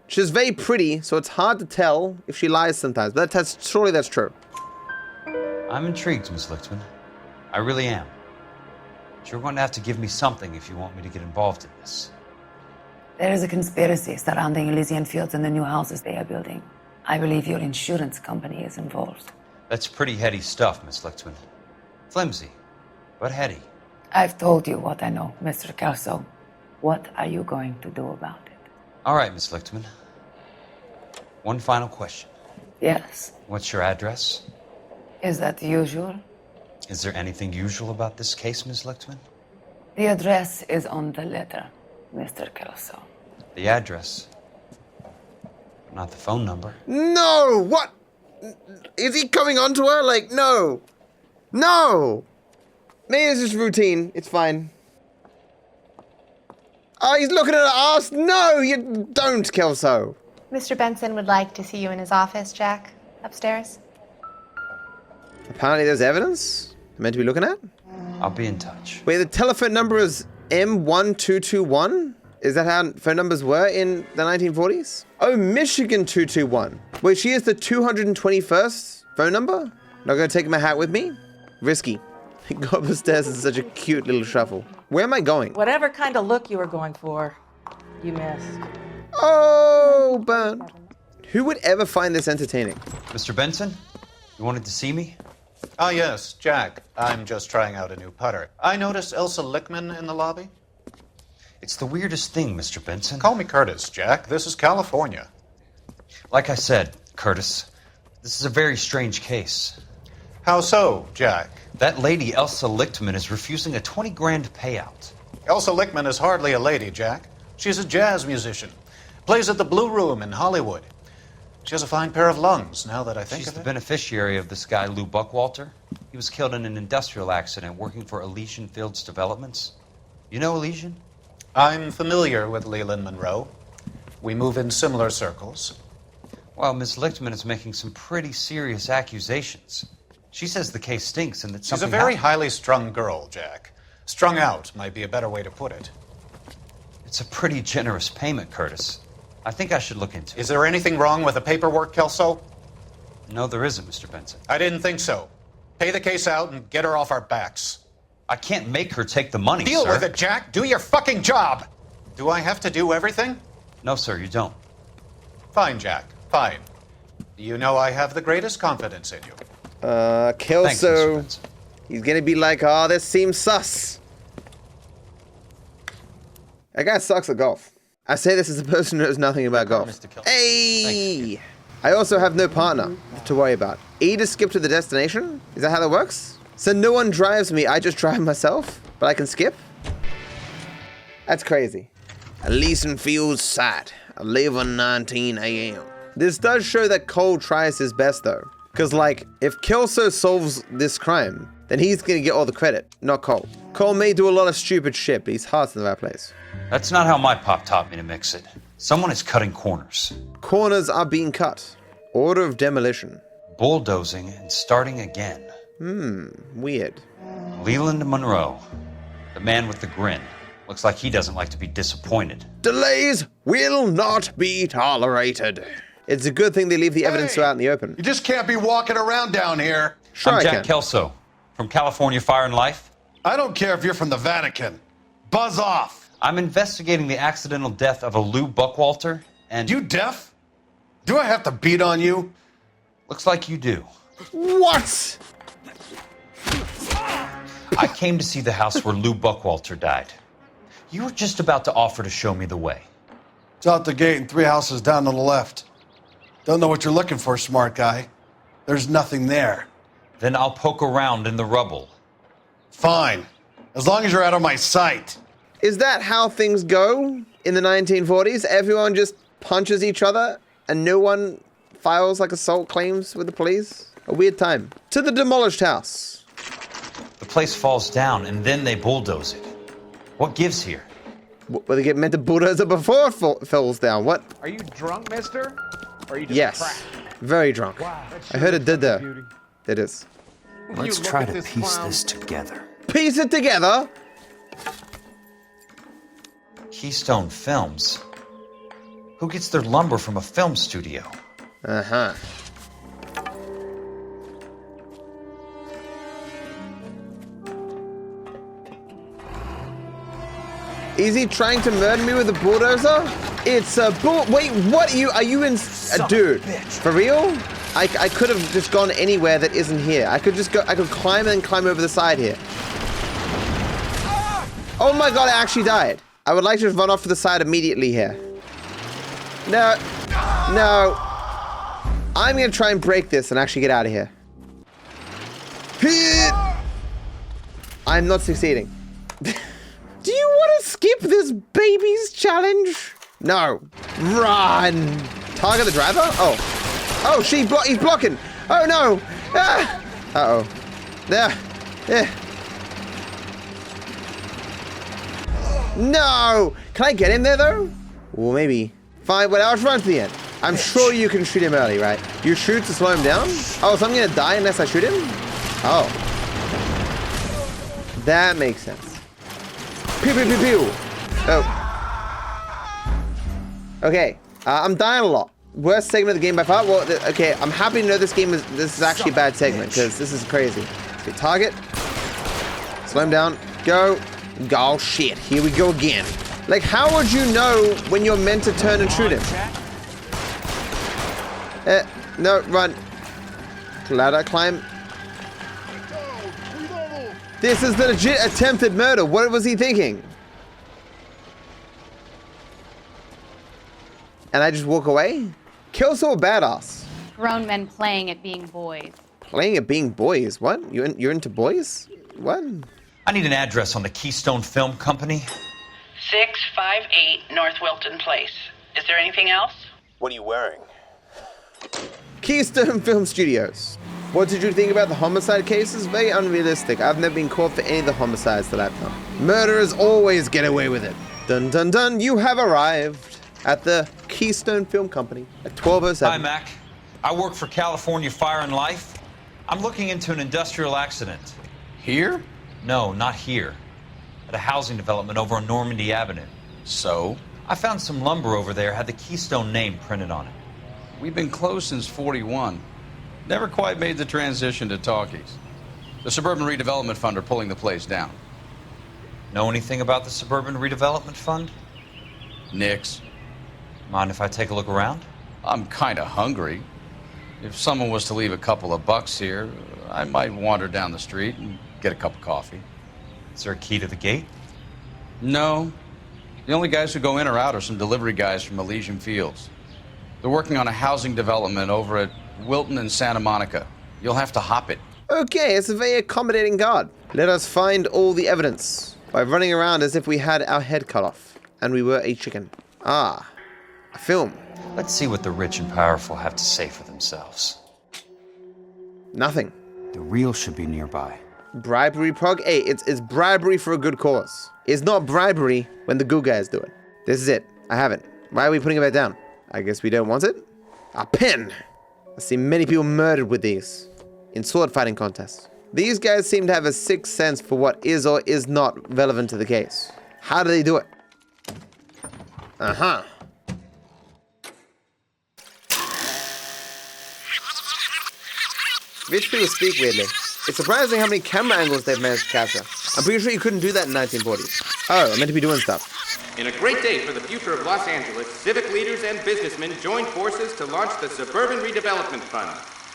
She's very pretty, so it's hard to tell if she lies sometimes, but surely that's true. I'm intrigued, Miss Lichtman. I really am. But you're going to have to give me something if you want me to get involved in this. There is a conspiracy surrounding Elysian Fields and the new houses they are building. I believe your insurance company is involved. That's pretty heady stuff, Miss Lichtman. Flimsy, but heady. I've told you what I know, Mr. Kelso. What are you going to do about it? All right, Miss Lichtman. One final question. Yes. What's your address? Is that usual? Is there anything usual about this case, Miss Lichtman? The address is on the letter, Mr. Kelso. The address, but not the phone number. No! What? Is he coming on to her? Like, no. No! Maybe it's just routine. It's fine. Oh, he's looking at her ass. No, you don't, Kelso. Mr. Benson would like to see you in his office, Jack. Upstairs. Apparently there's evidence I'm meant to be looking at. I'll be in touch. Wait, the telephone number is M1221? Is that how phone numbers were in the 1940s? Oh, Michigan 221. Wait, she is the 221st phone number? Not gonna take my hat with me? Risky. Go up the stairs in such a cute little shuffle. Where am I going? Whatever kind of look you were going for, you missed. Oh, burn. Who would ever find this entertaining? Mr. Benson, you wanted to see me? Ah, yes, Jack. I'm just trying out a new putter. I noticed Elsa Lichtman in the lobby. It's the weirdest thing, Mr. Benson. Call me Curtis, Jack. This is California. Like I said, Curtis, this is a very strange case. How so, Jack? That lady, Elsa Lichtman, is refusing a 20 grand payout. Elsa Lichtman is hardly a lady, Jack. She's a jazz musician. Plays at the Blue Room in Hollywood. She has a fine pair of lungs, now that I think She's of the it. beneficiary of this guy, Lou Buckwalter. He was killed in an industrial accident working for Elysian Fields Developments. You know Elysian? I'm familiar with Leland Monroe. We move in similar circles. Well, Miss Lichtman is making some pretty serious accusations. She says the case stinks and that She's something a very happened. highly strung girl, Jack. Strung out might be a better way to put it. It's a pretty generous payment, Curtis. I think I should look into it. Is there anything wrong with the paperwork, Kelso? No, there isn't, Mr. Benson. I didn't think so. Pay the case out and get her off our backs. I can't make her take the money, Deal sir. with it, Jack. Do your fucking job. Do I have to do everything? No, sir, you don't. Fine, Jack. Fine. You know I have the greatest confidence in you. Kelso. Thanks, Mr. He's gonna be like, oh, this seems sus. That guy sucks at golf. I say this as a person who knows nothing about golf. Hey! I also have no partner to worry about. E to skip to the destination? Is that how that works? So no one drives me, I just drive myself? But I can skip? That's crazy. Elysian Fields site, 11:19 a.m. This does show that Cole tries his best though. Because like, if Kelso solves this crime, then he's gonna get all the credit, not Cole. Cole may do a lot of stupid shit, but his heart's in the right place. That's not how my pop taught me to mix it. Someone is cutting corners. Corners are being cut. Order of demolition. Bulldozing and starting again. Weird. Leland Monroe, the man with the grin. Looks like he doesn't like to be disappointed. Delays will not be tolerated. It's a good thing they leave the evidence out in the open. You just can't be walking around down here. Sure, I'm I Jack can. Kelso from California Fire and Life. I don't care if you're from the Vatican. Buzz off. I'm investigating the accidental death of a Lou Buckwalter, and... You deaf? Do I have to beat on you? Looks like you do. What? I came to see the house where Lou Buckwalter died. You were just about to offer to show me the way. It's out the gate and 3 houses down on the left. Don't know what you're looking for, smart guy. There's nothing there. Then I'll poke around in the rubble. Fine. As long as you're out of my sight. Is that how things go in the 1940s? Everyone just punches each other and no one files like assault claims with the police? A weird time. To the demolished house. The place falls down and then they bulldoze it. What gives here? Well, they get meant to bulldoze it before it falls down. What? Are you drunk, mister? Or are you just Yes. cracked? Very drunk. Wow, I heard it did there. It is. Let's try to piece this together. Piece it together? Keystone Films? Who gets their lumber from a film studio? Uh-huh. Is he trying to murder me with a bulldozer? It's a wait, what are you in? Dude, for real? I could have just gone anywhere that isn't here. I could just go, I could climb and climb over the side here. Oh my god, I actually died. I would like to run off to the side immediately here. No. No. I'm gonna try and break this and actually get out of here. I'm not succeeding. Do you want to skip this baby's challenge? No. Run. Target the driver? Oh. Oh, he's blocking. Oh no. Ah. Uh-oh. There. Yeah. No. Can I get him there though? Well, maybe. Fine, well, I'll run to the end. I'm sure you can shoot him early, right? You shoot to slow him down? Oh, so I'm gonna die unless I shoot him? Oh. That makes sense. Pew, pew, pew, pew. Oh. Okay, I'm dying a lot. Worst segment of the game by far? Well, okay, I'm happy to know this is actually a bad segment, because this is crazy. Okay, target. Slow him down. Go. Oh, shit. Here we go again. Like, how would you know when you're meant to turn and shoot him? No, run. Ladder climb. This is the legit attempted murder. What was he thinking? And I just walk away? Kelso a badass. Grown men playing at being boys. Playing at being boys? What? You're into boys? What? I need an address on the Keystone Film Company. 658 North Wilton Place. Is there anything else? What are you wearing? Keystone Film Studios. What did you think about the homicide cases? Very unrealistic. I've never been caught for any of the homicides that I've done. Murderers always get away with it. Dun dun dun, you have arrived at the Keystone Film Company at 12:07. Hi, Mac. I work for California Fire and Life. I'm looking into an industrial accident. Here? No, not here. At a housing development over on Normandy Avenue. So? I found some lumber over there, had the Keystone name printed on it. We've been closed since 41. Never quite made the transition to talkies. The Suburban Redevelopment Fund are pulling the place down. Know anything about the Suburban Redevelopment Fund? Nix. Mind if I take a look around? I'm kind of hungry. If someone was to leave a couple of bucks here, I might wander down the street and get a cup of coffee. Is there a key to the gate? No. The only guys who go in or out are some delivery guys from Elysian Fields. They're working on a housing development over at Wilton and Santa Monica. You'll have to hop it. Okay, it's a very accommodating guard. Let us find all the evidence by running around as if we had our head cut off and we were a chicken. Ah, a film. Let's see what the rich and powerful have to say for themselves. Nothing. The reel should be nearby. Bribery prog? Hey, it's bribery for a good cause. It's not bribery when the good guys do it. This is it. I have it. Why are we putting it back down? I guess we don't want it. A pen! I've seen many people murdered with these in sword fighting contests. These guys seem to have a sixth sense for what is or is not relevant to the case. How do they do it? Uh-huh. Rich people speak weirdly. It's surprising how many camera angles they've managed to capture. I'm pretty sure you couldn't do that in 1940s. Oh, I'm meant to be doing stuff. In a great day for the future of Los Angeles, civic leaders and businessmen joined forces to launch the Suburban Redevelopment Fund.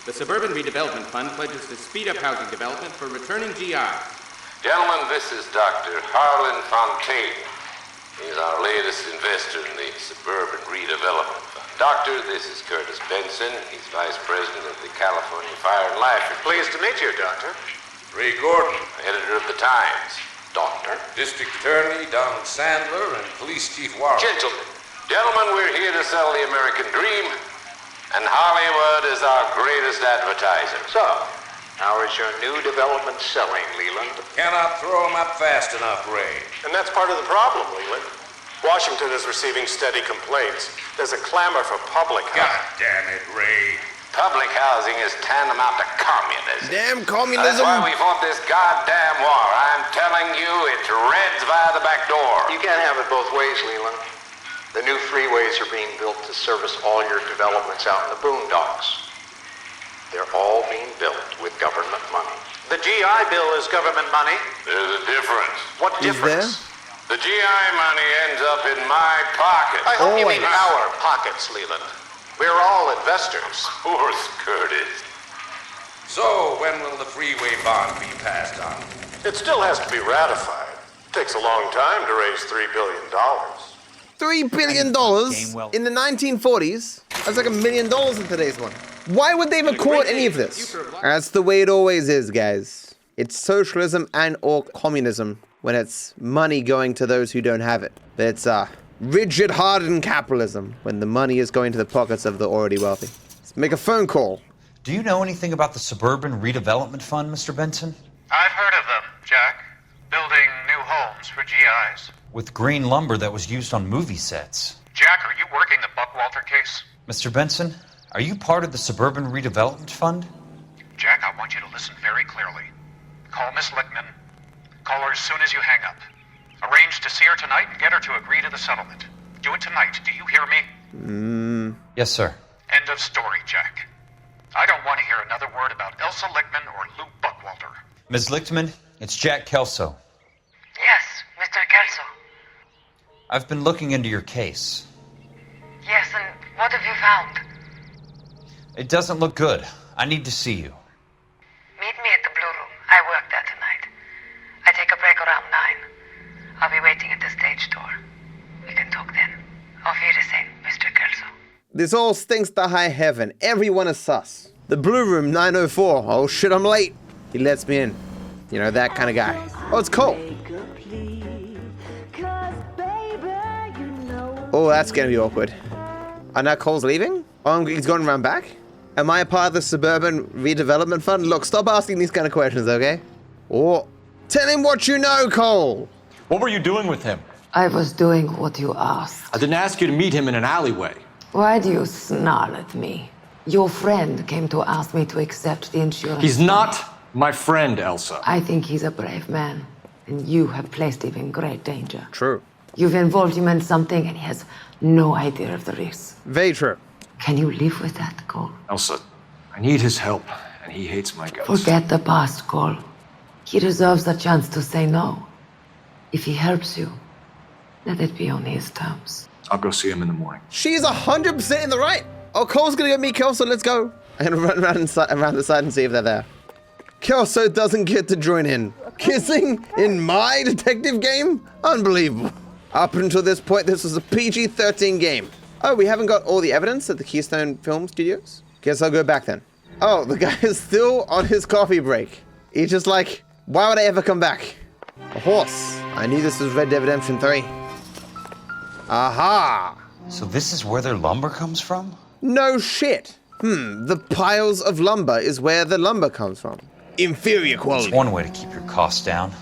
The Suburban Redevelopment Fund pledges to speed up housing development for returning GIs. Gentlemen, this is Dr. Harlan Fontaine. He's our latest investor in the Suburban Redevelopment Fund. Doctor, this is Curtis Benson. He's Vice President of the California Fire and Life. Pleased to meet you, Doctor. Ray Gordon, editor of the Times. Doctor. District Attorney Donald Sandler and Police Chief Warren. Gentlemen, we're here to sell the American dream, and Hollywood is our greatest advertiser. So, how is your new development selling, Leland? Cannot throw them up fast enough, Ray. And that's part of the problem, Leland. Washington is receiving steady complaints. There's a clamor for public God housing. damn it, Ray. Public housing is tantamount to communism. Damn That's communism. why we fought this goddamn war. I'm telling you, it's Reds via the back door. You can't have it both ways, Leland. The new freeways are being built to service all your developments out in the boondocks. They're all being built with government money. The GI Bill is government money. There's a difference. What difference? The GI money ends up in my pocket. I hope you mean our pockets, Leland. We're all investors. Of course, Curtis. So, when will the freeway bond be passed on? It still has to be ratified. Takes a long time to raise $3 billion. $3 billion in the 1940s? That's like $1 million in today's one. Why would they record any of this? That's the way it always is, guys. It's socialism and or communism when it's money going to those who don't have it. But it's rigid, hardened capitalism when the money is going to the pockets of the already wealthy. Let's make a phone call. Do you know anything about the Suburban Redevelopment Fund, Mr. Benson? I've heard of them, Jack. Building new homes for GIs. With green lumber that was used on movie sets. Jack, are you working the Buckwalter case? Mr. Benson, are you part of the Suburban Redevelopment Fund? Jack, I want you to listen very clearly. Call Miss Lickman. Call her as soon as you hang up. Arrange to see her tonight and get her to agree to the settlement. Do it tonight, do you hear me? Yes, sir. End of story, Jack. I don't want to hear another word about Elsa Lickman or Lou Buckwalter. Ms. Lichtman, it's Jack Kelso. Yes, Mr. Kelso. I've been looking into your case. Yes, and what have you found? It doesn't look good. I need to see you. Meet me at the Blue Room. I work there tonight. I take a break around 9. I'll be waiting at the stage door. We can talk then. Auf Wiedersehen, Mr. Kelso. This all stinks to high heaven. Everyone is sus. The Blue Room 904. Oh shit, I'm late. He lets me in. You know, that kind of guy. Oh, it's Cole. Oh, that's gonna be awkward. Oh, now Cole's leaving? Oh, he's going around back? Am I a part of the Suburban Redevelopment Fund? Look, stop asking these kind of questions, okay? Oh, tell him what you know, Cole. What were you doing with him? I was doing what you asked. I didn't ask you to meet him in an alleyway. Why do you snarl at me? Your friend came to ask me to accept the insurance. He's not my friend, Elsa. I think he's a brave man, and you have placed him in great danger. True. You've involved him in something, and he has no idea of the risk. Very true. Can you live with that, Cole? Elsa, I need his help, and he hates my guts. Forget the past, Cole. He deserves a chance to say no. If he helps you, let it be on his terms. I'll go see him in the morning. She's 100% in the right. Oh, Cole's gonna go meet Kelso. Let's go. I'm gonna run around the side and see if they're there. Kelso doesn't get to join in. Kissing in my detective game? Unbelievable. Up until this point, this was a PG-13 game. Oh, we haven't got all the evidence at the Keystone Film Studios? Guess I'll go back then. Oh, the guy is still on his coffee break. He's just like, why would I ever come back? A horse. I knew this was Red Dead Redemption 3. Aha! So this is where their lumber comes from? No shit. The piles of lumber is where the lumber comes from. Inferior quality. It's one way to keep your costs down.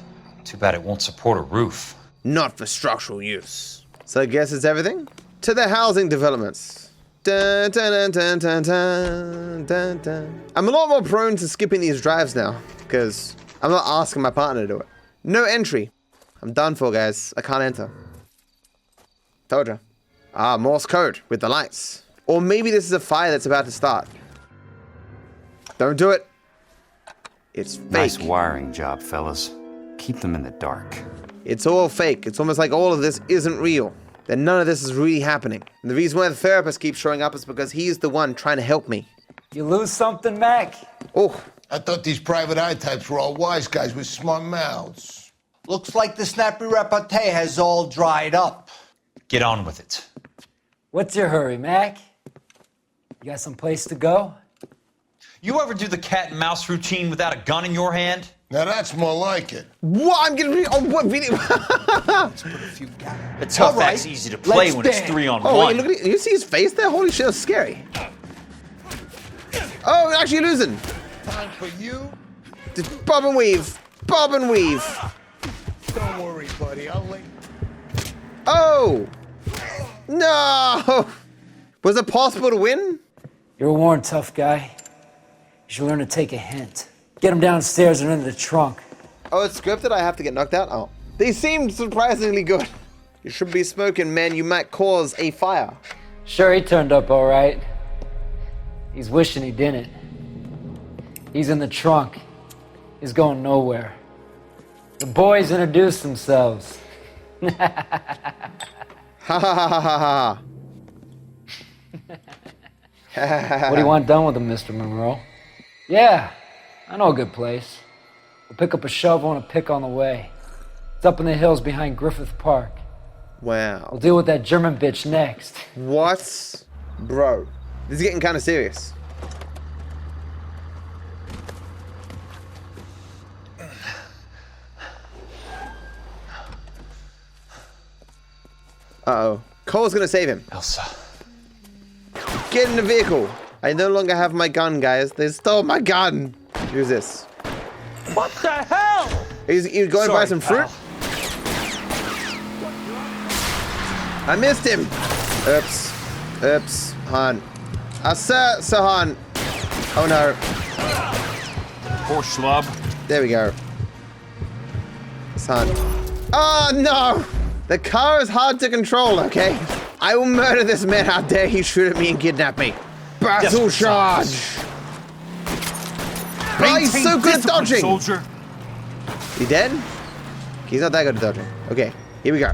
Too bad it won't support a roof. Not for structural use. So I guess it's everything? To the housing developments. Dun, dun, dun, dun, dun, dun, dun. I'm a lot more prone to skipping these drives now, because I'm not asking my partner to do it. No entry. I'm done for, guys. I can't enter. Told ya. Ah, Morse code with the lights. Or maybe this is a fire that's about to start. Don't do it. It's fake. Nice wiring job, fellas. Keep them in the dark. It's all fake. It's almost like all of this isn't real. That none of this is really happening. And the reason why the therapist keeps showing up is because he's the one trying to help me. You lose something, Mac? Oh. I thought these private eye types were all wise guys with smart mouths. Looks like the snappy repartee has all dried up. Get on with it. What's your hurry, Mac? You got some place to go? You ever do the cat and mouse routine without a gun in your hand? Now that's more like it. What? I'm getting on what video? The tough act's easy to play when it's 3-on-1. Oh, wait, look at it. You see his face there? Holy shit, that's scary. Oh, we're actually losing. Time for you. Just bob and weave. Bob and weave. Don't worry, buddy. I'll let. Oh! No! Was it possible to win? You're a worn tough guy. You should learn to take a hint. Get him downstairs and into the trunk. Oh, it's scripted? I have to get knocked out? Oh. They seemed surprisingly good. You should be smoking, man. You might cause a fire. Sure, he turned up all right. He's wishing he didn't. He's in the trunk. He's going nowhere. The boys introduced themselves. Ha ha ha ha ha ha. What do you want done with him, Mr. Monroe? Yeah, I know a good place. We'll pick up a shovel and a pick on the way. It's up in the hills behind Griffith Park. Wow. We'll deal with that German bitch next. What? Bro, this is getting kind of serious. Uh-oh. Cole's gonna save him. Elsa. Get in the vehicle. I no longer have my gun, guys. They stole my gun. Use this. What the hell? He's going to buy some fruit. I missed him. Oops. Oops. Han. Sir Han. Oh no. Poor schlub. There we go. Han. Oh no! The car is hard to control, okay? I will murder this man. How dare he shoot at me and kidnap me? Battle charge! Oh, he's so good at dodging! Soldier. He dead? He's not that good at dodging. Okay, here we go.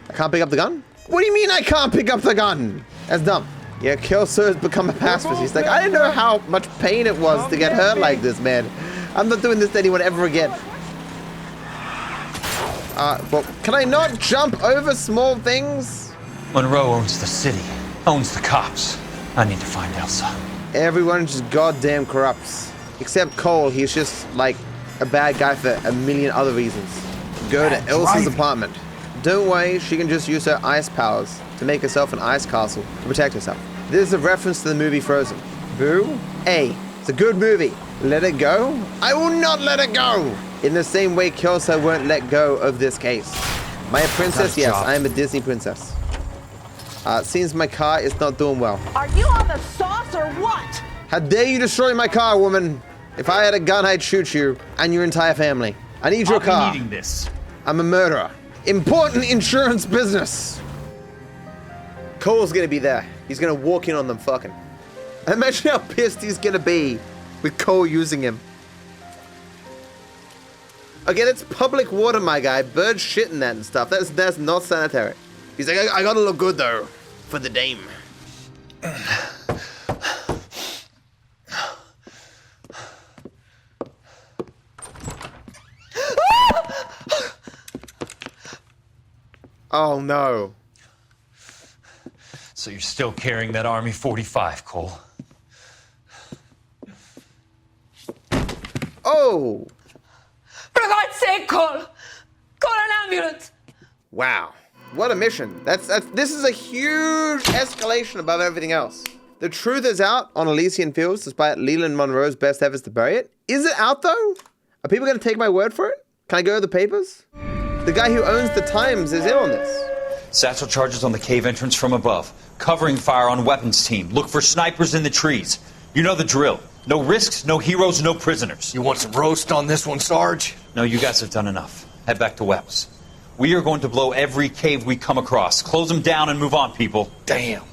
I can't pick up the gun? What do you mean I can't pick up the gun? That's dumb. Yeah, Kelso has become a pacifist. He's like, I didn't know how much pain it was to get hurt like this, man. I'm not doing this to anyone ever again. Well, can I not jump over small things? Monroe owns the city, owns the cops. I need to find Elsa. Everyone just goddamn corrupts. Except Cole, he's just like a bad guy for a million other reasons. Go to Elsa's apartment. Don't worry, she can just use her ice powers to make herself an ice castle to protect herself. This is a reference to the movie Frozen. Boo? Hey, it's a good movie. Let it go? I will not let it go! In the same way Kelso won't let go of this case. My princess, yes, I am a Disney princess. Seems my car is not doing well. Are you on the sauce or what? How dare you destroy my car, woman? If I had a gun, I'd shoot you and your entire family. I need your car. I'll be needing this. I'm a murderer. Important insurance business. Cole's gonna be there. He's gonna walk in on them fucking. Imagine how pissed he's gonna be with Cole using him. Okay, that's public water, my guy. Birds shit in that and stuff. That's not sanitary. He's like, I gotta look good though, for the dame. Oh no. So you're still carrying that Army 45, Cole? Oh! For God's sake, Cole! Call an ambulance! Wow. What a mission. This is a huge escalation above everything else. The truth is out on Elysian Fields despite Leland Monroe's best efforts to bury it. Is it out though? Are people going to take my word for it? Can I go to the papers? The guy who owns the Times is in on this. Satchel charges on the cave entrance from above. Covering fire on weapons team. Look for snipers in the trees. You know the drill. No risks, no heroes, no prisoners. You want some roast on this one, Sarge? No, you guys have done enough. Head back to Webb's. We are going to blow every cave we come across. Close them down and move on, people. Damn.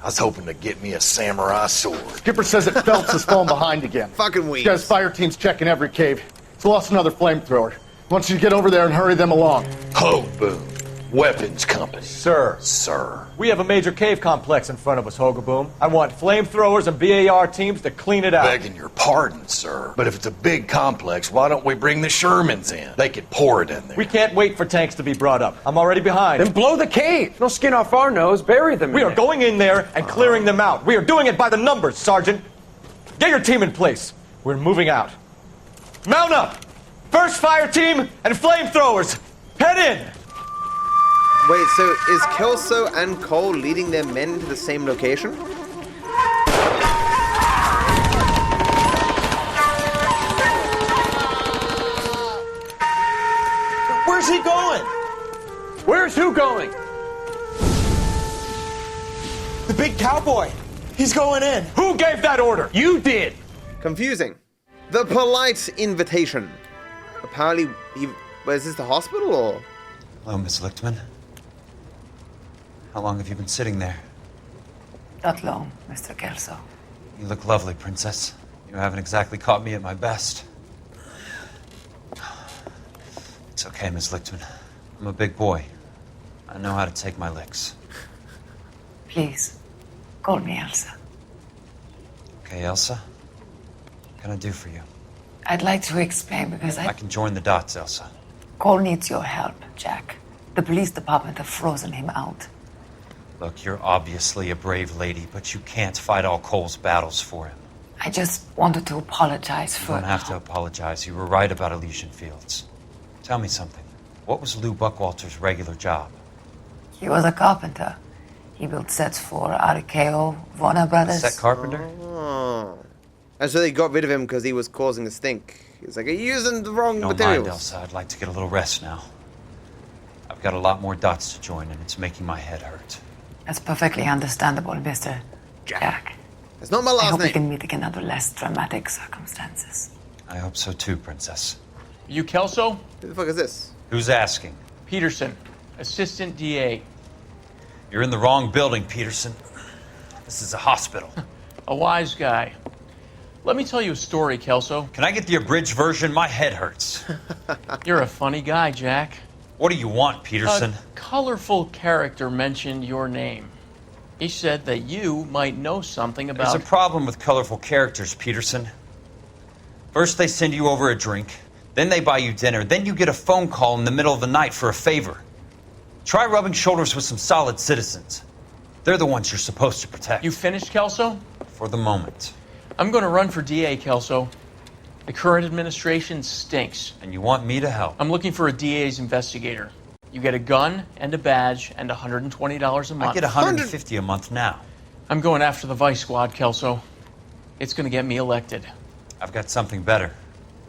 I was hoping to get me a samurai sword. Skipper says that Phelps has fallen behind again. Fucking weed. He's got his fire teams checking every cave. He's lost another flamethrower. He wants you to get over there and hurry them along. Ho, Boone. Weapons company. Sir. Sir. We have a major cave complex in front of us, Hogaboom. I want flamethrowers and BAR teams to clean it out. Begging your pardon, sir. But if it's a big complex, why don't we bring the Shermans in? They could pour it in there. We can't wait for tanks to be brought up. I'm already behind. Then blow the cave. No skin off our nose. Bury them. We are going in there and clearing them out. We are doing it by the numbers, Sergeant. Get your team in place. We're moving out. Mount up. First fire team and flamethrowers. Head in. Wait, so is Kelso and Cole leading their men to the same location? Where's he going? Where's who going? The big cowboy. He's going in. Who gave that order? You did. Confusing. The polite invitation. Apparently, is this the hospital or? Hello, Miss Lichtman. How long have you been sitting there? Not long, Mr. Kelso. You look lovely, Princess. You haven't exactly caught me at my best. It's okay, Miss Lichtman. I'm a big boy. I know how to take my licks. Please, call me Elsa. Okay, Elsa? What can I do for you? I'd like to explain because I can join the dots, Elsa. Cole needs your help, Jack. The police department have frozen him out. Look, you're obviously a brave lady, but you can't fight all Cole's battles for him. I just wanted to apologize You for... don't have to apologize. You were right about Elysian Fields. Tell me something. What was Lou Buckwalter's regular job? He was a carpenter. He built sets for RKO, Warner Brothers. Set carpenter? Oh. And so they got rid of him because he was causing a stink. He's like, you're using the wrong Don't materials. mind, Elsa. I'd like to get a little rest now. I've got a lot more dots to join, and it's making my head hurt. That's perfectly understandable, Mr. Jack. That's not my I last hope we name. can meet again under less dramatic circumstances. I hope so too, Princess. You Kelso? Who the fuck is this? Who's asking? Peterson, Assistant DA. You're in the wrong building, Peterson. This is a hospital. A wise guy. Let me tell you a story, Kelso. Can I get the abridged version? My head hurts. You're a funny guy, Jack. What do you want, Peterson? A colorful character mentioned your name. He said that you might know something about... There's a problem with colorful characters, Peterson. First they send you over a drink, then they buy you dinner, then you get a phone call in the middle of the night for a favor. Try rubbing shoulders with some solid citizens. They're the ones you're supposed to protect. You finished, Kelso? For the moment. I'm going to run for DA, Kelso. The current administration stinks. And you want me to help? I'm looking for a DA's investigator. You get a gun and a badge and $120 a month. I get $150 a month now. I'm going after the Vice Squad, Kelso. It's going to get me elected. I've got something better.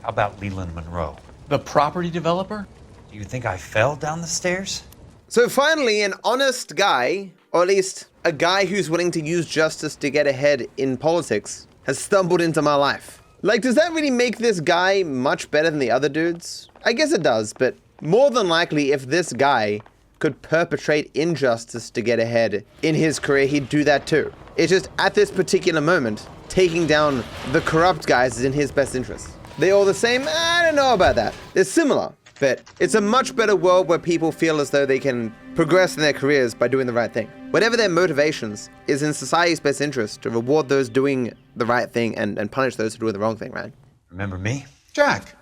How about Leland Monroe? The property developer? Do you think I fell down the stairs? So finally, an honest guy, or at least a guy who's willing to use justice to get ahead in politics, has stumbled into my life. Like, does that really make this guy much better than the other dudes? I guess it does, but more than likely, if this guy could perpetrate injustice to get ahead in his career, he'd do that too. It's just, at this particular moment, taking down the corrupt guys is in his best interest. They all the same? I don't know about that. They're similar, but it's a much better world where people feel as though they can progress in their careers by doing the right thing. Whatever their motivations is in society's best interest to reward those doing the right thing and punish those who do the wrong thing, right? Remember me? Jack,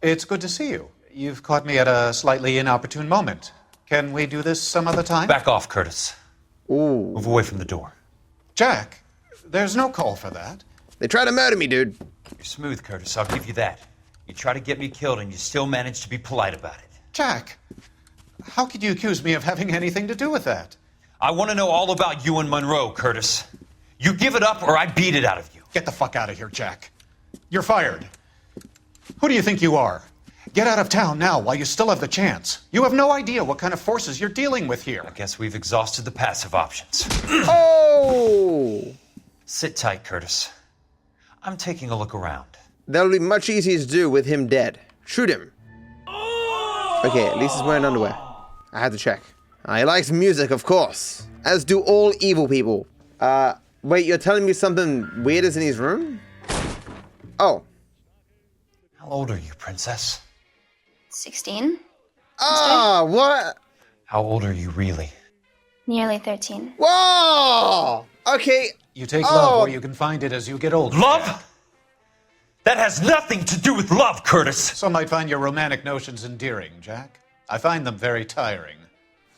it's good to see you. You've caught me at a slightly inopportune moment. Can we do this some other time? Back off, Curtis. Ooh. Move away from the door. Jack, there's no call for that. They try to murder me, dude. You're smooth, Curtis. I'll give you that. You try to get me killed and you still manage to be polite about it. Jack, how could you accuse me of having anything to do with that? I want to know all about you and Monroe, Curtis. You give it up or I beat it out of you. Get the fuck out of here, Jack. You're fired. Who do you think you are? Get out of town now while you still have the chance. You have no idea what kind of forces you're dealing with here. I guess we've exhausted the passive options. Oh! Sit tight, Curtis. I'm taking a look around. That'll be much easier to do with him dead. Shoot him. Okay, at least he's wearing underwear. I had to check. He likes music, of course. As do all evil people. Wait, you're telling me something weird is in his room? Oh. How old are you, Princess? 16. Ah, what? How old are you really? Nearly 13. Whoa! Okay. You take love where you can find it as you get older. Love? That has nothing to do with love, Curtis. Some might find your romantic notions endearing, Jack. I find them very tiring.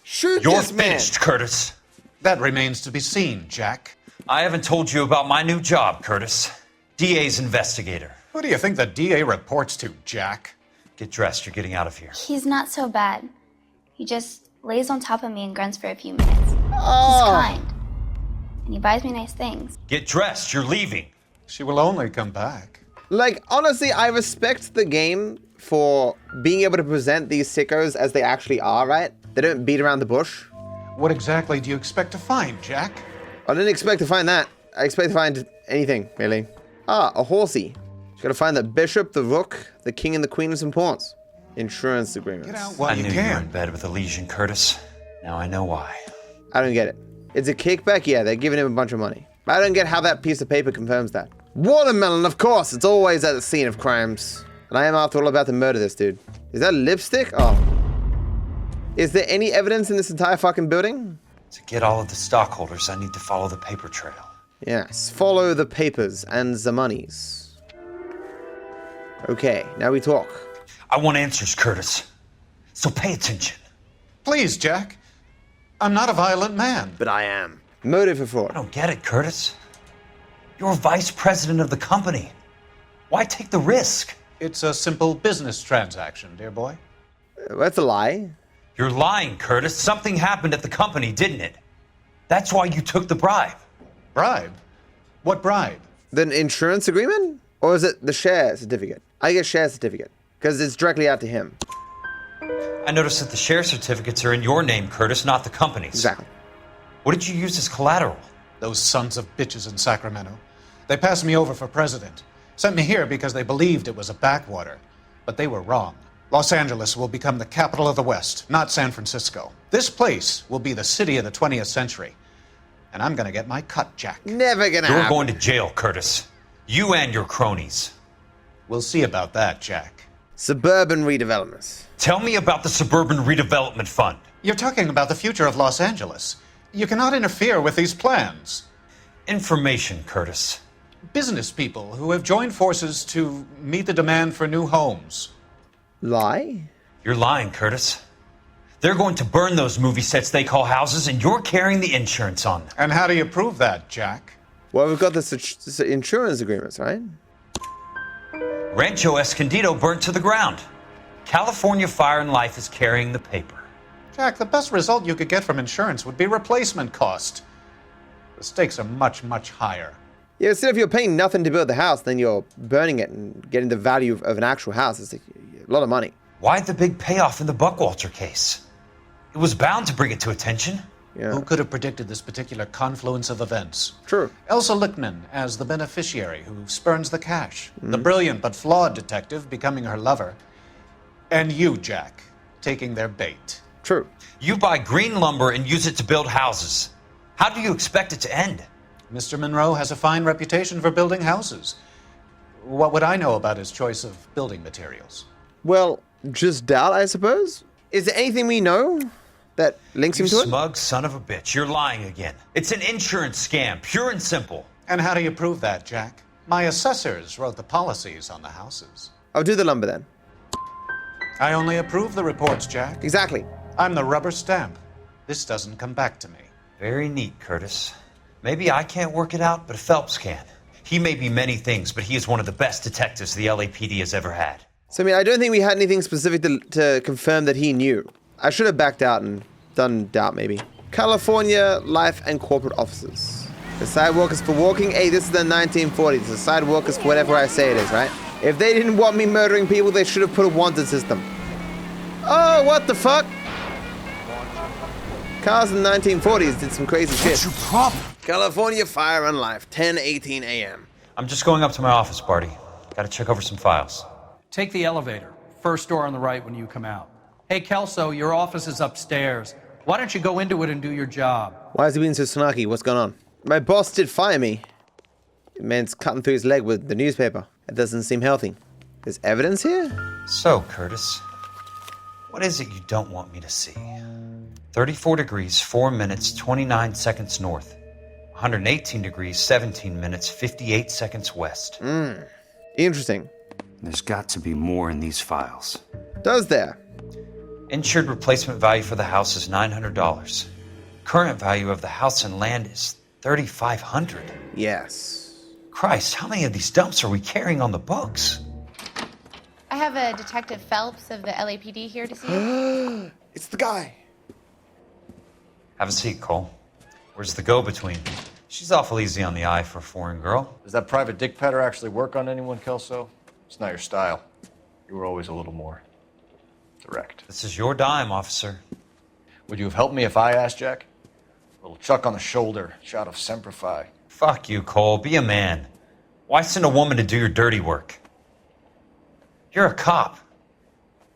Shoot You're this man. finished, Curtis. That remains to be seen, Jack. I haven't told you about my new job, Curtis. DA's investigator. Who do you think the DA reports to, Jack? Get dressed, you're getting out of here. He's not so bad. He just lays on top of me and grunts for a few minutes. Oh. He's kind. And he buys me nice things. Get dressed, you're leaving. She will only come back. Like, honestly, I respect the game for being able to present these sickos as they actually are, right? They don't beat around the bush. What exactly do you expect to find, Jack? I didn't expect to find that. I expect to find anything, really. Ah, a horsey. Just gotta find the bishop, the rook, the king, and the queen of some pawns. Insurance agreements. Get out while I you knew you were in can. bed with Elysian, Curtis. Now I know why. I don't get it. It's a kickback? Yeah, they're giving him a bunch of money. I don't get how that piece of paper confirms that. Watermelon, of course. It's always at the scene of crimes. And I am, after all, about to murder this dude. Is that lipstick? Oh. Is there any evidence in this entire fucking building? To get all of the stockholders, I need to follow the paper trail. Yes, follow the papers and the monies. Okay, now we talk. I want answers, Curtis. So pay attention. Please, Jack. I'm not a violent man. But I am. Motive for fraud. I don't get it, Curtis. You're vice president of the company. Why take the risk? It's a simple business transaction, dear boy. That's a lie. You're lying, Curtis. Something happened at the company, didn't it? That's why you took the bribe. Bribe? What bribe? The insurance agreement? Or is it the share certificate? I get share certificate, because it's directly out to him. I noticed that the share certificates are in your name, Curtis, not the company's. Exactly. What did you use as collateral? Those sons of bitches in Sacramento. They passed me over for president. Sent me here because they believed it was a backwater. But they were wrong. Los Angeles will become the capital of the West, not San Francisco. This place will be the city of the 20th century. And I'm gonna get my cut, Jack. Never gonna happen. You're going to jail, Curtis. You and your cronies. We'll see about that, Jack. Suburban Redevelopment. Tell me about the Suburban Redevelopment Fund. You're talking about the future of Los Angeles. You cannot interfere with these plans. Information, Curtis. Business people who have joined forces to meet the demand for new homes. Lie? You're lying, Curtis. They're going to burn those movie sets they call houses, and you're carrying the insurance on them. And how do you prove that, Jack? Well, we've got this insurance agreements, right? Rancho Escondido burnt to the ground. California Fire and Life is carrying the paper. Jack, the best result you could get from insurance would be replacement cost. The stakes are much, much higher. Yeah, instead if you're paying nothing to build the house, then you're burning it and getting the value of an actual house. It's a lot of money. Why the big payoff in the Buckwalter case? It was bound to bring it to attention. Yeah. Who could have predicted this particular confluence of events? True. Elsa Lichtman as the beneficiary who spurns the cash. The brilliant but flawed detective becoming her lover. And you, Jack, taking their bait. True. You buy green lumber and use it to build houses. How do you expect it to end? Mr. Monroe has a fine reputation for building houses. What would I know about his choice of building materials? Well, just doubt, I suppose. Is there anything we know that links him to it? Smug son of a bitch. You're lying again. It's an insurance scam, pure and simple. And how do you prove that, Jack? My assessors wrote the policies on the houses. I'll do the lumber then. I only approve the reports, Jack. Exactly. I'm the rubber stamp. This doesn't come back to me. Very neat, Curtis. Maybe I can't work it out, but Phelps can. He may be many things, but he is one of the best detectives the LAPD has ever had. So, I mean, I don't think we had anything specific to confirm that he knew. I should have backed out and done doubt, maybe. California Life and Corporate Offices. The sidewalk is for walking. Hey, this is the 1940s. The sidewalk is for whatever I say it is, right? If they didn't want me murdering people, they should have put a wanted system. Oh, what the fuck? Cars in the 1940s did some crazy shit. What's your problem? California Fire and Life, 10:18 a.m. I'm just going up to my office, Barty. Gotta check over some files. Take the elevator. First door on the right when you come out. Hey, Kelso, your office is upstairs. Why don't you go into it and do your job? Why is he being so snarky? What's going on? My boss did fire me. The man's cutting through his leg with the newspaper. It doesn't seem healthy. There's evidence here? So, Curtis, what is it you don't want me to see? 34 degrees, 4 minutes, 29 seconds north. 118 degrees, 17 minutes, 58 seconds west. Interesting. There's got to be more in these files. Does there? Insured replacement value for the house is $900. Current value of the house and land is $3,500. Yes. Christ, how many of these dumps are we carrying on the books? I have a Detective Phelps of the LAPD here to see you. It's the guy. Have a seat, Cole. Where's the go-between? She's awful easy on the eye for a foreign girl. Does that private dick petter actually work on anyone, Kelso? It's not your style. You were always a little more direct. This is your dime, officer. Would you have helped me if I asked, Jack? A little chuck on the shoulder, shot of Semper Fi. Fuck you, Cole. Be a man. Why send a woman to do your dirty work? You're a cop.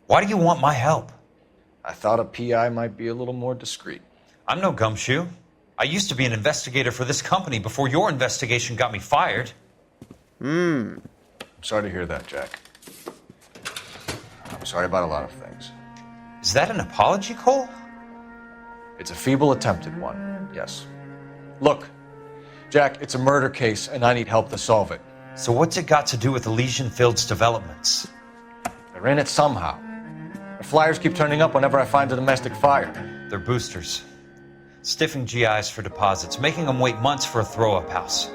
Why do you want my help? I thought a PI might be a little more discreet. I'm no gumshoe. I used to be an investigator for this company before your investigation got me fired. I'm sorry to hear that, Jack. I'm sorry about a lot of things. Is that an apology, Cole? It's a feeble attempted one, yes. Look, Jack, it's a murder case and I need help to solve it. So what's it got to do with Elysian Fields developments? They're in it somehow. The flyers keep turning up whenever I find a domestic fire. They're boosters. Stiffing GIs for deposits, making them wait months for a throw-up house.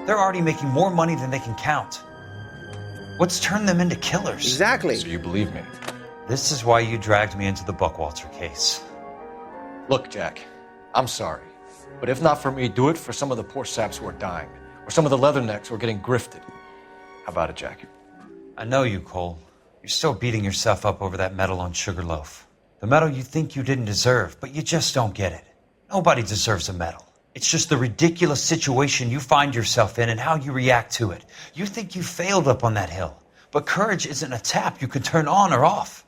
They're already making more money than they can count. What's turned them into killers? Exactly. So you believe me? This is why you dragged me into the Buckwalter case. Look, Jack, I'm sorry. But if not for me, do it for some of the poor saps who are dying. Or some of the leathernecks who are getting grifted. How about it, Jack? I know you, Cole. You're still beating yourself up over that medal on Sugarloaf. The medal you think you didn't deserve, but you just don't get it. Nobody deserves a medal. It's just the ridiculous situation you find yourself in and how you react to it. You think you failed up on that hill, but courage isn't a tap you can turn on or off.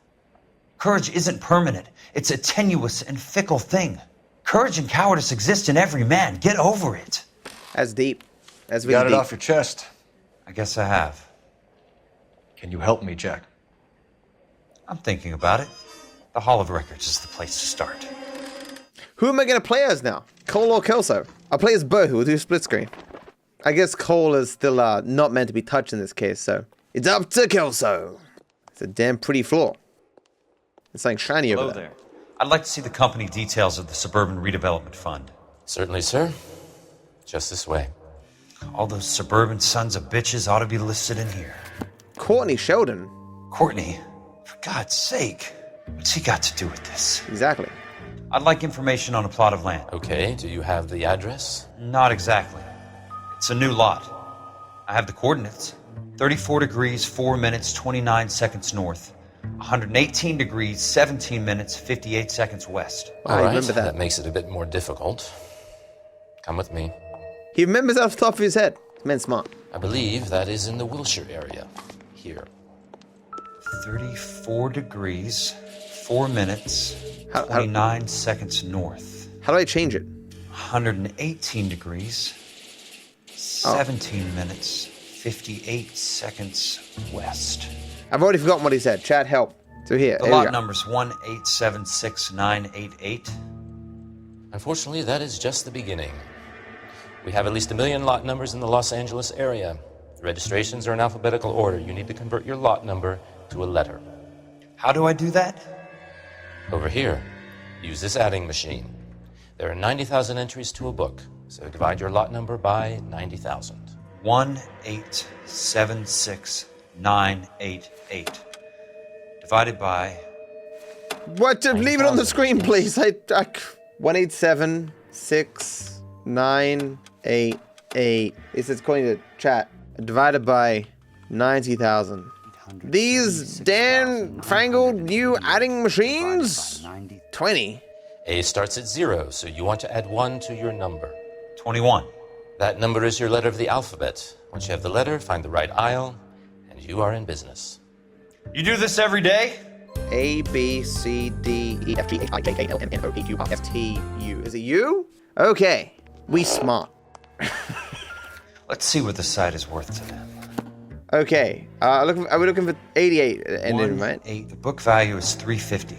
Courage isn't permanent. It's a tenuous and fickle thing. Courage and cowardice exist in every man. Get over it. That's deep. That's really Got it deep. off your chest. I guess I have. Can you help me, Jack? I'm thinking about it. The Hall of Records is the place to start. Who am I going to play as now? Cole or Kelso? I'll play as both. We'll do split screen. I guess Cole is still not meant to be touched in this case, so it's up to Kelso. It's a damn pretty floor. It's something shiny Hello over there. I'd like to see the company details of the Suburban Redevelopment Fund. Certainly, sir. Just this way. All those suburban sons of bitches ought to be listed in here. Courtney Sheldon. Courtney? For God's sake. What's he got to do with this? Exactly. I'd like information on a plot of land. Okay, do you have the address? Not exactly. It's a new lot. I have the coordinates. 34 degrees, 4 minutes, 29 seconds north. 118 degrees, 17 minutes, 58 seconds west. All right, remember that. That makes it a bit more difficult. Come with me. He remembers off the top of his head. This man's smart. I believe that is in the Wilshire area. Here. 34 degrees, 4 minutes, 29 seconds north. How do I change it? 118 degrees, 17 minutes, 58 seconds west. I've already forgotten what he said. Chat, help. So here. The lot number's 1876988. Unfortunately, that is just the beginning. We have at least 1 million lot numbers in the Los Angeles area. The registrations are in alphabetical order. You need to convert your lot number to a letter. How do I do that? Over here. Use this adding machine. There are 90,000 entries to a book, so divide your lot number by 90,000. 1876988. Divided by... What? Leave it on the screen, please. 1876988. It says according to chat. Divided by 90,000. These Dan Frangled new adding machines? 20. A starts at 0, so you want to add 1 to your number. 21. That number is your letter of the alphabet. Once you have the letter, find the right aisle, and you are in business. You do this every day? A, B, C, D, E, F, G, H, I, J, K, L, M, N, O, P, Q, R, S, T, U. Is it you? Okay. We smart. Let's see what the site is worth to them. Okay. Are we looking for 88 ending, right? 8. The book value is $350.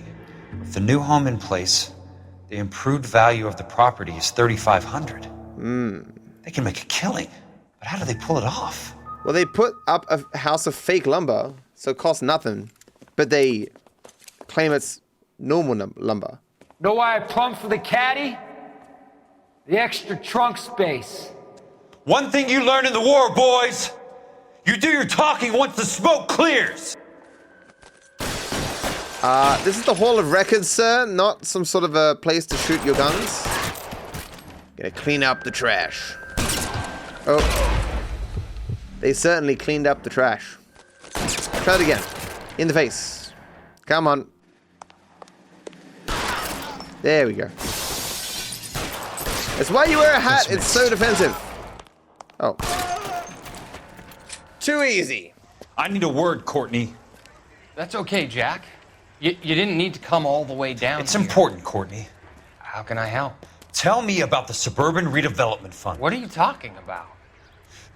With the new home in place, the The improved value of the property is $3,500. Hmm. They can make a killing, but how do they pull it off? Well, they put up a house of fake lumber, so it costs nothing. But they claim it's normal lumber. Know why I plumbed for the caddy? The extra trunk space. One thing you learn in the war, boys. You do your talking once the smoke clears. This is the Hall of Records, sir, not some sort of a place to shoot your guns. Gonna clean up the trash. Oh. They certainly cleaned up the trash. Try it again. In the face. Come on. There we go. That's why you wear a hat. It's so defensive. Oh. Too easy. I need a word, Courtney. That's okay, Jack. You didn't need to come all the way down. It's important, Courtney. How can I help? Tell me about the Suburban Redevelopment Fund. What are you talking about?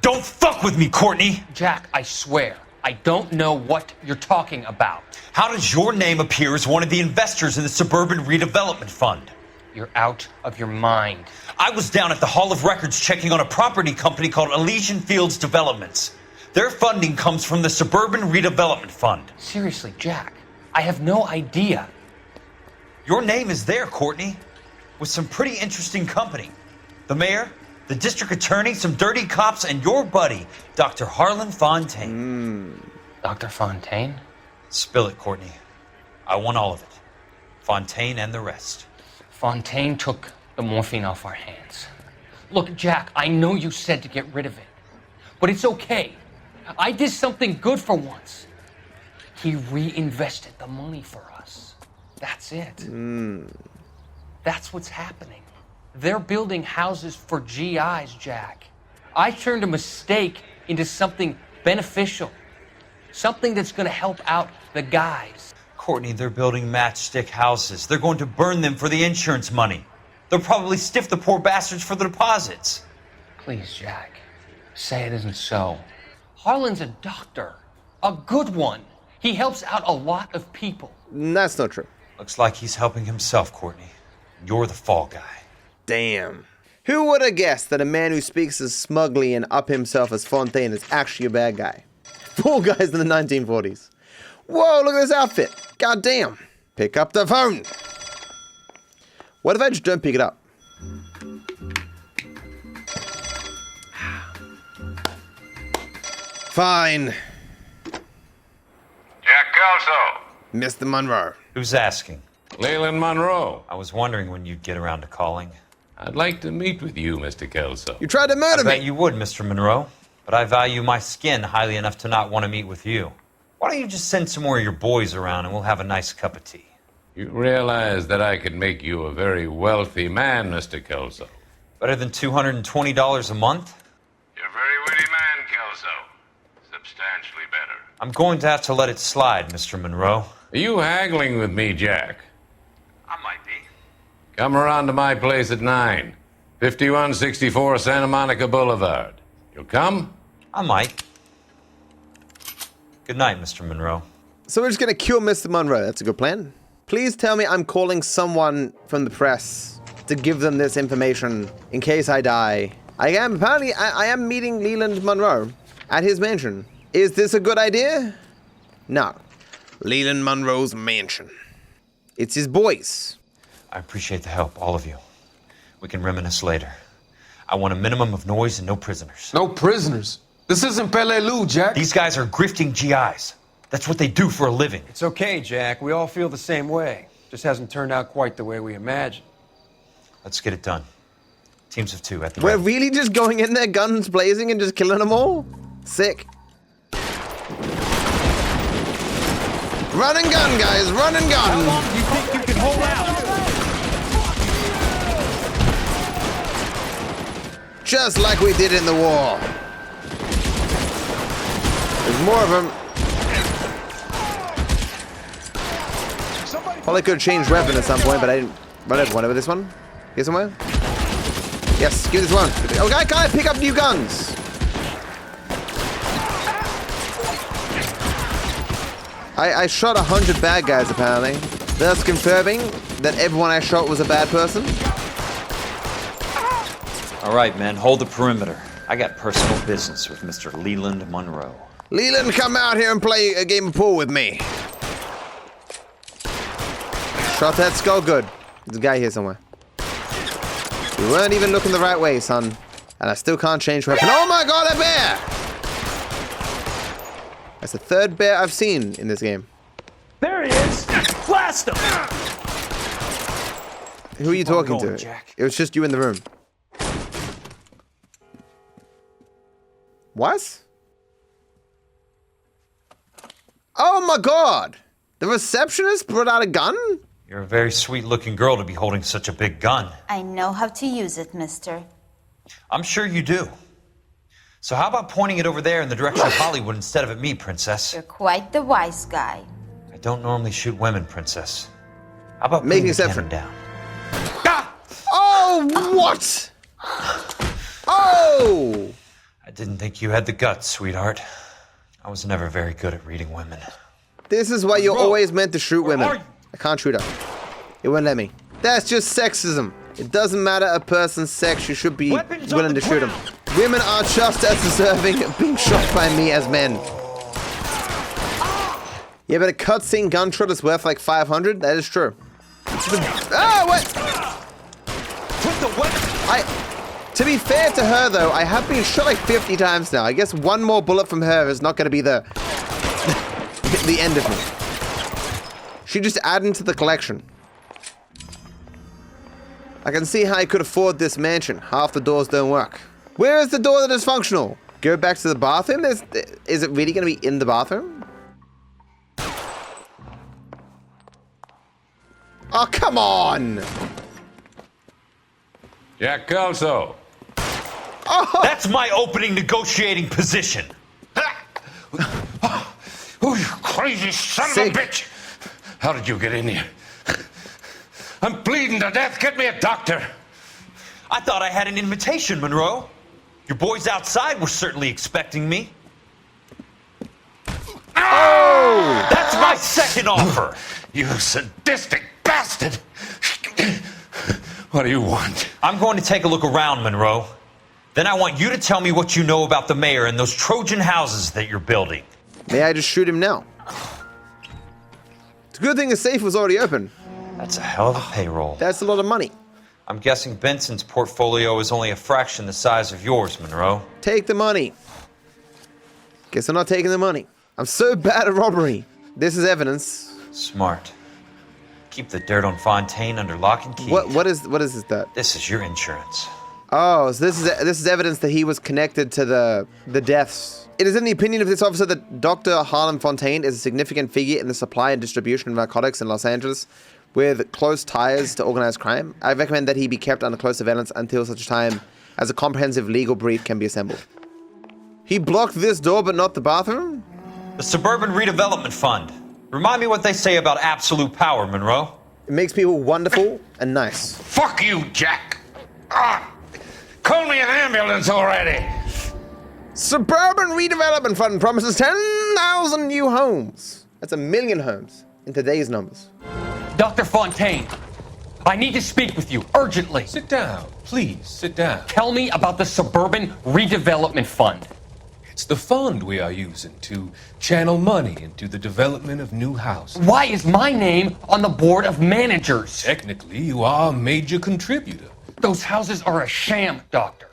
Don't fuck with me, Courtney! Jack, I swear, I don't know what you're talking about. How does your name appear as one of the investors in the Suburban Redevelopment Fund? You're out of your mind. I was down at the Hall of Records checking on a property company called Elysian Fields Developments. Their funding comes from the Suburban Redevelopment Fund. Seriously, Jack, I have no idea. Your name is there, Courtney, with some pretty interesting company. The mayor, the district attorney, some dirty cops, and your buddy, Dr. Harlan Fontaine. Dr. Fontaine? Spill it, Courtney. I want all of it. Fontaine and the rest. Fontaine took the morphine off our hands. Look, Jack, I know you said to get rid of it, but it's okay. I did something good for once. He reinvested the money for us. That's it. That's what's happening. They're building houses for GIs, Jack. I turned a mistake into something beneficial. Something that's going to help out the guys. Courtney, they're building matchstick houses. They're going to burn them for the insurance money. They'll probably stiff the poor bastards for the deposits. Please, Jack, say it isn't so. Harlan's a doctor. A good one. He helps out a lot of people. That's not true. Looks like he's helping himself, Courtney. You're the fall guy. Damn. Who would have guessed that a man who speaks as smugly and up himself as Fontaine is actually a bad guy? Four guys in the 1940s. Whoa, look at this outfit. God damn. Pick up the phone. What if I just don't pick it up? Fine. Jack Kelso. Mr. Monroe. Who's asking? Leland Monroe. I was wondering when you'd get around to calling. I'd like to meet with you, Mr. Kelso. You tried to murder me. I bet you would, Mr. Monroe. But I value my skin highly enough to not want to meet with you. Why don't you just send some more of your boys around and we'll have a nice cup of tea? You realize that I could make you a very wealthy man, Mr. Kelso. Better than $220 a month? You're a very witty man, Kelso. Substantially better. I'm going to have to let it slide, Mr. Monroe. Are you haggling with me, Jack? I might be. Come around to my place at 9, 5164 Santa Monica Boulevard. You'll come? I might. Good night, Mr. Monroe. So we're just gonna kill Mr. Monroe. That's a good plan. Please tell me I'm calling someone from the press to give them this information in case I die. I am meeting Leland Monroe at his mansion. Is this a good idea? No. Leland Monroe's mansion. It's his boys. I appreciate the help, all of you. We can reminisce later. I want a minimum of noise and no prisoners. No prisoners? This isn't Pelelu, Jack. These guys are grifting GIs. That's what they do for a living. It's okay, Jack. We all feel the same way. Just hasn't turned out quite the way we imagined. Let's get it done. Teams of two at the We're ready. really just going in there, guns blazing, and just killing them all? Sick. Run and gun, guys. Run and gun. How long do you think you can hold out? Just like we did in the war. There's more of them. Probably could have changed weapon at some point, but I didn't run over one. Over this one? Here somewhere? Yes, give this one. Oh, guy, can't I pick up new guns? I shot 100 bad guys, apparently. thus confirming that everyone I shot was a bad person. All right, men, hold the perimeter. I got personal business with Mr. Leland Monroe. Leland, come out here and play a game of pool with me. Shot that skull good. There's a guy here somewhere. You weren't even looking the right way, son. And I still can't change weapon. Oh my god, a bear! That's the third bear I've seen in this game. There he is! Blast him! Who are you talking going, to? Jack. It was just you in the room. What? Oh my god! The receptionist brought out a gun? You're a very sweet-looking girl to be holding such a big gun. I know how to use it, mister. I'm sure you do. So how about pointing it over there in the direction of Hollywood instead of at me, Princess? You're quite the wise guy. I don't normally shoot women, Princess. How about Make putting an the exception. cannon down? Oh, what? Oh! I didn't think you had the guts, sweetheart. I was never very good at reading women. This is why you're always meant to shoot women. I can't shoot her. It won't let me. That's just sexism. It doesn't matter a person's sex, you should be willing to shoot them. Women are just as deserving of being shot by me as men. Yeah, but a cutscene gunshot is worth like 500? That is true. Ah, what? To be fair to her, though, I have been shot like 50 times now. I guess one more bullet from her is not going to be the end of me. She just added to the collection. I can see how I could afford this mansion. Half the doors don't work. Where is the door that is functional? Go back to the bathroom? Is it really going to be in the bathroom? Oh, come on! Jack Kelso. Oh. That's my opening negotiating position. Oh, you crazy son of a bitch! How did you get in here? I'm bleeding to death. Get me a doctor. I thought I had an invitation, Monroe. Your boys outside were certainly expecting me. Oh! That's my second offer. You sadistic bastard. What do you want? I'm going to take a look around, Monroe. Then I want you to tell me what you know about the mayor and those Trojan houses that you're building. May I just shoot him now? It's a good thing the safe was already open. That's a hell of a payroll. That's a lot of money. I'm guessing Benson's portfolio is only a fraction the size of yours, Monroe. Take the money. Guess I'm not taking the money. I'm so bad at robbery. This is evidence. Smart. Keep the dirt on Fontaine under lock and key. What is that? This is your insurance. Oh, so this is evidence that he was connected to the deaths. It is in the opinion of this officer that Dr. Harlan Fontaine is a significant figure in the supply and distribution of narcotics in Los Angeles, with close ties to organized crime. I recommend that he be kept under close surveillance until such time as a comprehensive legal brief can be assembled. He blocked this door, but not the bathroom? The Suburban Redevelopment Fund. Remind me what they say about absolute power, Monroe. It makes people wonderful and nice. Fuck you, Jack. Call me an ambulance already. Suburban Redevelopment Fund promises 10,000 new homes. That's 1 million homes in today's numbers. Dr. Fontaine, I need to speak with you urgently. Sit down. Please, sit down. Tell me about the Suburban Redevelopment Fund. It's the fund we are using to channel money into the development of new houses. Why is my name on the board of managers? Technically, you are a major contributor. Those houses are a sham, Doctor.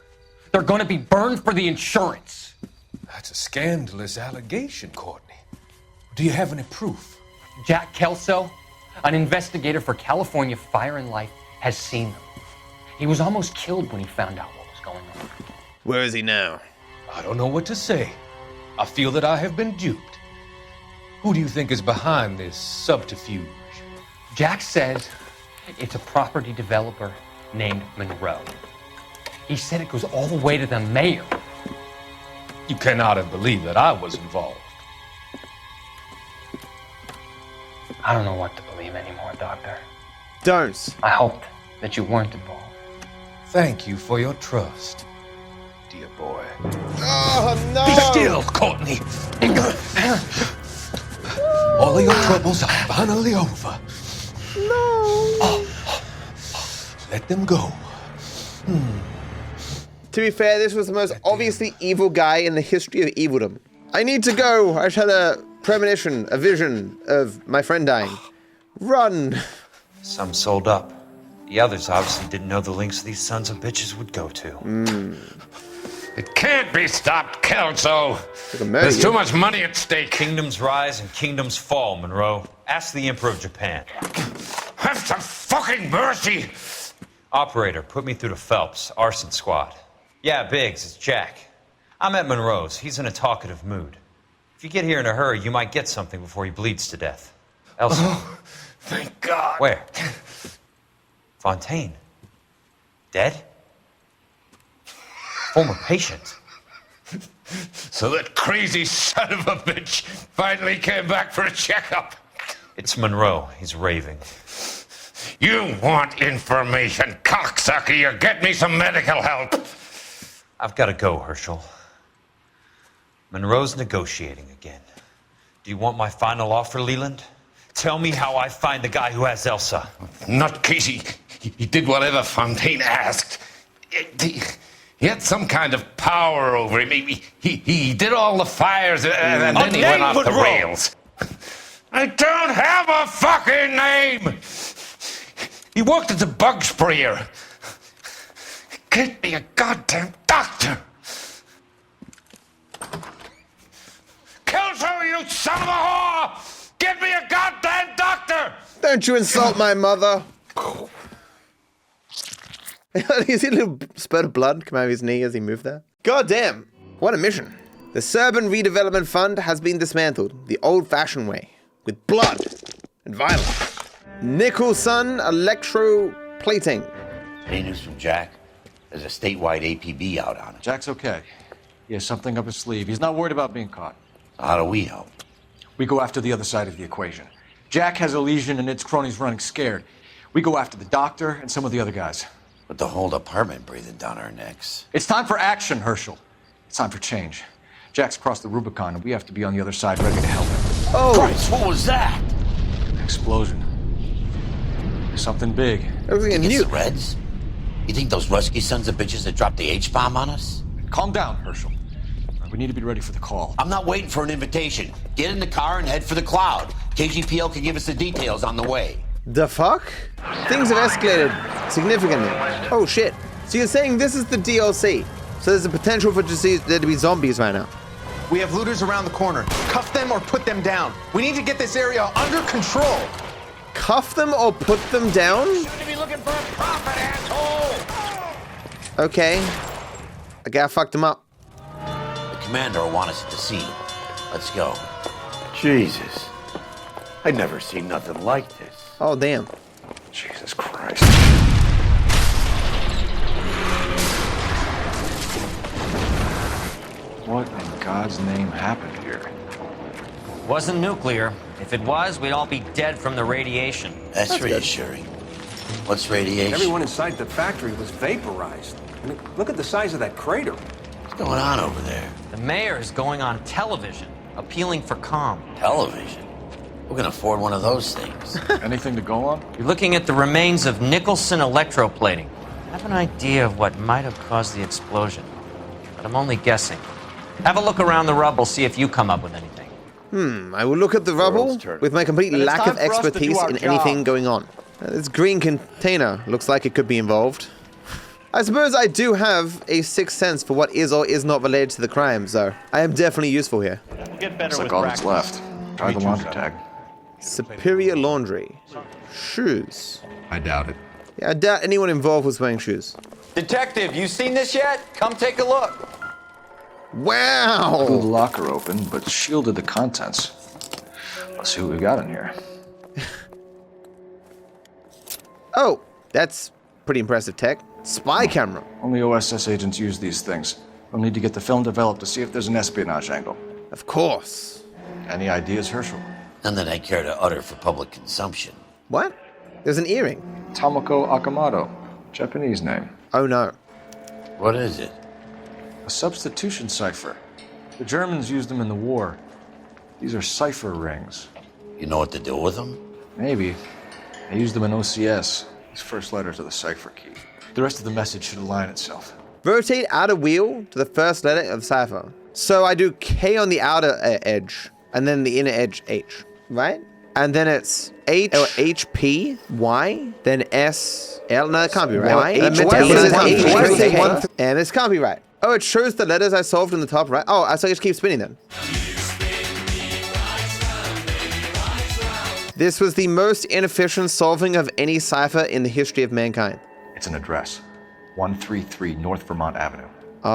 They're going to be burned for the insurance. That's a scandalous allegation, Courtney. Do you have any proof? Jack Kelso, an investigator for California Fire and Life, has seen them. He was almost killed when he found out what was going on. Where is he now? I don't know what to say. I feel that I have been duped. Who do you think is behind this subterfuge? Jack says it's a property developer named Monroe. He said it goes all the way to the mayor. You cannot have believed that I was involved. I don't know what to believe anymore, Doctor. Don't. I hoped that you weren't involved. Thank you for your trust, dear boy. Oh, no! Be still, Courtney. All of your troubles are finally over. Let them go. To be fair, this was the most obviously evil guy in the history of evildom. I need to go. I just had a premonition, a vision of my friend dying. Run. Some sold up. The others obviously didn't know the lengths these sons of bitches would go to. It can't be stopped, Kelso. There's too much money at stake. Kingdoms rise and kingdoms fall, Monroe. Ask the Emperor of Japan. Have some fucking mercy. Operator, put me through to Phelps, arson squad. Yeah, Biggs, it's Jack. I'm at Monroe's. He's in a talkative mood. If you get here in a hurry, you might get something before he bleeds to death. Elsa. Oh, thank God. Where? Fontaine. Dead? Former patient. So that crazy son of a bitch finally came back for a checkup. It's Monroe. He's raving. You want information, cocksucker. You get me some medical help. I've got to go, Herschel. Monroe's negotiating again. Do you want my final offer, Leland? Tell me how I find the guy who has Elsa. Nutcase, he did whatever Fontaine asked. He had some kind of power over him. He did all the fires and then he went off the rails. I don't have a fucking name! He worked as a bug sprayer. Get me a goddamn doctor! Kelso, you son of a whore! Get me a goddamn doctor! Don't you insult my mother. You see a little spurt of blood come out of his knee as he moved there? God damn, what a mission. The Suburban Redevelopment Fund has been dismantled the old-fashioned way, with blood and violence. Nicholson electroplating. Any news from Jack? There's a statewide APB out on it. Jack's okay. He has something up his sleeve. He's not worried about being caught. How do we help? We go after the other side of the equation. Jack has Elysian and its cronies running scared. We go after the doctor and some of the other guys. With the whole department breathing down our necks. It's time for action, Herschel. It's time for change. Jack's crossed the Rubicon, and we have to be on the other side ready to help him. Oh! Christ, what was that? Explosion. Something big. Think it's the Reds? You think those Rusky sons of bitches that dropped the H-bomb on us? Calm down, Herschel. We need to be ready for the call. I'm not waiting for an invitation. Get in the car and head for the cloud. KGPL can give us the details on the way. The fuck? Things have escalated significantly. Oh shit. So you're saying this is the DLC. So there's a potential for there to be zombies right now. We have looters around the corner. Cuff them or put them down. We need to get this area under control. Cuff them or put them down? Shouldn't be looking for a profit, asshole! Okay. I guy fucked him up. The commander will want us at the scene. Let's go. Jesus. I'd never seen nothing like this. Oh, damn. Jesus Christ. What in God's name happened here? Wasn't nuclear. If it was, we'd all be dead from the radiation. That's reassuring. What's radiation? Everyone inside the factory was vaporized. I mean, look at the size of that crater. What's going on over there? The mayor is going on television, appealing for calm. Television? We're gonna afford one of those things. Anything to go on? You're looking at the remains of Nicholson electroplating. I have an idea of what might have caused the explosion, but I'm only guessing. Have a look around the rubble, see if you come up with anything. I will look at the rubble with my complete lack of expertise in anything going on. This green container looks like it could be involved. I suppose I do have a sixth sense for what is or is not related to the crime, so I am definitely useful here. We'll get better with all that's left. Try the laundry tag. Superior laundry. Shoes. I doubt it. Yeah, I doubt anyone involved was wearing shoes. Detective, you seen this yet? Come take a look. Wow! Blew the locker open, but shielded the contents. Let's see what we got in here. Oh, that's pretty impressive tech. Spy camera. Only OSS agents use these things. We'll need to get the film developed to see if there's an espionage angle. Of course. Any ideas, Herschel? None that I care to utter for public consumption. What? There's an earring. Tomoko Akamoto. Japanese name. Oh no. What is it? A substitution cipher. The Germans used them in the war. These are cipher rings. You know what to do with them? Maybe. They used them in OCS. These first letters are the cipher key. The rest of the message should align itself. Rotate outer wheel to the first letter of cipher. So I do K on the outer edge, and then the inner edge H, right? And then it's H or HP Y, then S L. No, that can't be right. And this can't be right. Oh, it shows the letters I solved in the top right. Oh, so I just keep spinning them. This was the most inefficient solving of any cipher in the history of mankind. It's an address. 133 North Vermont Avenue. Oh.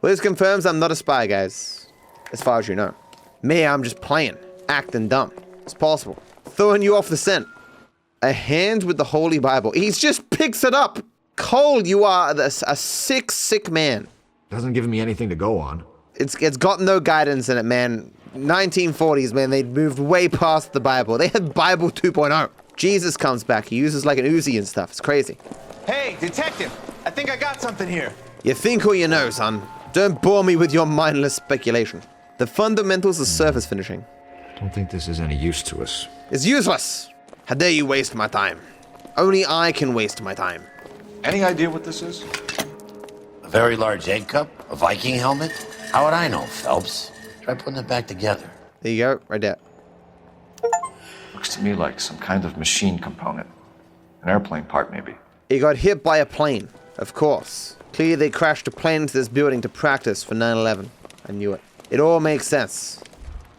Well, this confirms I'm not a spy, guys. As far as you know. Me, I'm just playing, acting dumb. It's possible. Throwing you off the scent. A hand with the Holy Bible. He just picks it up. Cole, you are a sick, sick man. Doesn't give me anything to go on. It's got no guidance in it, man. 1940s, man, they moved way past the Bible. They had Bible 2.0. Jesus comes back. He uses like an Uzi and stuff. It's crazy. Hey, detective, I think I got something here. You think or you know, son. Don't bore me with your mindless speculation. The fundamentals of surface finishing. Don't think this is any use to us. It's useless. How dare you waste my time? Only I can waste my time. Any idea what this is? A very large egg cup? A Viking helmet? How would I know, Phelps? Try putting it back together. There you go, right there. Looks to me like some kind of machine component. An airplane part, maybe. He got hit by a plane, of course. Clearly they crashed a plane into this building to practice for 9/11. I knew it. It all makes sense.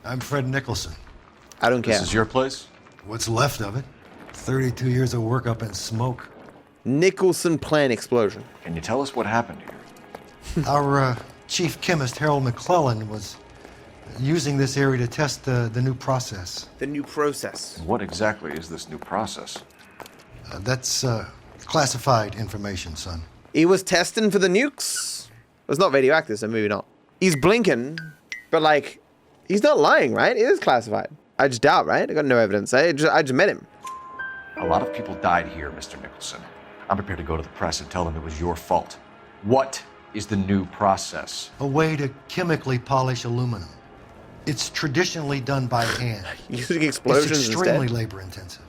I'm Fred Nicholson. I don't care. This is your place? What's left of it. 32 years of work up in smoke. Nicholson plane explosion. Can you tell us what happened here? Our chief chemist, Harold McClellan, was using this area to test the new process. The new process. What exactly is this new process? That's classified information, son. He was testing for the nukes. It was not radioactive, so maybe not. He's blinking, but like, he's not lying, right? It is classified. I just doubt, right? I got no evidence. I just met him. A lot of people died here, Mr. Nicholson. I'm prepared to go to the press and tell them it was your fault. What is the new process? A way to chemically polish aluminum. It's traditionally done by hand. Using explosions It's extremely instead. labor intensive.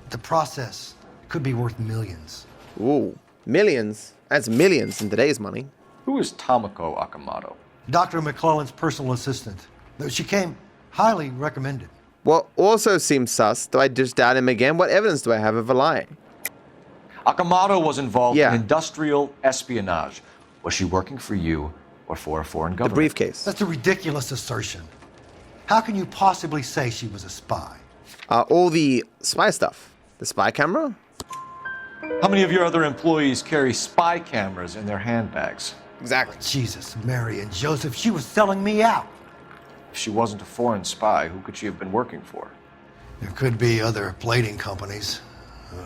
The process could be worth millions. Ooh, millions? That's millions in today's money. Who is Tomoko Akamoto? Dr. McClellan's personal assistant. She came highly recommended. What also seems sus, though I just doubt him again, what evidence do I have of a lie? Akamoto was involved in industrial espionage. Was she working for you or for a foreign government? The briefcase. That's a ridiculous assertion. How can you possibly say she was a spy? All the spy stuff. The spy camera? How many of your other employees carry spy cameras in their handbags? Exactly. Jesus, Mary and Joseph, she was selling me out. If she wasn't a foreign spy, who could she have been working for? There could be other plating companies,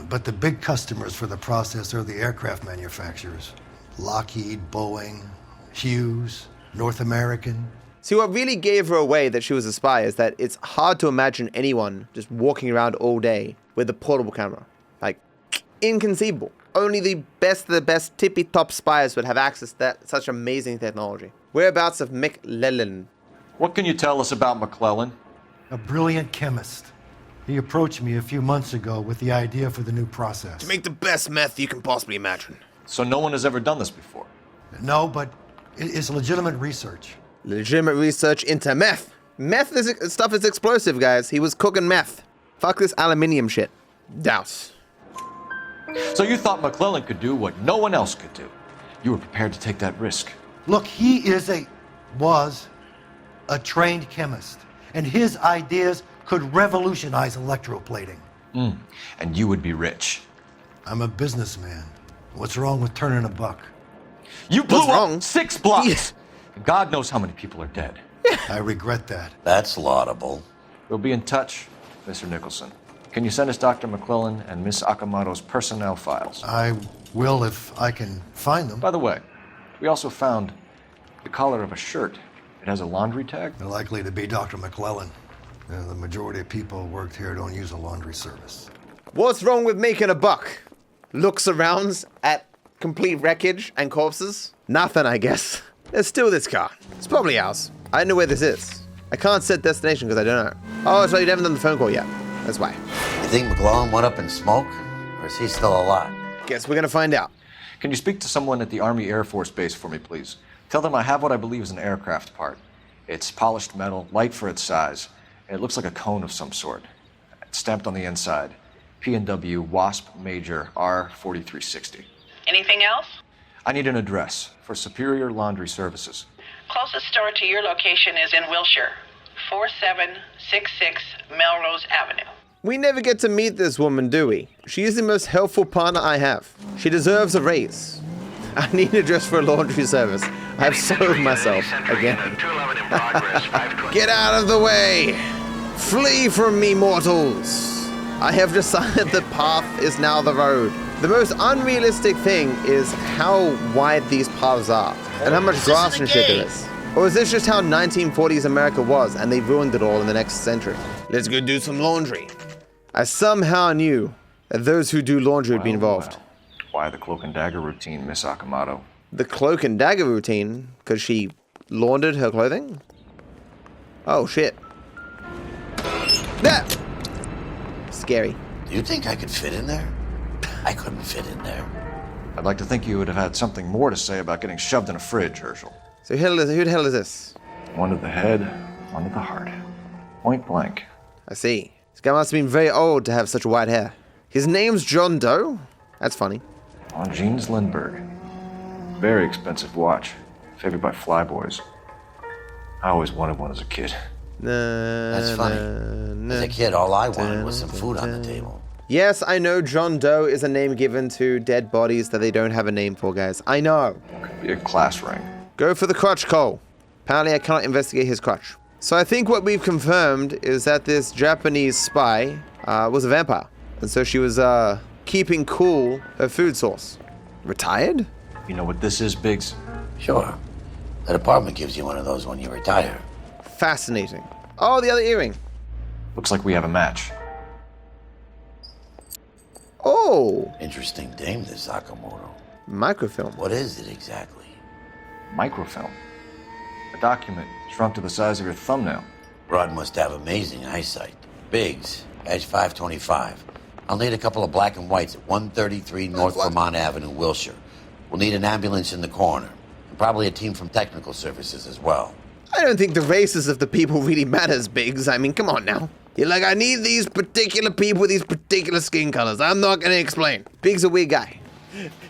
but the big customers for the process are the aircraft manufacturers. Lockheed, Boeing, Hughes, North American. See, what really gave her away that she was a spy is that it's hard to imagine anyone just walking around all day with a portable camera. Like, inconceivable. Only the best of the best tippy-top spies would have access to that, such amazing technology. Whereabouts of McClellan? What can you tell us about McClellan? A brilliant chemist. He approached me a few months ago with the idea for the new process. To make the best meth you can possibly imagine. So no one has ever done this before? No, but it's legitimate research. Legitimate research into meth. Stuff is explosive, guys. He was cooking meth. Fuck this aluminium shit. Douse. So you thought McClellan could do what no one else could do. You were prepared to take that risk. Look, he was a trained chemist, and his ideas could revolutionize electroplating. And you would be rich. I'm a businessman. What's wrong with turning a buck? You blew up 6 blocks. Yes. God knows how many people are dead. I regret that. That's laudable. We'll be in touch, Mr. Nicholson. Can you send us Dr. McClellan and Miss Akamoto's personnel files? I will if I can find them. By the way, we also found the collar of a shirt. It has a laundry tag. They're likely to be Dr. McClellan. The majority of people who worked here don't use a laundry service. What's wrong with making a buck? Looks around at complete wreckage and corpses. Nothing, I guess. There's still this car. It's probably ours. I don't know where this is. I can't set destination because I don't know. Oh, so you haven't done the phone call yet. That's why. You think McClellan went up in smoke? Or is he still alive? Guess we're gonna find out. Can you speak to someone at the Army Air Force Base for me, please? Tell them I have what I believe is an aircraft part. It's polished metal, light for its size, and it looks like a cone of some sort. It's stamped on the inside. P&W Wasp Major R4360. Anything else? I need an address for Superior Laundry Services. Closest store to your location is in Wilshire, 4766 Melrose Avenue. We never get to meet this woman, do we? She is the most helpful partner I have. She deserves a raise. I need an address for a laundry service. I've sold myself again. Get out of the way! Flee from me, mortals! I have decided the path is now the road. The most unrealistic thing is how wide these paths are, and how much grass and shit there is. Or is this just how 1940s America was, and they ruined it all in the next century? Let's go do some laundry. I somehow knew that those who do laundry would be involved. Well. Why the cloak and dagger routine, Miss Akamoto? The cloak and dagger routine? Because she laundered her clothing? Oh, shit. That! Scary. Do you think I could fit in there? I couldn't fit in there. I'd like to think you would have had something more to say about getting shoved in a fridge, Herschel. So who the hell is this? One to the head, one to the heart. Point blank. I see. This guy must have been very old to have such white hair. His name's John Doe? That's funny. On Jeans Lindbergh. Very expensive watch. Favored by flyboys. I always wanted one as a kid. That's funny. As a kid, all I wanted was some food on the table. Yes, I know John Doe is a name given to dead bodies that they don't have a name for, guys. I know. Could be a class ring. Go for the crutch, Cole. Apparently I cannot investigate his crutch. So I think what we've confirmed is that this Japanese spy was a vampire. And so she was keeping cool her food source. Retired? You know what this is, Biggs? Sure. That apartment gives you one of those when you retire. Fascinating. Oh, the other earring. Looks like we have a match. Oh. Interesting dame, this Sakamoto. Microfilm. What is it exactly? Microfilm. A document shrunk to the size of your thumbnail. Rod must have amazing eyesight. Biggs, edge 525. I'll need a couple of black and whites at 133 North Vermont Avenue, Wilshire. We'll need an ambulance in the corner. And probably a team from technical services as well. I don't think the races of the people really matters, Biggs. I mean, come on now. You're like, I need these particular people with these particular skin colors. I'm not going to explain. Biggs a weird guy.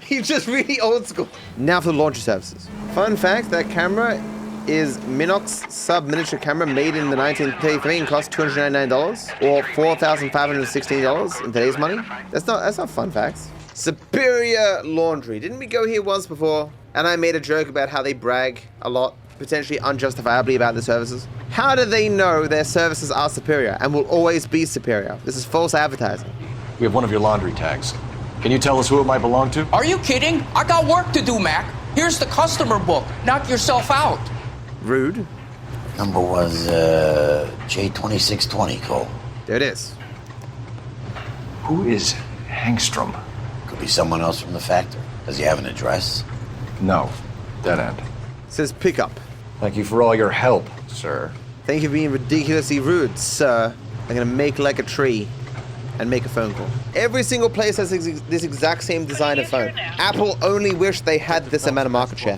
He's just really old school. Now for the laundry services. Fun fact, that camera is Minox sub-miniature camera made in the 1933 and cost $299 or $4,516 in today's money. That's not fun facts. Superior Laundry. Didn't we go here once before? And I made a joke about how they brag a lot, potentially unjustifiably, about their services. How do they know their services are superior and will always be superior? This is false advertising. We have one of your laundry tags. Can you tell us who it might belong to? Are you kidding? I got work to do, Mac. Here's the customer book. Knock yourself out. Rude. Number was J2620, Cole. There it is. Who is Hangstrom? Could be someone else from the factory. Does he have an address? No. Dead end. Says pickup. Thank you for all your help, sir. Thank you for being ridiculously rude, sir. I'm gonna make like a tree and make a phone call. Every single place has this exact same design of phone. Apple only wished they had this amount of market share.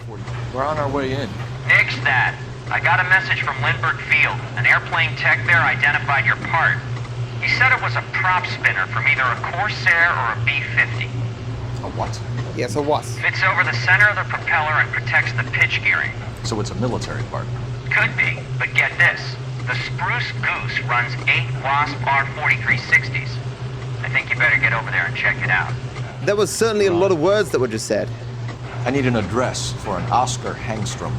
We're on our way in. Nix that. I got a message from Lindbergh Field. An airplane tech there identified your part. He said it was a prop spinner from either a Corsair or a B-50. A what? Yes, a what? Fits over the center of the propeller and protects the pitch gearing. So it's a military part. Could be, but get this. The Spruce Goose runs 8 Wasp R4360s. I think you better get over there and check it out. There was certainly a lot of words that were just said. I need an address for an Oscar Hangstrom.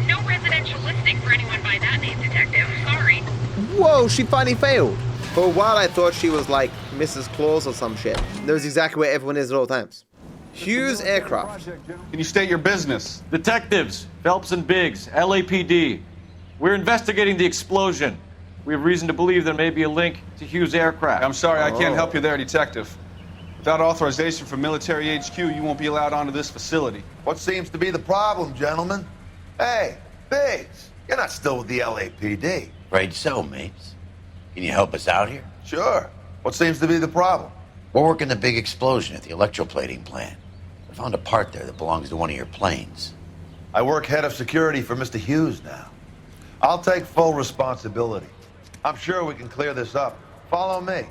No residential listing for anyone by that name, Detective. Sorry. Whoa, she finally failed. For a while I thought she was like Mrs. Claus or some shit. Knows exactly where everyone is at all times. Hughes Aircraft. Can you state your business? Detectives, Phelps and Biggs, LAPD. We're investigating the explosion. We have reason to believe there may be a link to Hughes Aircraft. I'm sorry, I can't help you there, Detective. Without authorization from Military HQ, you won't be allowed onto this facility. What seems to be the problem, gentlemen? Hey, Biggs, you're not still with the LAPD. Afraid so, mates. Can you help us out here? Sure. What seems to be the problem? We're working the big explosion at the electroplating plant. I found a part there that belongs to one of your planes. I work head of security for Mr. Hughes now. I'll take full responsibility. I'm sure we can clear this up. Follow me.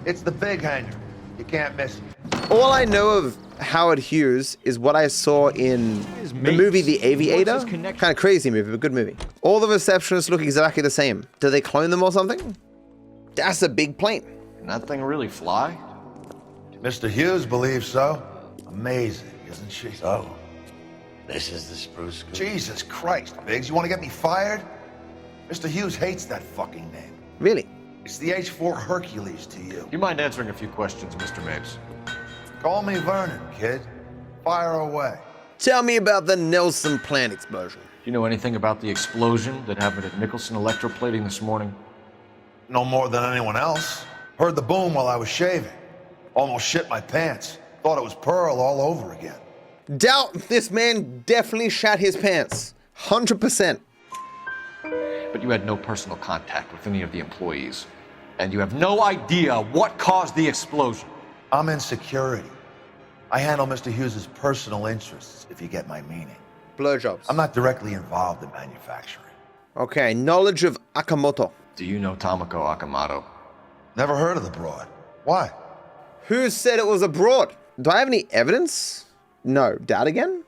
It's the big hangar. You can't miss it. All I know of Howard Hughes is what I saw in the movie The Aviator. Kind of crazy movie, but good movie. All the receptionists look exactly the same. Do they clone them or something? That's a big plane. Can that thing really fly? Mr. Hughes believes so. Amazing, isn't she? So, this is the spruce scoop. Jesus Christ, Biggs, you want to get me fired? Mr. Hughes hates that fucking name. Really? It's the H-4 Hercules to you. Do you mind answering a few questions, Mr. Mapes? Call me Vernon, kid. Fire away. Tell me about the Nelson plant explosion. Do you know anything about the explosion that happened at Nicholson Electroplating this morning? No more than anyone else. Heard the boom while I was shaving. Almost shit my pants. Thought it was Pearl all over again. Doubt this man definitely shat his pants. 100%. But you had no personal contact with any of the employees. And you have no idea what caused the explosion. I'm in security. I handle Mr. Hughes' personal interests, if you get my meaning. Blowjobs. I'm not directly involved in manufacturing. Okay, knowledge of Akamoto. Do you know Tamako Akamoto? Never heard of the broad. Why? Who said it was abroad? Do I have any evidence? No. Doubt again?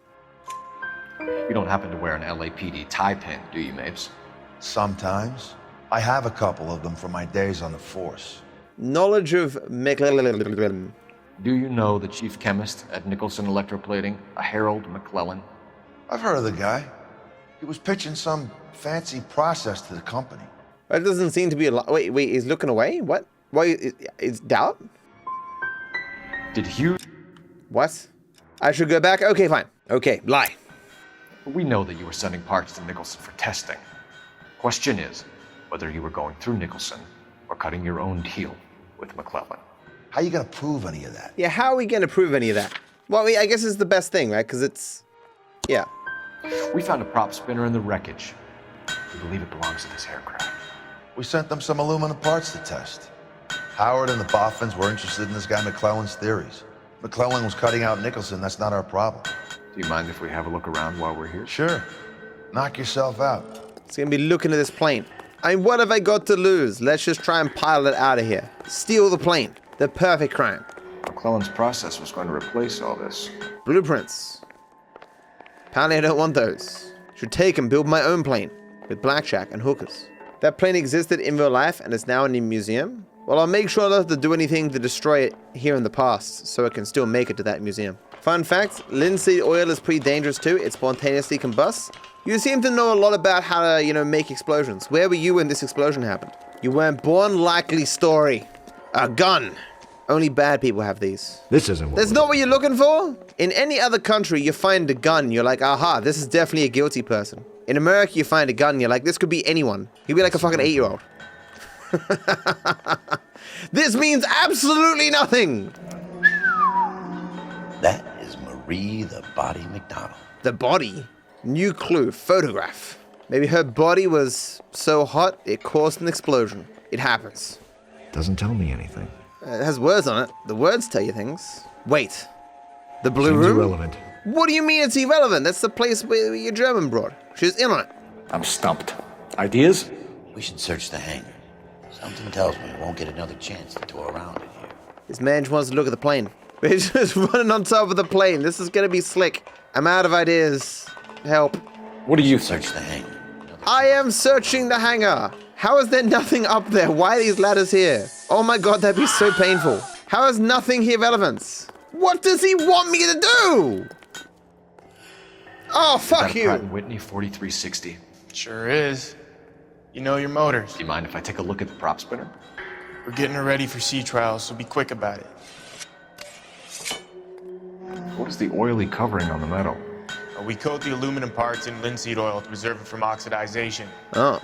You don't happen to wear an LAPD tie pin, do you, Mapes? Sometimes. I have a couple of them from my days on the force. Knowledge of Do you know the chief chemist at Nicholson Electroplating, a Harold McClellan? I've heard of the guy. He was pitching some fancy process to the company. That doesn't seem to be a lot. Wait, he's looking away? What? Why? Is doubt? Did Hughes? What? I should go back? Okay, fine. Okay, lie. We know that you were sending parts to Nicholson for testing. Question is whether you were going through Nicholson or cutting your own deal with McClellan. How you gonna prove any of that? Yeah, how are we gonna prove any of that? Well, I guess it's the best thing, right? Because it's, yeah. We found a prop spinner in the wreckage. We believe it belongs to this aircraft. We sent them some aluminum parts to test. Howard and the Boffins were interested in this guy McClellan's theories. McClellan was cutting out Nicholson. That's not our problem. Do you mind if we have a look around while we're here? Sure. Knock yourself out. It's gonna be looking at this plane. I mean, what have I got to lose? Let's just try and pilot it out of here. Steal the plane. The perfect crime. McClellan's process was going to replace all this. Blueprints. Apparently I don't want those. Should take and build my own plane with blackjack and hookers. That plane existed in real life and is now in a museum. Well, I'll make sure not to do anything to destroy it here in the past, so it can still make it to that museum. Fun fact, linseed oil is pretty dangerous too. It spontaneously combusts. You seem to know a lot about how to, make explosions. Where were you when this explosion happened? You weren't born. Likely story. A gun. Only bad people have these. This isn't what That's not what you're looking for? In any other country, you find a gun, you're like, aha, this is definitely a guilty person. In America, you find a gun, you're like, this could be anyone. He'd be like a fucking 8-year-old. This means absolutely nothing. That is Marie the Body McDonald. The body? New clue, photograph. Maybe her body was so hot, it caused an explosion. It happens. Doesn't tell me anything. It has words on it. The words tell you things. Wait. The blue Seems room? irrelevant. What do you mean it's irrelevant? That's the place where your German broad. She's in on it. I'm stumped. Ideas? We should search the hangar. Something tells me we won't get another chance to tour around in here. This man just wants to look at the plane. We're just running on top of the plane. This is gonna be slick. I'm out of ideas. Help. What do you search the hangar? I am searching the hangar. How is there nothing up there? Why are these ladders here? Oh my god, that'd be so painful. How is nothing here relevant? What does he want me to do? Oh, fuck you. Pratt & Whitney 4360. Sure is. You know your motors. Do you mind if I take a look at the prop spinner? We're getting her ready for sea trials, so be quick about it. What is the oily covering on the metal? We coat the aluminum parts in linseed oil to preserve it from oxidization. Oh.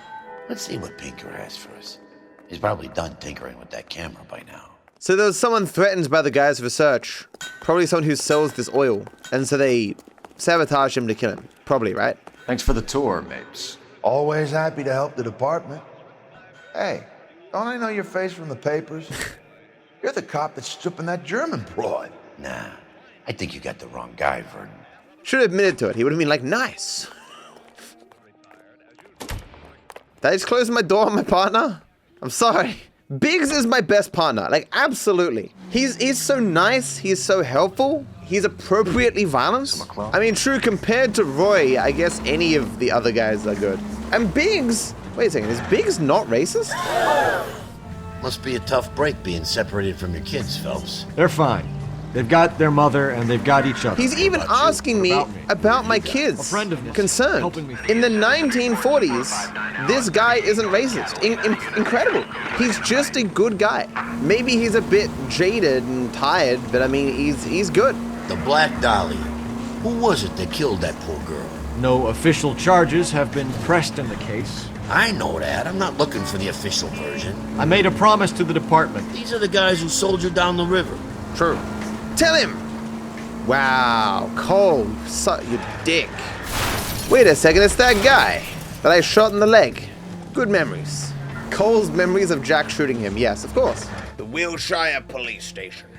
Let's see what Pinker has for us. He's probably done tinkering with that camera by now. So there was someone threatened by the guys' research. Probably someone who sells this oil. And so they sabotaged him to kill him. Probably, right? Thanks for the tour, Mapes. Always happy to help the department. Hey, don't I know your face from the papers? You're the cop that's stripping that German broad. Nah, I think you got the wrong guy, Vernon. Should have admitted to it. He would have been like, nice. Did I just close my door on my partner? I'm sorry. Biggs is my best partner, like absolutely. He's so nice, he's so helpful, he's appropriately violent. I mean, true, compared to Roy, I guess any of the other guys are good. And Biggs, wait a second, is Biggs not racist? Must be a tough break being separated from your kids, Phelps. They're fine. They've got their mother and they've got each other. He's even asking me about my kids. A friend of his. Concerned. Helping me. In the 1940s, this guy isn't racist. Incredible. He's just a good guy. Maybe he's a bit jaded and tired, but I mean, he's good. The Black Dahlia. Who was it that killed that poor girl? No official charges have been pressed in the case. I know that. I'm not looking for the official version. I made a promise to the department. These are the guys who soldiered down the river. True. Tell him! Wow, Cole, you dick. Wait a second, it's that guy that I shot in the leg. Good memories. Cole's memories of Jack shooting him, yes, of course. The Wilshire Police Station.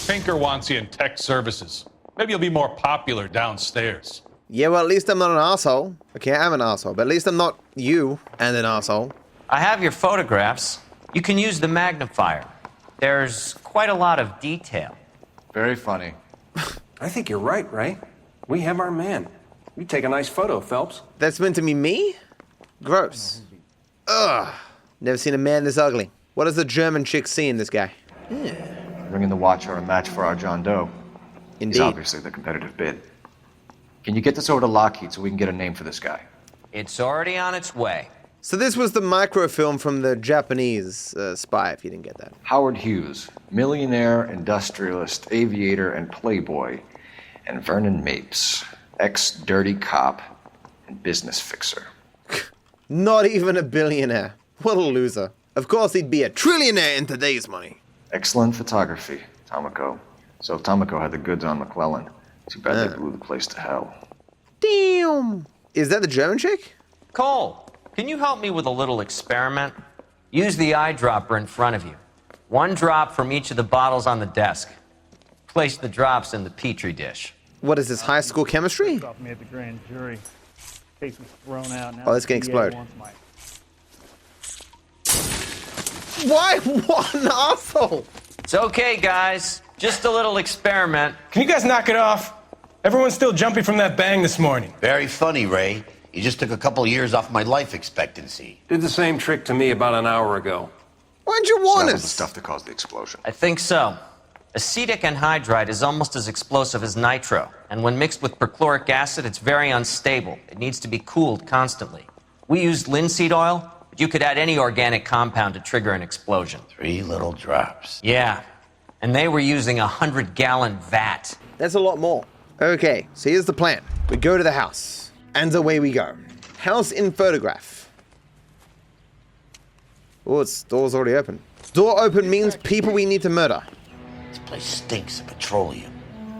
Pinker wants you in tech services. Maybe you'll be more popular downstairs. Yeah, well, at least I'm not an asshole. Okay, I'm an asshole, but at least I'm not you and an asshole. I have your photographs. You can use the magnifier. There's quite a lot of detail. Very funny. I think you're right, Ray. We have our man. You take a nice photo, Phelps. That's meant to be me? Gross. Ugh. Never seen a man this ugly. What does the German chick see in this guy? Bringing the Watcher a match for our John Doe. Indeed. He's obviously the competitive bid. Can you get this over to Lockheed so we can get a name for this guy? It's already on its way. So this was the microfilm from the Japanese spy, if you didn't get that. Howard Hughes, millionaire, industrialist, aviator, and playboy. And Vernon Mapes, ex-dirty cop and business fixer. Not even a billionaire. What a loser. Of course he'd be a trillionaire in today's money. Excellent photography, Tomoko. So Tomoko had the goods on McClellan. Too bad they blew the place to hell. Damn. Is that the German chick? Cole, can you help me with a little experiment? Use the eyedropper in front of you. One drop from each of the bottles on the desk. Place the drops in the petri dish. What is this, high school chemistry? Me at the grand jury. Case was thrown out. Now Oh, this can explode. wants my- Why? What an asshole! It's okay, guys. Just a little experiment. Can you guys knock it off? Everyone's still jumping from that bang this morning. Very funny, Ray. You just took a couple years off my life expectancy. Did the same trick to me about an hour ago. Why'd you warn That was the us? stuff that caused the explosion. I think so. Acetic anhydride is almost as explosive as nitro, and when mixed with perchloric acid, it's very unstable. It needs to be cooled constantly. We used linseed oil, but you could add any organic compound to trigger an explosion. 3 little drops. Yeah, and they were using a 100-gallon vat. That's a lot more. Okay, so here's the plan. We go to the house, and away we go. House in photograph. Oh, its door's already open. Door open means people we need to murder. This place stinks of petroleum.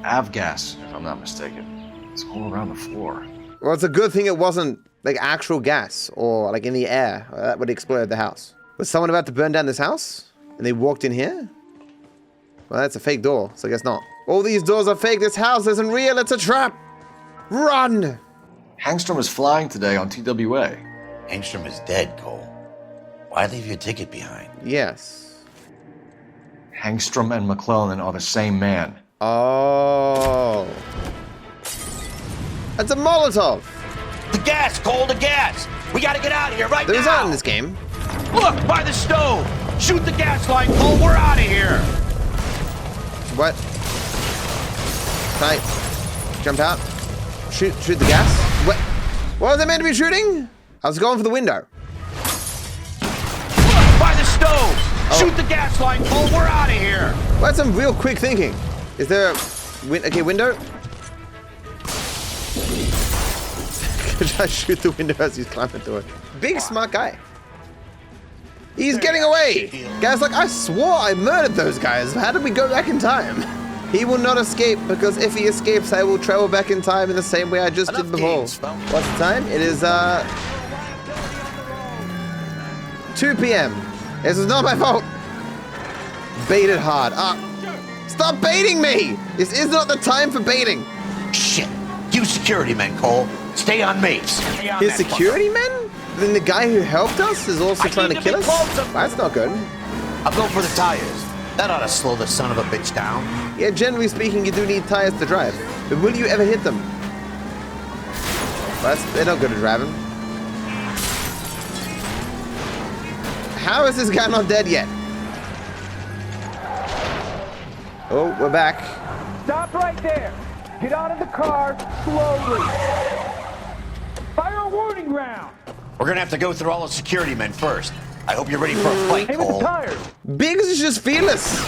Avgas, if I'm not mistaken. It's all around the floor. Well, it's a good thing it wasn't like actual gas or like in the air. That would explode the house. Was someone about to burn down this house? And they walked in here? Well, that's a fake door, so I guess not. All these doors are fake. This house isn't real. It's a trap. Run! Hangstrom is flying today on TWA. Hangstrom is dead, Cole. Why leave your ticket behind? Yes. Hangstrom and McClellan are the same man. Oh. That's a Molotov. The gas, Cole, the gas! We gotta get out of here right Those now! aren't in this game. Look, by the stove! Shoot the gas line, Cole, we're out of here! What? Can I jump out? Shoot the gas? What? What was I meant to be shooting? I was going for the window. Look, by the stove! Shoot the gas line, Cole, we're out of here! Well, that's some real quick thinking. Is there a window? Could I shoot the window as he's climbing through it? Big smart guy. He's getting away. Guys, like, I swore I murdered those guys. How did we go back in time? He will not escape, because if he escapes, I will travel back in time in the same way I just did before. What's the time? It is 2 p.m. This is not my fault. Baited hard. Stop baiting me! This is not the time for baiting. Shit. You security men, Cole. Stay on me. His security men? Then the guy who helped us is also trying to kill us? That's not good. I'll go for the tires. That ought to slow the son of a bitch down. Yeah, generally speaking, you do need tires to drive. But will you ever hit them? They're not good at driving. How is this guy not dead yet? Oh, we're back. Stop right there. Get out of the car slowly. Fire a warning round. We're gonna have to go through all the security men first. I hope you're ready for a fight, Aim at the Cole. tires. Biggs is just fearless.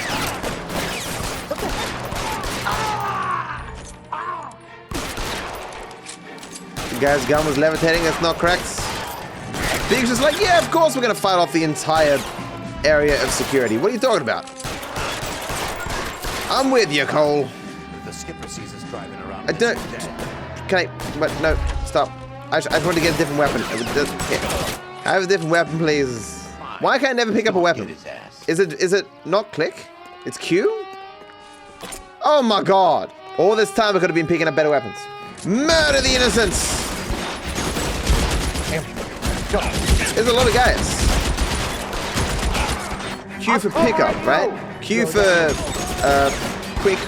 The guy's gun was levitating, that's not correct. Biggs is like, yeah, of course we're gonna fight off the entire area of security. What are you talking about? I'm with you, Cole. The skipper sees us driving around. I don't. Can I? But no, stop. I just want to get a different weapon. Have a different weapon, please. Why can't I never pick up a weapon? Is it not click? It's Q? Oh my god. All this time I could have been picking up better weapons. Murder the innocents! There's a lot of guys. Q for pickup, right? Q for quick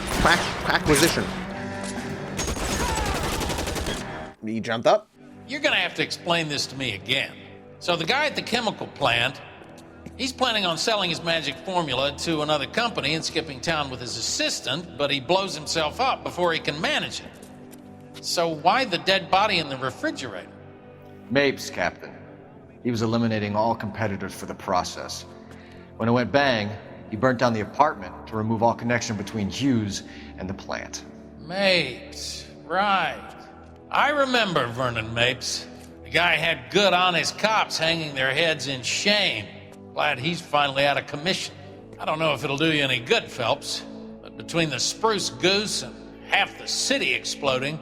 acquisition. You jumped up? You're gonna have to explain this to me again. So the guy at the chemical plant, he's planning on selling his magic formula to another company and skipping town with his assistant, but he blows himself up before he can manage it. So why the dead body in the refrigerator? Mapes, Captain. He was eliminating all competitors for the process. When it went bang, he burnt down the apartment to remove all connection between Hughes and the plant. Mapes, right. I remember Vernon Mapes. The guy had good honest cops hanging their heads in shame. Glad he's finally out of commission. I don't know if it'll do you any good, Phelps, but between the spruce goose and half the city exploding,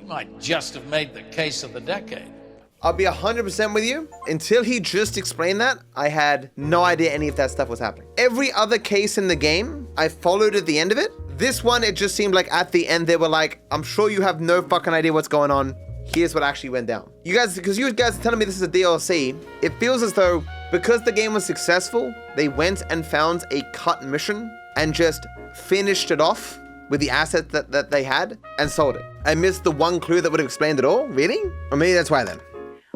you might just have made the case of the decade. I'll be 100% with you. Until he just explained that, I had no idea any of that stuff was happening. Every other case in the game, I followed at the end of it. This one, it just seemed like at the end, they were like, I'm sure you have no fucking idea what's going on. Here's what actually went down. You guys, because you guys are telling me this is a DLC, it feels as though because the game was successful, they went and found a cut mission and just finished it off with the asset that they had and sold it. I missed the one clue that would have explained it all, really? Or maybe that's why then.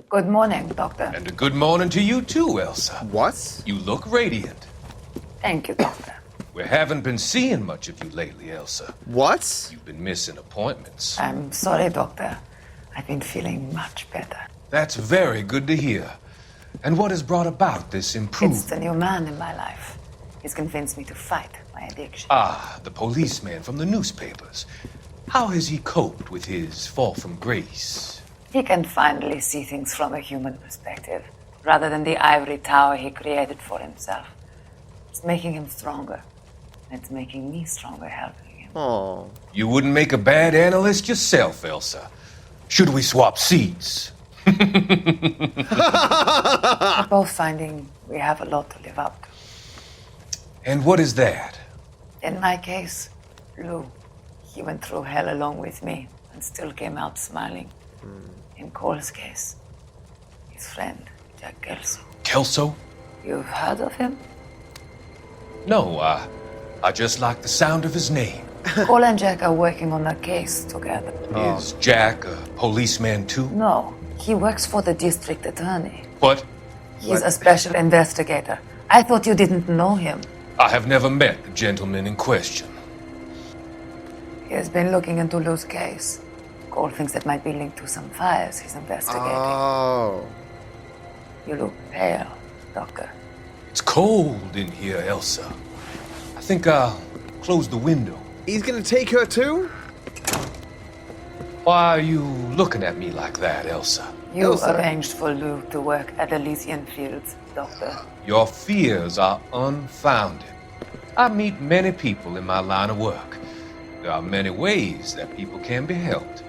Good morning, Doctor. And a good morning to you too, Elsa. What? You look radiant. Thank you, Doctor. We haven't been seeing much of you lately, Elsa. What? You've been missing appointments. I'm sorry, Doctor. I've been feeling much better. That's very good to hear. And what has brought about this improvement? It's the new man in my life. He's convinced me to fight my addiction. Ah, the policeman from the newspapers. How has he coped with his fall from grace? He can finally see things from a human perspective, rather than the ivory tower he created for himself. It's making him stronger. It's making me stronger helping him. Oh. You wouldn't make a bad analyst yourself, Elsa. Should we swap seats? We're both finding we have a lot to live up to. And what is that? In my case, Lou. He went through hell along with me and still came out smiling. In Cole's case, his friend, Jack Kelso. Kelso? You've heard of him? No, I just like the sound of his name. Cole and Jack are working on a case together. Is Jack a policeman too? No, he works for the district attorney. What? He's a special investigator. I thought you didn't know him. I have never met the gentleman in question. He has been looking into Lou's case. Cole thinks it might be linked to some fires he's investigating. Oh. You look pale, Doctor. It's cold in here, Elsa. I think I'll close the window. He's gonna take her too? Why are you looking at me like that, Elsa? You arranged for Lou to work at Elysian Fields, Doctor. Your fears are unfounded. I meet many people in my line of work. There are many ways that people can be helped.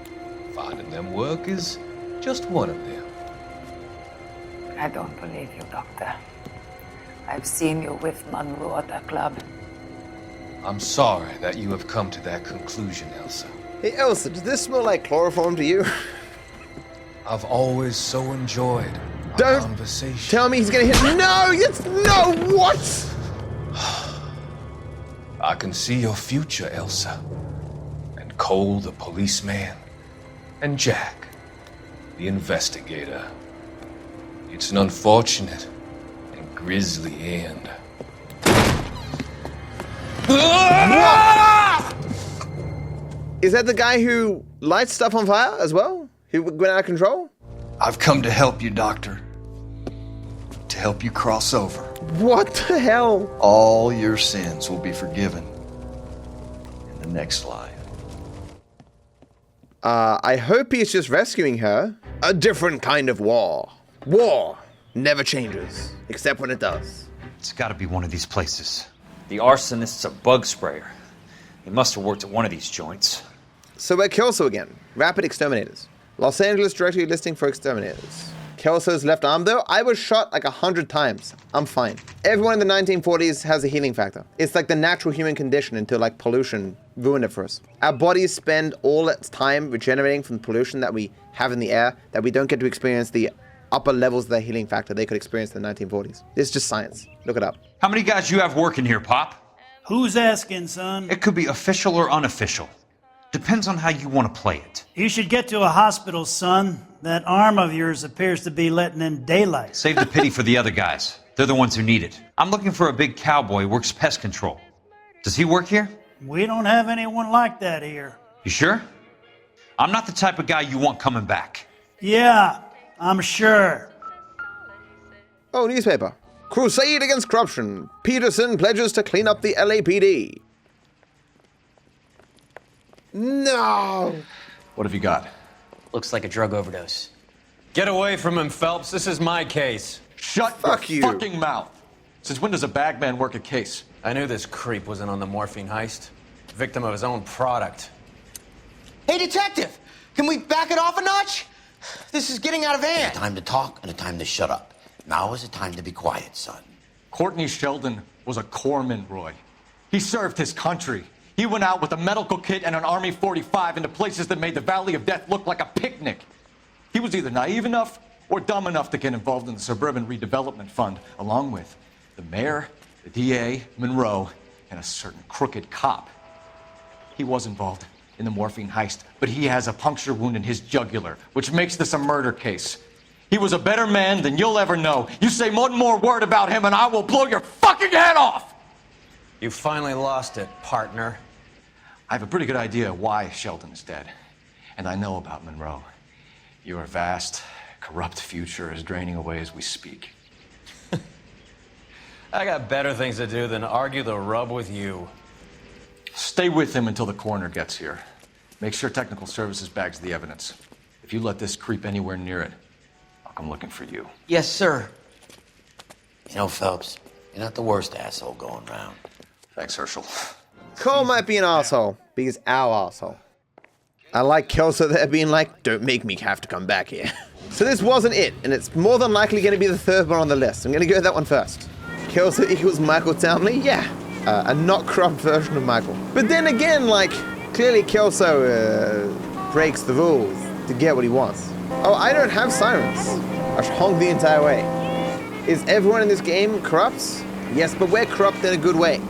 Finding them work is just one of them. I don't believe you, Doctor. I've seen you with Monroe at the club. I'm sorry that you have come to that conclusion, Elsa. Hey, Elsa, does this smell like chloroform to you? I've always so enjoyed our conversation. Tell me he's gonna hit. No, what? I can see your future, Elsa. And Cole, the policeman. And Jack, the investigator. It's an unfortunate and grisly end. Is that the guy who lights stuff on fire as well? Who went out of control? I've come to help you, Doctor. To help you cross over. What the hell? All your sins will be forgiven in the next life. I hope he's just rescuing her. A different kind of war. War never changes, except when it does. It's gotta be one of these places. The arsonist's a bug sprayer. He must have worked at one of these joints. So we're Kelso again. Rapid exterminators. Los Angeles directory listing for exterminators. Kelso's left arm though, I was shot like 100 times. I'm fine. Everyone in the 1940s has a healing factor. It's like the natural human condition until like pollution ruined it for us. Our bodies spend all its time regenerating from the pollution that we have in the air, that we don't get to experience the upper levels of their healing factor they could experience in the 1940s. This is just science. Look it up. How many guys you have working here, Pop? Who's asking, son? It could be official or unofficial. Depends on how you want to play it. You should get to a hospital, son. That arm of yours appears to be letting in daylight. Save the pity for the other guys. They're the ones who need it. I'm looking for a big cowboy who works pest control. Does he work here? We don't have anyone like that here. You sure? I'm not the type of guy you want coming back. Yeah, I'm sure. Oh, newspaper. Crusade against corruption. Peterson pledges to clean up the LAPD. No! What have you got? Looks like a drug overdose. Get away from him, Phelps. This is my case. Shut your fucking mouth. Since when does a bagman work a case? I knew this creep wasn't on the morphine heist. Victim of his own product. Hey, detective! Can we back it off a notch? This is getting out of hand. A time to talk and a time to shut up. Now is a time to be quiet, son. Courtney Sheldon was a corpsman, Roy. He served his country. He went out with a medical kit and an Army 45 into places that made the Valley of Death look like a picnic. He was either naive enough or dumb enough to get involved in the Suburban Redevelopment Fund, along with the mayor, the DA, Monroe, and a certain crooked cop. He was involved in the morphine heist, but he has a puncture wound in his jugular, which makes this a murder case. He was a better man than you'll ever know. You say one more word about him and I will blow your fucking head off! You finally lost it, partner. I have a pretty good idea why Sheldon is dead. And I know about Monroe. Your vast, corrupt future is draining away as we speak. I got better things to do than argue the rub with you. Stay with him until the coroner gets here. Make sure technical services bags the evidence. If you let this creep anywhere near it, I'll come looking for you. Yes, sir. You know, Phelps, you're not the worst asshole going round. Thanks, Herschel. Cole might be an asshole, but he's our asshole. I like Kelso there being like, don't make me have to come back here. So this wasn't it, and it's more than likely going to be the third one on the list. I'm going to go with that one first. Kelso equals Michael Townley? Yeah. A not corrupt version of Michael. But then again, like, clearly Kelso breaks the rules to get what he wants. Oh, I don't have sirens. I should honk the entire way. Is everyone in this game corrupt? Yes, but we're corrupt in a good way.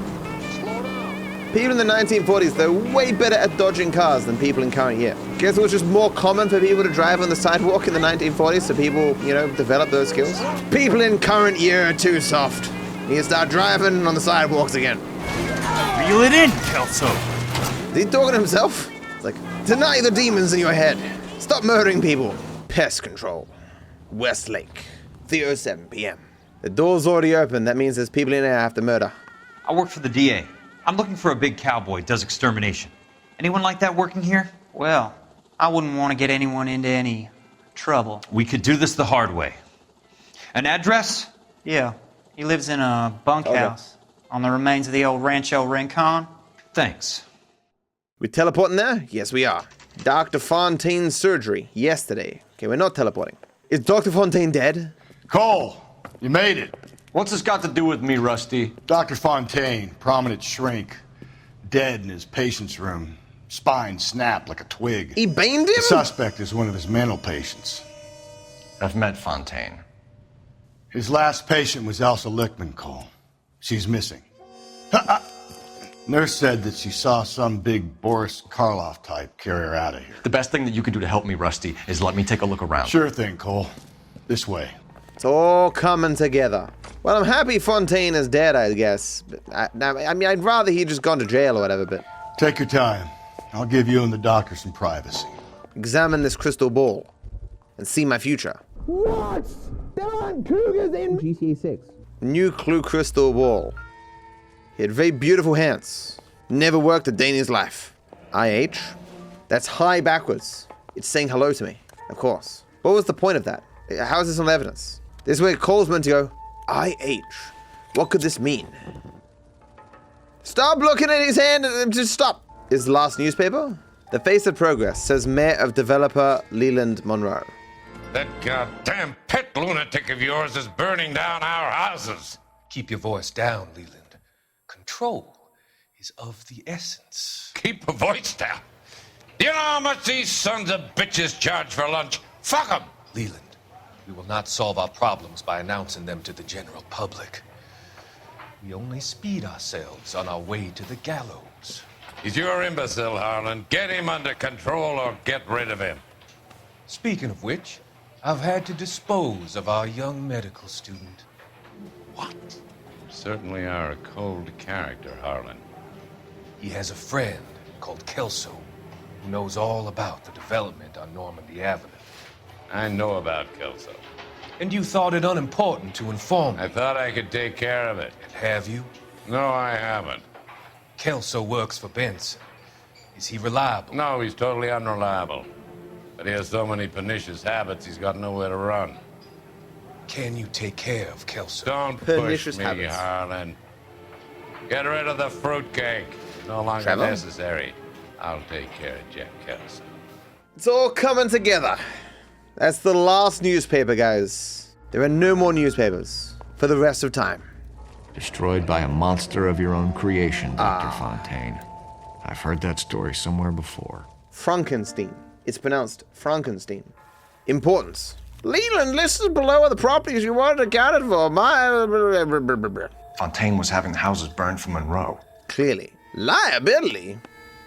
People in the 1940s, they're way better at dodging cars than people in current year. Guess it was just more common for people to drive on the sidewalk in the 1940s, so people, you know, develop those skills. People in current year are too soft. You start driving on the sidewalks again. Reel it in, Kelso. Is he talking to himself? It's like, deny the demons in your head. Stop murdering people. Pest control. Westlake. 3:07 p.m. The door's already open. That means there's people in there I have to murder. I work for the DA. I'm looking for a big cowboy who does extermination. Anyone like that working here? Well, I wouldn't want to get anyone into any trouble. We could do this the hard way. An address? Yeah. He lives in a bunkhouse on the remains of the old Rancho Rincon. Thanks. We teleporting there? Yes, we are. Dr. Fontaine's surgery yesterday. Okay, we're not teleporting. Is Dr. Fontaine dead? Cole, you made it. What's this got to do with me, Rusty? Dr. Fontaine, prominent shrink. dead in his patient's room. Spine snapped like a twig. He baned him? The suspect is one of his mental patients. I've met Fontaine. His last patient was Elsa Lichtman, Cole. She's missing. Nurse said that she saw some big Boris Karloff type carry her out of here. The best thing that you can do to help me, Rusty, is let me take a look around. Sure thing, Cole. This way. It's all coming together. Well, I'm happy Fontaine is dead, I guess. But I mean, I'd rather he'd just gone to jail or whatever, but... Take your time. I'll give you and the doctor some privacy. Examine this crystal ball and see my future. What? There aren't cougars in GTA 6. New clue crystal ball. He had very beautiful hands. Never worked a day in his life. IH? That's high backwards. It's saying hello to me, of course. What was the point of that? How is this on evidence? This is where Cole's meant to go. IH. What could this mean? Stop looking at his hand and just stop. Is the last newspaper? The Face of Progress says Mayor of Developer Leland Monroe. That goddamn pet lunatic of yours is burning down our houses. Keep your voice down, Leland. Control is of the essence. Keep your voice down. Do you know how much these sons of bitches charge for lunch? Fuck them. Leland, we will not solve our problems by announcing them to the general public. We only speed ourselves on our way to the gallows. He's your imbecile, Harlan. Get him under control or get rid of him. Speaking of which, I've had to dispose of our young medical student. What? You certainly are a cold character, Harlan. He has a friend called Kelso who knows all about the development on Normandy Avenue. I know about Kelso. And you thought it unimportant to inform me. I thought I could take care of it. And have you? No, I haven't. Kelso works for Benson. Is he reliable? No, he's totally unreliable. But he has so many pernicious habits, he's got nowhere to run. Can you take care of Kelso? Don't push me, Harlan. Get rid of the fruitcake. It's no longer necessary. I'll take care of Jack Kelso. It's all coming together. That's the last newspaper, guys. There are no more newspapers for the rest of time. Destroyed by a monster of your own creation, Dr. Fontaine. I've heard that story somewhere before. Frankenstein. It's pronounced Frankenstein. Importance. Leland listed below are the properties you wanted accounted for. Fontaine was having the houses burned for Monroe. Clearly. Liability?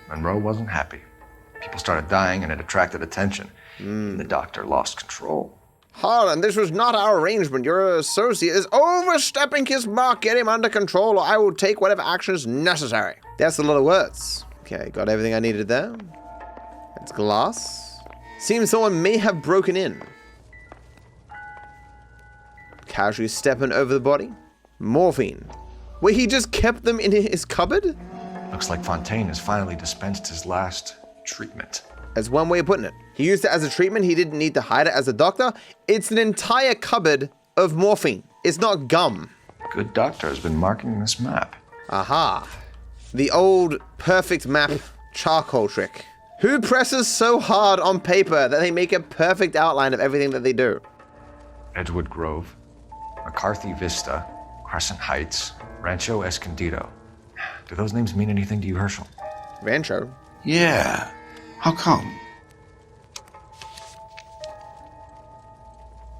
Monroe wasn't happy. People started dying and it attracted attention. And the doctor lost control. Harlan, this was not our arrangement. Your associate is overstepping his mark. Get him under control or I will take whatever action is necessary. That's a lot of words. Okay, got everything I needed there. That's glass. Seems someone may have broken in. Casually stepping over the body. Morphine. Where he just kept them in his cupboard? Looks like Fontaine has finally dispensed his last treatment. That's one way of putting it. He used it as a treatment. He didn't need to hide it as a doctor. It's an entire cupboard of morphine. It's not gum. Good doctor has been marking this map. Aha. The old perfect map charcoal trick. Who presses so hard on paper that they make a perfect outline of everything that they do? Edgewood Grove, McCarthy Vista, Crescent Heights, Rancho Escondido. Do those names mean anything to you, Herschel? Rancho? Yeah. How come?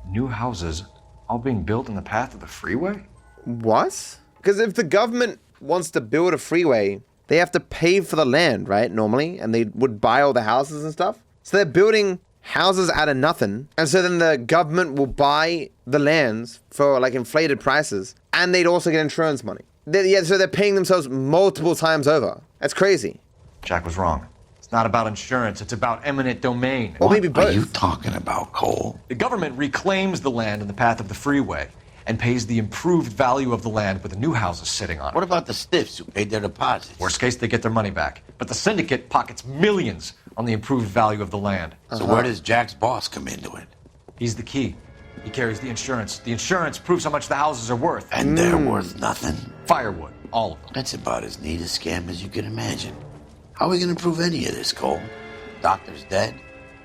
New houses all being built in the path of the freeway? What? Because if the government wants to build a freeway, they have to pay for the land, right, normally? And they would buy all the houses and stuff. So they're building houses out of nothing. And so then the government will buy the lands for like inflated prices. And they'd also get insurance money. So they're paying themselves multiple times over. That's crazy. Jack was wrong. It's not about insurance, it's about eminent domain. Or maybe both. What are you talking about, Cole? The government reclaims the land in the path of the freeway and pays the improved value of the land with the new houses sitting on it. What about the stiffs who paid their deposits? Worst case, they get their money back. But the syndicate pockets millions on the improved value of the land. So where does Jack's boss come into it? He's the key. He carries the insurance. The insurance proves how much the houses are worth. And they're worth nothing? Firewood, all of them. That's about as neat a scam as you can imagine. How are we going to prove any of this, Cole? Doctor's dead.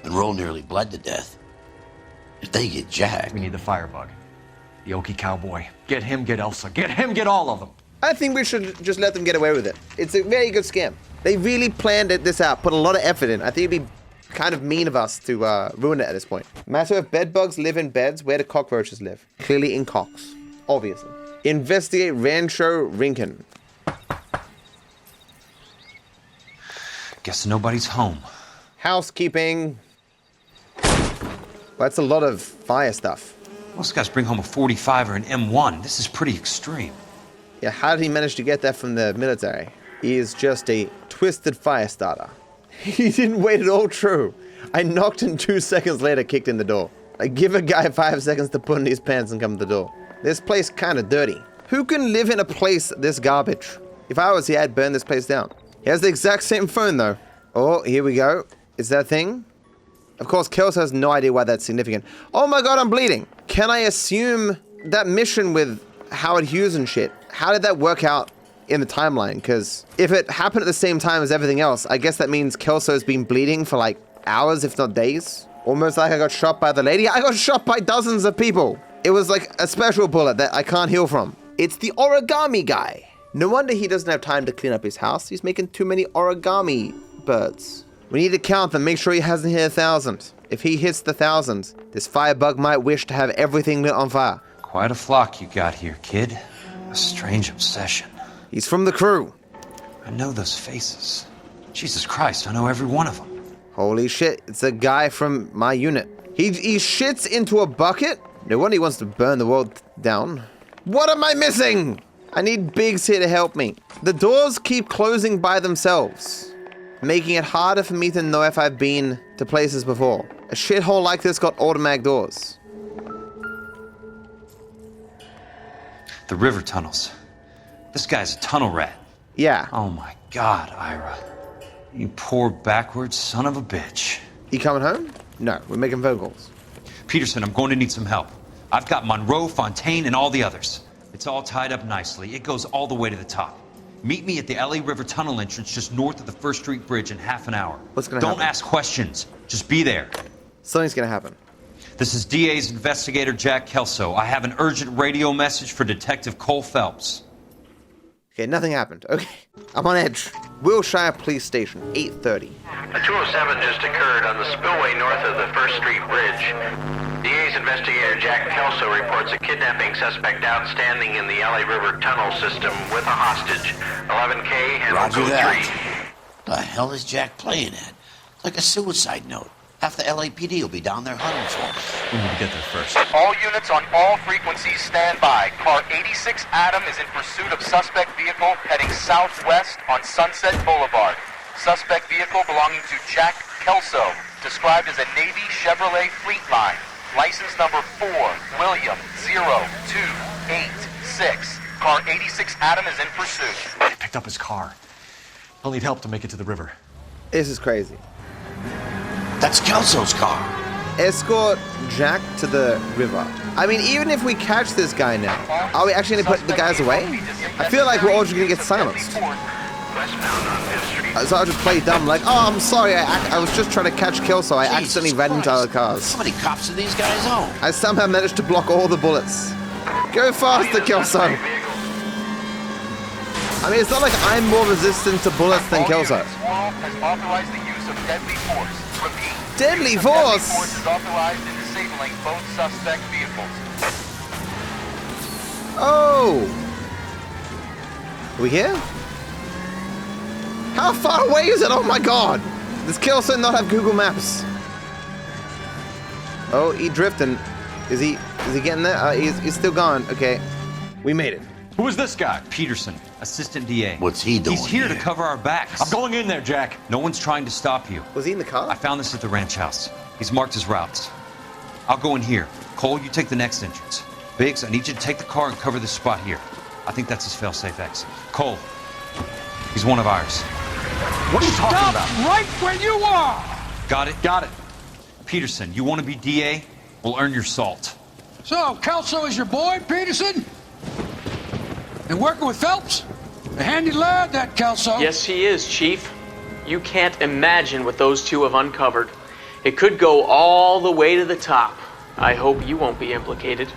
Monroe nearly bled to death. If they get Jack... We need the firebug. The Okie cowboy. Get him, get Elsa. Get him, get all of them. I think we should just let them get away with it. It's a very good scam. They really planned this out, put a lot of effort in. I think it'd be kind of mean of us to ruin it at this point. Matter if bed bugs live in beds, where do cockroaches live? Clearly in cocks, obviously. Investigate Rancho Rincon. Guess nobody's home. Housekeeping. Well, that's a lot of fire stuff. Most guys bring home a 45 or an M1. This is pretty extreme. Yeah, how did he manage to get that from the military? He is just a twisted fire starter. He didn't wait at all true. I knocked and 2 seconds later kicked in the door. I give a guy 5 seconds to put in his pants and come to the door. This place kinda dirty. Who can live in a place this garbage? If I was here, I'd burn this place down. He has the exact same phone though. Oh, here we go. Is that a thing? Of course, Kelso has no idea why that's significant. Oh my god, I'm bleeding. Can I assume that mission with Howard Hughes and shit, how did that work out in the timeline? Because if it happened at the same time as everything else, I guess that means Kelso's been bleeding for like hours, if not days. Almost like I got shot by the lady. I got shot by dozens of people. It was like a special bullet that I can't heal from. It's the origami guy. No wonder he doesn't have time to clean up his house. He's making too many origami birds. We need to count them, make sure he hasn't hit 1,000. If he hits the 1,000, this firebug might wish to have everything lit on fire. Quite a flock you got here, kid. A strange obsession. He's from the crew. I know those faces. Jesus Christ, I know every one of them. Holy shit, it's a guy from my unit. He shits into a bucket? No wonder he wants to burn the world down. What am I missing? I need Biggs here to help me. The doors keep closing by themselves, making it harder for me to know if I've been to places before. A shithole like this got automatic doors. The river tunnels. This guy's a tunnel rat. Yeah. Oh my god, Ira. You poor backwards son of a bitch. You coming home? No, we're making phone calls. Peterson, I'm going to need some help. I've got Monroe, Fontaine, and all the others. It's all tied up nicely. It goes all the way to the top. Meet me at the LA River Tunnel entrance just north of the First Street Bridge in half an hour. What's gonna happen? Don't ask questions. Just be there. Something's gonna happen. This is DA's investigator Jack Kelso. I have an urgent radio message for Detective Cole Phelps. Okay, nothing happened. Okay, I'm on edge. Wilshire Police Station, 8:30. A 207 just occurred on the spillway north of the First Street Bridge. DA's investigator Jack Kelso reports a kidnapping suspect outstanding in the LA River Tunnel system with a hostage. 11K and Roger code that. 3. The hell is Jack playing at? Like a suicide note. Half the LAPD will be down there hunting for him. We need to get there first. All units on all frequencies stand by. Car 86 Adam is in pursuit of suspect vehicle heading southwest on Sunset Boulevard. Suspect vehicle belonging to Jack Kelso, described as a Navy Chevrolet Fleetline. License number 4, William 0286. Car 86 Adam is in pursuit. They picked up his car. He'll need help to make it to the river. This is crazy. That's Kelso's car. Escort Jack to the river. I mean, even if we catch this guy now, are we actually gonna put the guys away? I feel like we're all just gonna get silenced. So I'll just play dumb like, oh, I'm sorry, I was just trying to catch Kelso. I accidentally ran into other cars. How many cops do these guys own? I somehow managed to block all the bullets. Go faster, Kelso. I mean, it's not like I'm more resistant to bullets than Kelso. Has authorized the use of deadly force. Repeat. Deadly force? Force is authorized in disabling both suspect vehicles. Oh! Are we here? How far away is it? Oh my god! Does Kelso not have Google Maps? Oh, he drifting. Is he getting there? He's still gone. Okay. We made it. Who is this guy? Peterson, assistant DA. What's he doing? He's here to cover our backs. I'm going in there, Jack. No one's trying to stop you. Was he in the car? I found this at the ranch house. He's marked his routes. I'll go in here. Cole, you take the next entrance. Biggs, I need you to take the car and cover this spot here. I think that's his fail-safe exit. Cole, he's one of ours. What are you talking about? Right where you are! Got it? Got it. Peterson, you want to be DA? We'll earn your salt. So, Kelso is your boy, Peterson? And working with Phelps? A handy lad, that Kelso. Yes, he is, Chief. You can't imagine what those two have uncovered. It could go all the way to the top. I hope you won't be implicated.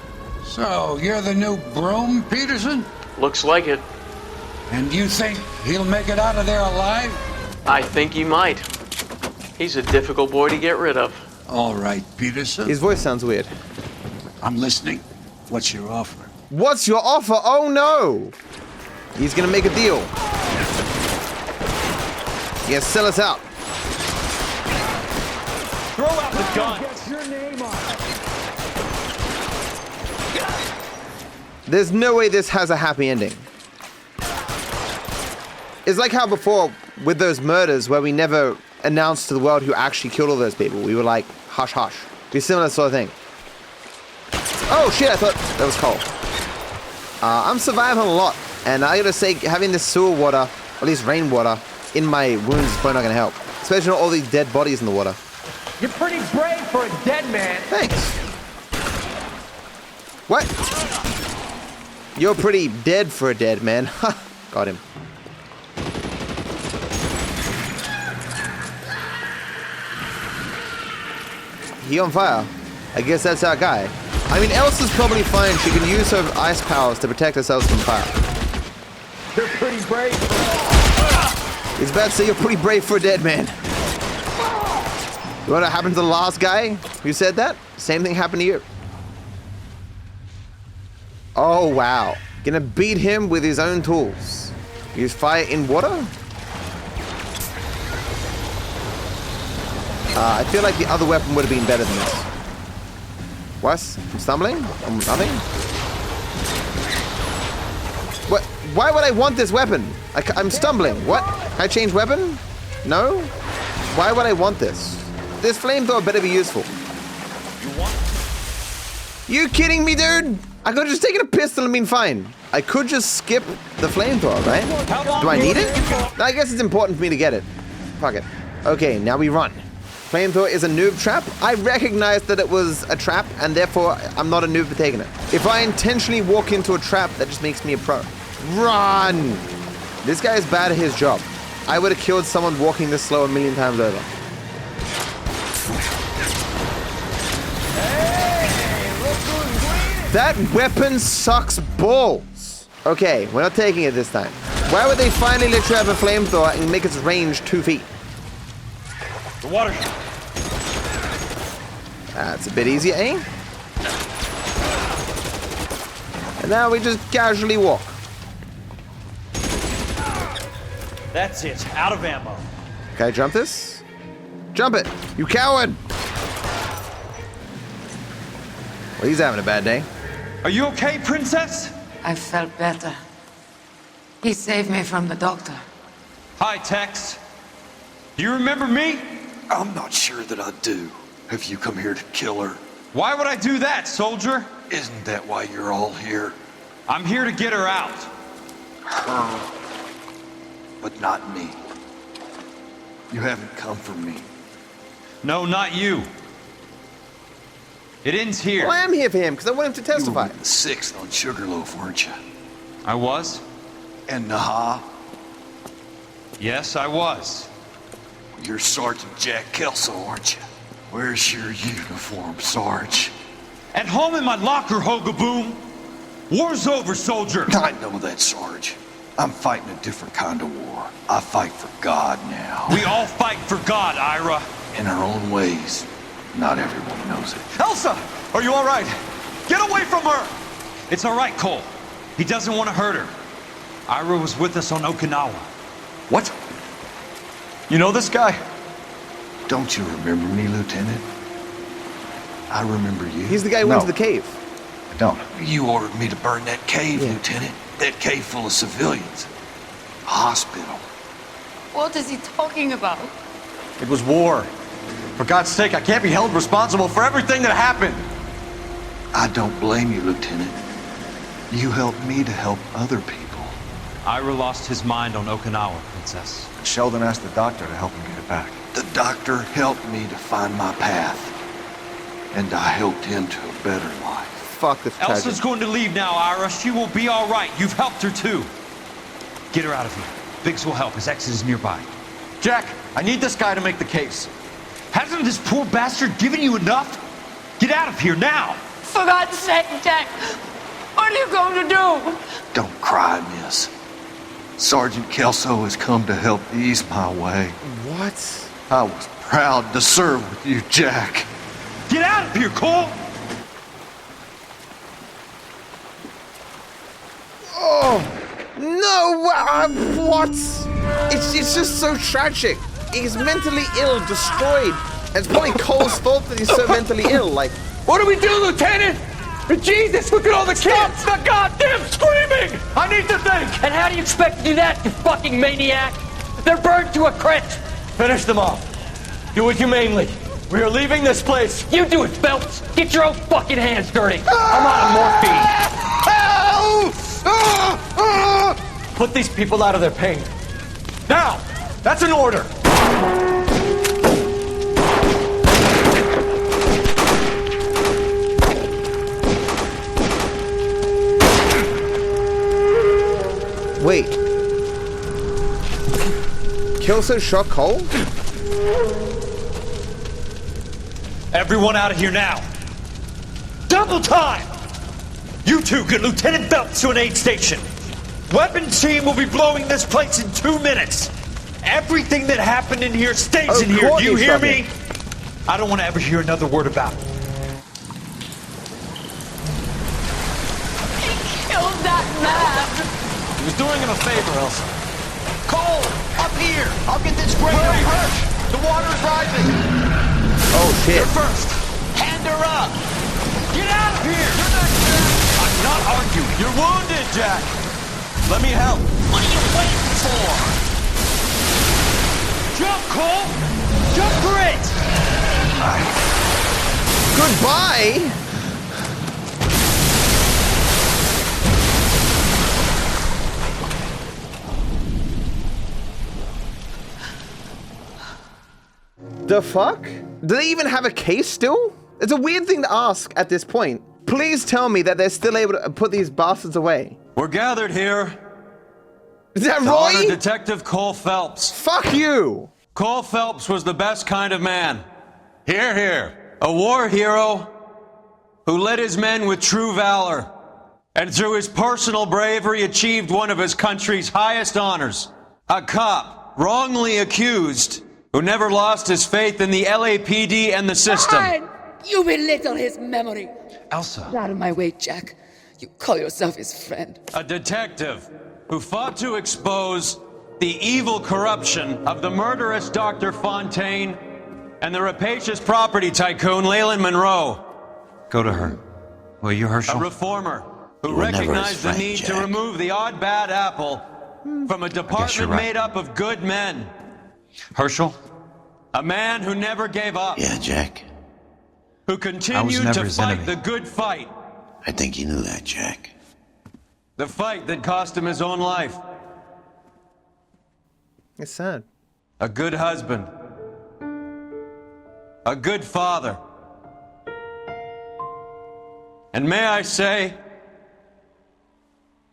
So, you're the new broom, Peterson? Looks like it. And you think he'll make it out of there alive? I think he might. He's a difficult boy to get rid of. All right, Peterson. His voice sounds weird. I'm listening. What's your offer? What's your offer? Oh no! He's gonna make a deal. Yeah, sell us out. Throw out the gun. There's no way this has a happy ending. It's like how before with those murders where we never announced to the world who actually killed all those people. We were like, hush, hush. Be similar sort of thing. Oh shit, I thought that was Cole. I'm surviving a lot, and I gotta say, having this sewer water, or at least rainwater, in my wounds is probably not gonna help. Especially with all these dead bodies in the water. You're pretty brave for a dead man. Thanks. What? You're pretty dead for a dead man. Ha! Got him. He on fire. I guess that's our guy. I mean, Elsa's probably fine. She can use her ice powers to protect herself from fire. You're pretty brave. He's about to say you're pretty brave for a dead man. You know what happened to the last guy who said that? Same thing happened to you. Oh, wow. Gonna beat him with his own tools. Use fire in water? I feel like the other weapon would have been better than this. What? I'm stumbling? I'm nothing? What? Why would I want this weapon? I'm stumbling. What? Can I change weapon? No? Why would I want this? This flamethrower better be useful. You kidding me, dude? I could have just taken a pistol and been fine. I could just skip the flamethrower, right? Do I need it? I guess it's important for me to get it. Fuck it. Okay, now we run. Flamethrower is a noob trap. I recognized that it was a trap, and therefore I'm not a noob for taking it. If I intentionally walk into a trap, that just makes me a pro. Run! This guy is bad at his job. I would have killed someone walking this slow a million times over. That weapon sucks balls. Okay, we're not taking it this time. Why would they finally let you have a flamethrower and make its range 2 feet? The water. That's a bit easier, eh? And now we just casually walk. That's it. Out of ammo. Can I jump this? Jump it, you coward! Well, he's having a bad day. Are you okay, princess? I felt better. He saved me from the doctor. Hi, Tex. Do you remember me? I'm not sure that I do. Have you come here to kill her? Why would I do that, soldier? Isn't that why you're all here? I'm here to get her out. Her. But not me. You haven't come for me. No, not you. It ends here. Well, I am here for him because I want him to testify. You were the 6th on Sugarloaf, weren't you? I was? And Naha? Yes, I was. You're Sergeant Jack Kelso, aren't you? Where's your uniform, Sarge? At home in my locker, Hogaboom. War's over, soldier. I know that, Sarge. I'm fighting a different kind of war. I fight for God now. We all fight for God, Ira. In our own ways. Not everyone knows it. Elsa! Are you all right? Get away from her! It's all right, Cole. He doesn't want to hurt her. Ira was with us on Okinawa. What? You know this guy? Don't you remember me, Lieutenant? I remember you. He's the guy who went to the cave. I don't. You ordered me to burn that cave, Lieutenant. That cave full of civilians. A hospital. What is he talking about? It was war. For God's sake, I can't be held responsible for everything that happened. I don't blame you, Lieutenant. You helped me to help other people. Ira lost his mind on Okinawa, Princess. Sheldon asked the doctor to help him get it back. The doctor helped me to find my path. And I helped him to a better life. Fuck this tragedy. Elsa's going to leave now, Ira. She will be all right. You've helped her, too. Get her out of here. Biggs will help. His exit is nearby. Jack, I need this guy to make the case. Hasn't this poor bastard given you enough? Get out of here now! For God's sake, Jack! What are you going to do? Don't cry, miss. Sergeant Kelso has come to help ease my way. What? I was proud to serve with you, Jack. Get out of here, Cole! Oh, no, what? It's just so tragic. He's mentally ill, destroyed. And it's probably Cole's fault that he's so mentally ill, like. What do we do, Lieutenant? Jesus, look at all the kids! Stop the goddamn screaming! I need to think! And how do you expect to do that, you fucking maniac? They're burned to a crisp! Finish them off. Do it humanely. We are leaving this place. You do it, Phelps! Get your own fucking hands dirty! I'm out of morphine! Put these people out of their pain. Now! That's an order! Wait. Kelso shot Cole? Everyone out of here now. Double time! You two get Lieutenant Phelps to an aid station. Weapons team will be blowing this place in 2 minutes. Everything that happened in here stays in here. Do you hear me? I don't want to ever hear another word about it. Killed that man! He was doing him a favor, Elsa. Cole, up here! I'll get this grader. The water's rising. Oh, shit. You're first. Hand her up. Get out of here! You're not Jack! I'm not arguing. You're wounded, Jack. Let me help. What are you waiting for? Jump, Cole! Jump for it! Goodbye! The fuck? Do they even have a case still? It's a weird thing to ask at this point. Please tell me that they're still able to put these bastards away. We're gathered here. Is that to Roy? honor Detective Cole Phelps. Fuck you! Cole Phelps was the best kind of man. Here. A war hero who led his men with true valor, and through his personal bravery achieved one of his country's highest honors. A cop, wrongly accused, who never lost his faith in the LAPD and the system. Fine. You belittle his memory. Elsa. Get out of my way, Jack. You call yourself his friend. A detective who fought to expose the evil corruption of the murderous Dr. Fontaine and the rapacious property tycoon Leland Monroe. Go to her. Will you, Herschel? A reformer who You were never his recognized the friend, need to Jack. remove the odd bad apple from a department right. made up of good men. Herschel? A man who never gave up. Yeah, Jack. Who continued never to his fight enemy. the good fight. I think you knew that, Jack. The fight that cost him his own life. It's sad. A good husband. A good father. And may I say,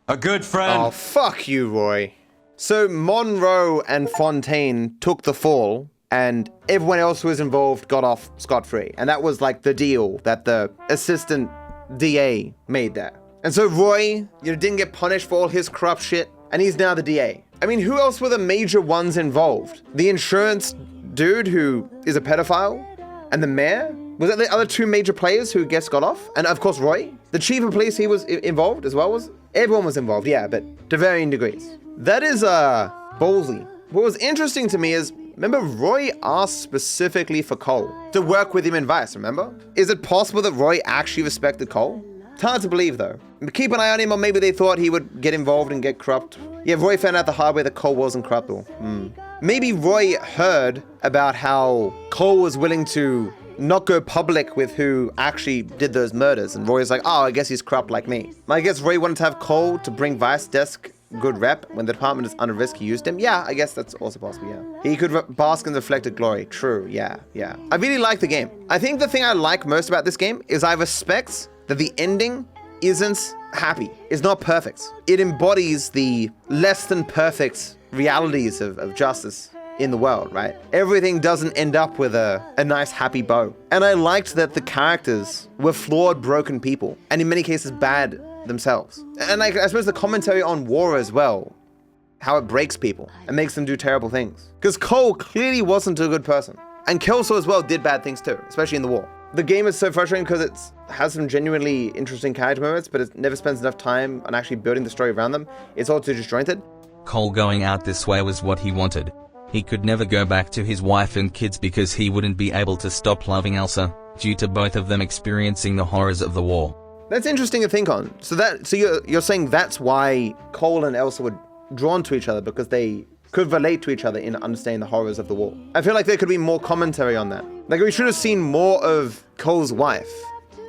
a good friend. Oh, fuck you, Roy. So Monroe and Fontaine took the fall, and everyone else who was involved got off scot-free. And that was like the deal that the assistant DA made there. And so Roy, didn't get punished for all his corrupt shit, and he's now the DA. I mean, who else were the major ones involved? The insurance dude who is a pedophile? And the mayor? Was that the other two major players who got off? And of course, Roy? The chief of police, he was involved as well, was it? Everyone was involved, yeah, but to varying degrees. That is, ballsy. What was interesting to me is, remember, Roy asked specifically for Cole to work with him in Vice, remember? Is it possible that Roy actually respected Cole? It's hard to believe, though. Keep an eye on him, or maybe they thought he would get involved and get corrupt. Yeah, Roy found out the hard way that Cole wasn't corruptible. Maybe Roy heard about how Cole was willing to not go public with who actually did those murders, and Roy's like, oh, I guess he's corrupt like me. I guess Roy wanted to have Cole to bring Vice desk good rep. When the department is under risk, he used him. Yeah, I guess that's also possible, yeah. He could bask in the reflected glory. True, yeah. I really like the game. I think the thing I like most about this game is I respect that the ending isn't happy. It's not perfect. It embodies the less than perfect realities of justice in the world, right? Everything doesn't end up with a nice happy bow. And I liked that the characters were flawed, broken people, and in many cases bad themselves. And I suppose the commentary on war as well how it breaks people and makes them do terrible things. Because Cole clearly wasn't a good person. And Kelso as well did bad things too, especially in the war. The game is so frustrating because it has some genuinely interesting character moments, but it never spends enough time on actually building the story around them. It's all too disjointed. Cole going out this way was what he wanted. He could never go back to his wife and kids because he wouldn't be able to stop loving Elsa, due to both of them experiencing the horrors of the war. That's interesting to think on. So you're saying that's why Cole and Elsa were drawn to each other, because they could relate to each other in understanding the horrors of the war. I feel like there could be more commentary on that. Like, we should have seen more of Cole's wife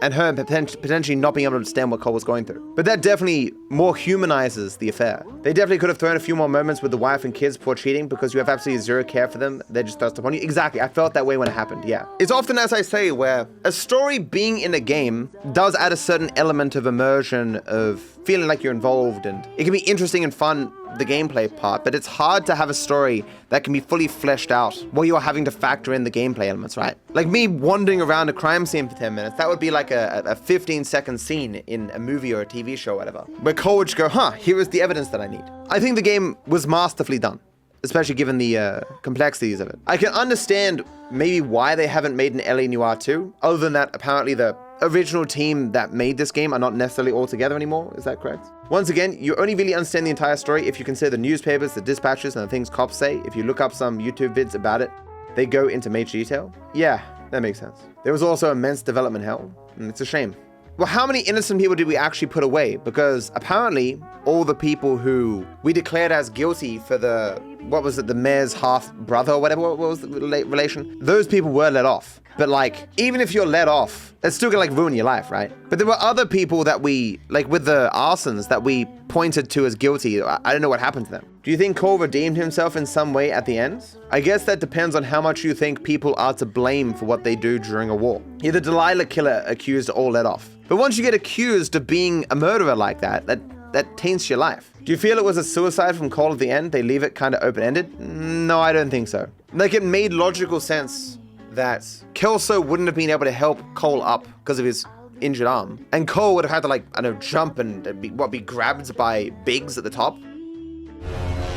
and her potentially not being able to understand what Cole was going through. But that definitely more humanizes the affair. They definitely could have thrown a few more moments with the wife and kids before cheating, because you have absolutely zero care for them. They're just thrust upon you. Exactly, I felt that way when it happened, yeah. It's often, as I say, where a story being in a game does add a certain element of immersion, of feeling like you're involved, and it can be interesting and fun, the gameplay part, but it's hard to have a story that can be fully fleshed out while you're having to factor in the gameplay elements, right? Like me wandering around a crime scene for 10 minutes, that would be like a 15-second scene in a movie or a TV show or whatever, where Cole would just go, here is the evidence that I need. I think the game was masterfully done, especially given the complexities of it. I can understand maybe why they haven't made an LA Noire 2, other than that apparently the original team that made this game are not necessarily all together anymore. Is that correct? Once again, you only really understand the entire story if you consider the newspapers, the dispatches, and the things cops say. If you look up some YouTube vids about it, they go into major detail. Yeah, that makes sense. There was also immense development hell, and it's a shame. Well, how many innocent people did we actually put away? Because apparently all the people who we declared as guilty for the, what was it, the mayor's half brother or whatever, what was the relation? Those people were let off. But like, even if you're let off, it's still gonna like ruin your life, right? But there were other people that we, like with the arsons, that we pointed to as guilty. I don't know what happened to them. Do you think Cole redeemed himself in some way at the end? I guess that depends on how much you think people are to blame for what they do during a war. Yeah, the Delilah killer accused all let off. But once you get accused of being a murderer like that taints your life. Do you feel it was a suicide from Cole at the end? They leave it kind of open-ended? No, I don't think so. Like, it made logical sense that Kelso wouldn't have been able to help Cole up because of his injured arm. And Cole would have had to, like, I don't know, jump and be grabbed by Biggs at the top.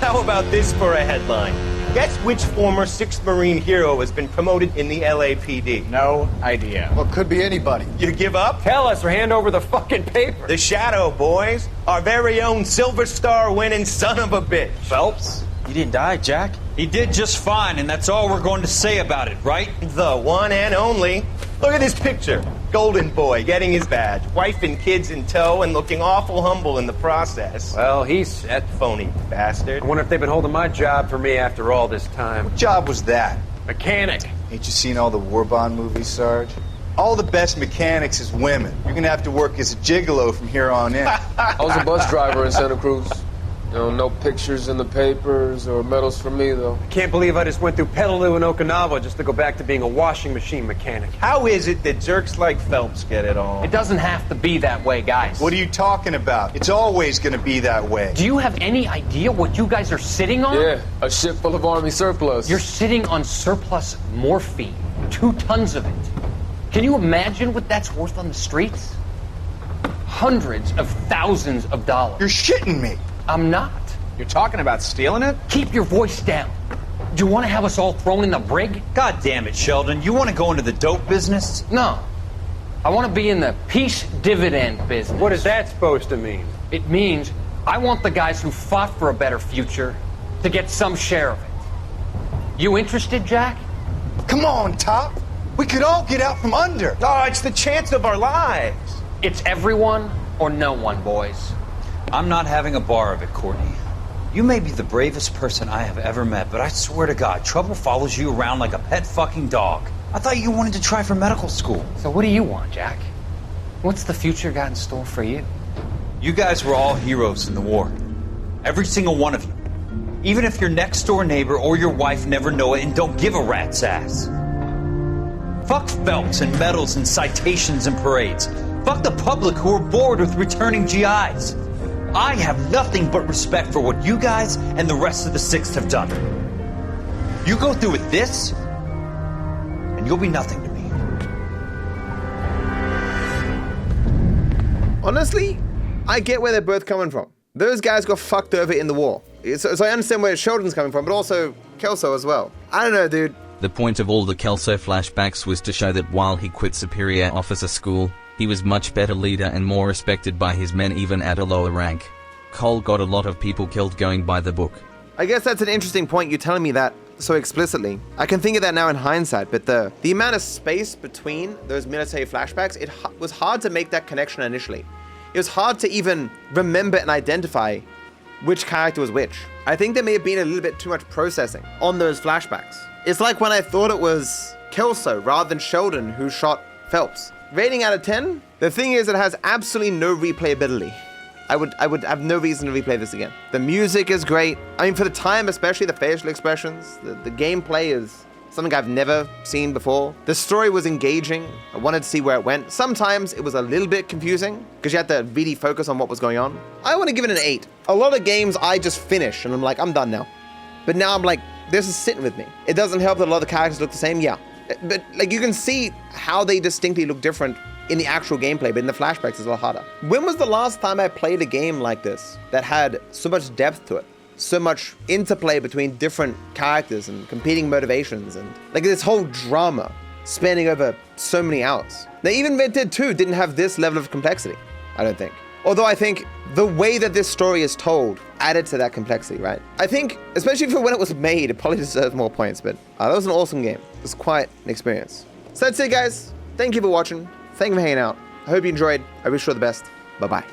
How about this for a headline? Guess which former 6th Marine hero has been promoted in the LAPD? No idea. Well, could be anybody. You give up? Tell us or hand over the fucking paper. The Shadow, boys. Our very own Silver Star winning son of a bitch. Phelps, you didn't die, Jack. He did just fine, and that's all we're going to say about it, right? The one and only. Look at this picture. Golden boy getting his badge, wife and kids in tow, and looking awful humble in the process. Well, he's set. Phony bastard. I wonder if they've been holding my job for me after all this time. What job was that? Mechanic. Ain't you seen all the war bond movies, Sarge? All the best mechanics is women. You're gonna have to work as a gigolo from here on in. I was a bus driver in Santa Cruz. You know, no pictures in the papers or medals for me, though. I can't believe I just went through Petaloo and Okinawa just to go back to being a washing machine mechanic. How is it that jerks like Phelps get it all? It doesn't have to be that way, guys. What are you talking about? It's always gonna be that way. Do you have any idea what you guys are sitting on? Yeah, a ship full of Army surplus. You're sitting on surplus morphine. 2 tons of it. Can you imagine what that's worth on the streets? Hundreds of thousands of dollars. You're shitting me. I'm not. You're talking about stealing it? Keep your voice down. Do you want to have us all thrown in the brig? God damn it, Sheldon. You want to go into the dope business? No. I want to be in the peace dividend business. What is that supposed to mean? It means I want the guys who fought for a better future to get some share of it. You interested, Jack? Come on, Top. We could all get out from under. Oh, it's the chance of our lives. It's everyone or no one, boys. I'm not having a bar of it, Courtney. You may be the bravest person I have ever met, but I swear to God, trouble follows you around like a pet fucking dog. I thought you wanted to try for medical school. So what do you want, Jack? What's the future got in store for you? You guys were all heroes in the war. Every single one of you. Even if your next door neighbor or your wife never know it and don't give a rat's ass. Fuck Phelps and medals and citations and parades. Fuck the public who are bored with returning GIs. I have nothing but respect for what you guys and the rest of the 6th have done. You go through with this, and you'll be nothing to me. Honestly, I get where they're both coming from. Those guys got fucked over in the war. So I understand where Sheldon's coming from, but also Kelso as well. I don't know, dude. The point of all the Kelso flashbacks was to show that while he quit Superior Officer School, he was much better leader and more respected by his men even at a lower rank. Cole got a lot of people killed going by the book. I guess that's an interesting point, you telling me that so explicitly. I can think of that now in hindsight, but the amount of space between those military flashbacks, it was hard to make that connection initially. It was hard to even remember and identify which character was which. I think there may have been a little bit too much processing on those flashbacks. It's like when I thought it was Kelso rather than Sheldon who shot Phelps. Rating out of 10, the thing is it has absolutely no replayability. I would have no reason to replay this again. The music is great. I mean, for the time, especially the facial expressions, the gameplay is something I've never seen before. The story was engaging. I wanted to see where it went. Sometimes it was a little bit confusing because you had to really focus on what was going on. I want to give it an 8. A lot of games I just finish and I'm like, I'm done now. But now I'm like, this is sitting with me. It doesn't help that a lot of the characters look the same, yeah. But like you can see how they distinctly look different in the actual gameplay, but in the flashbacks it's a lot harder. When was the last time I played a game like this that had so much depth to it? So much interplay between different characters and competing motivations and like this whole drama spanning over so many hours. Now even Red Dead 2 didn't have this level of complexity, I don't think. Although I think the way that this story is told added to that complexity, right? I think, especially for when it was made, it probably deserves more points, but that was an awesome game. It was quite an experience. So that's it, guys. Thank you for watching. Thank you for hanging out. I hope you enjoyed. I wish you all the best. Bye-bye.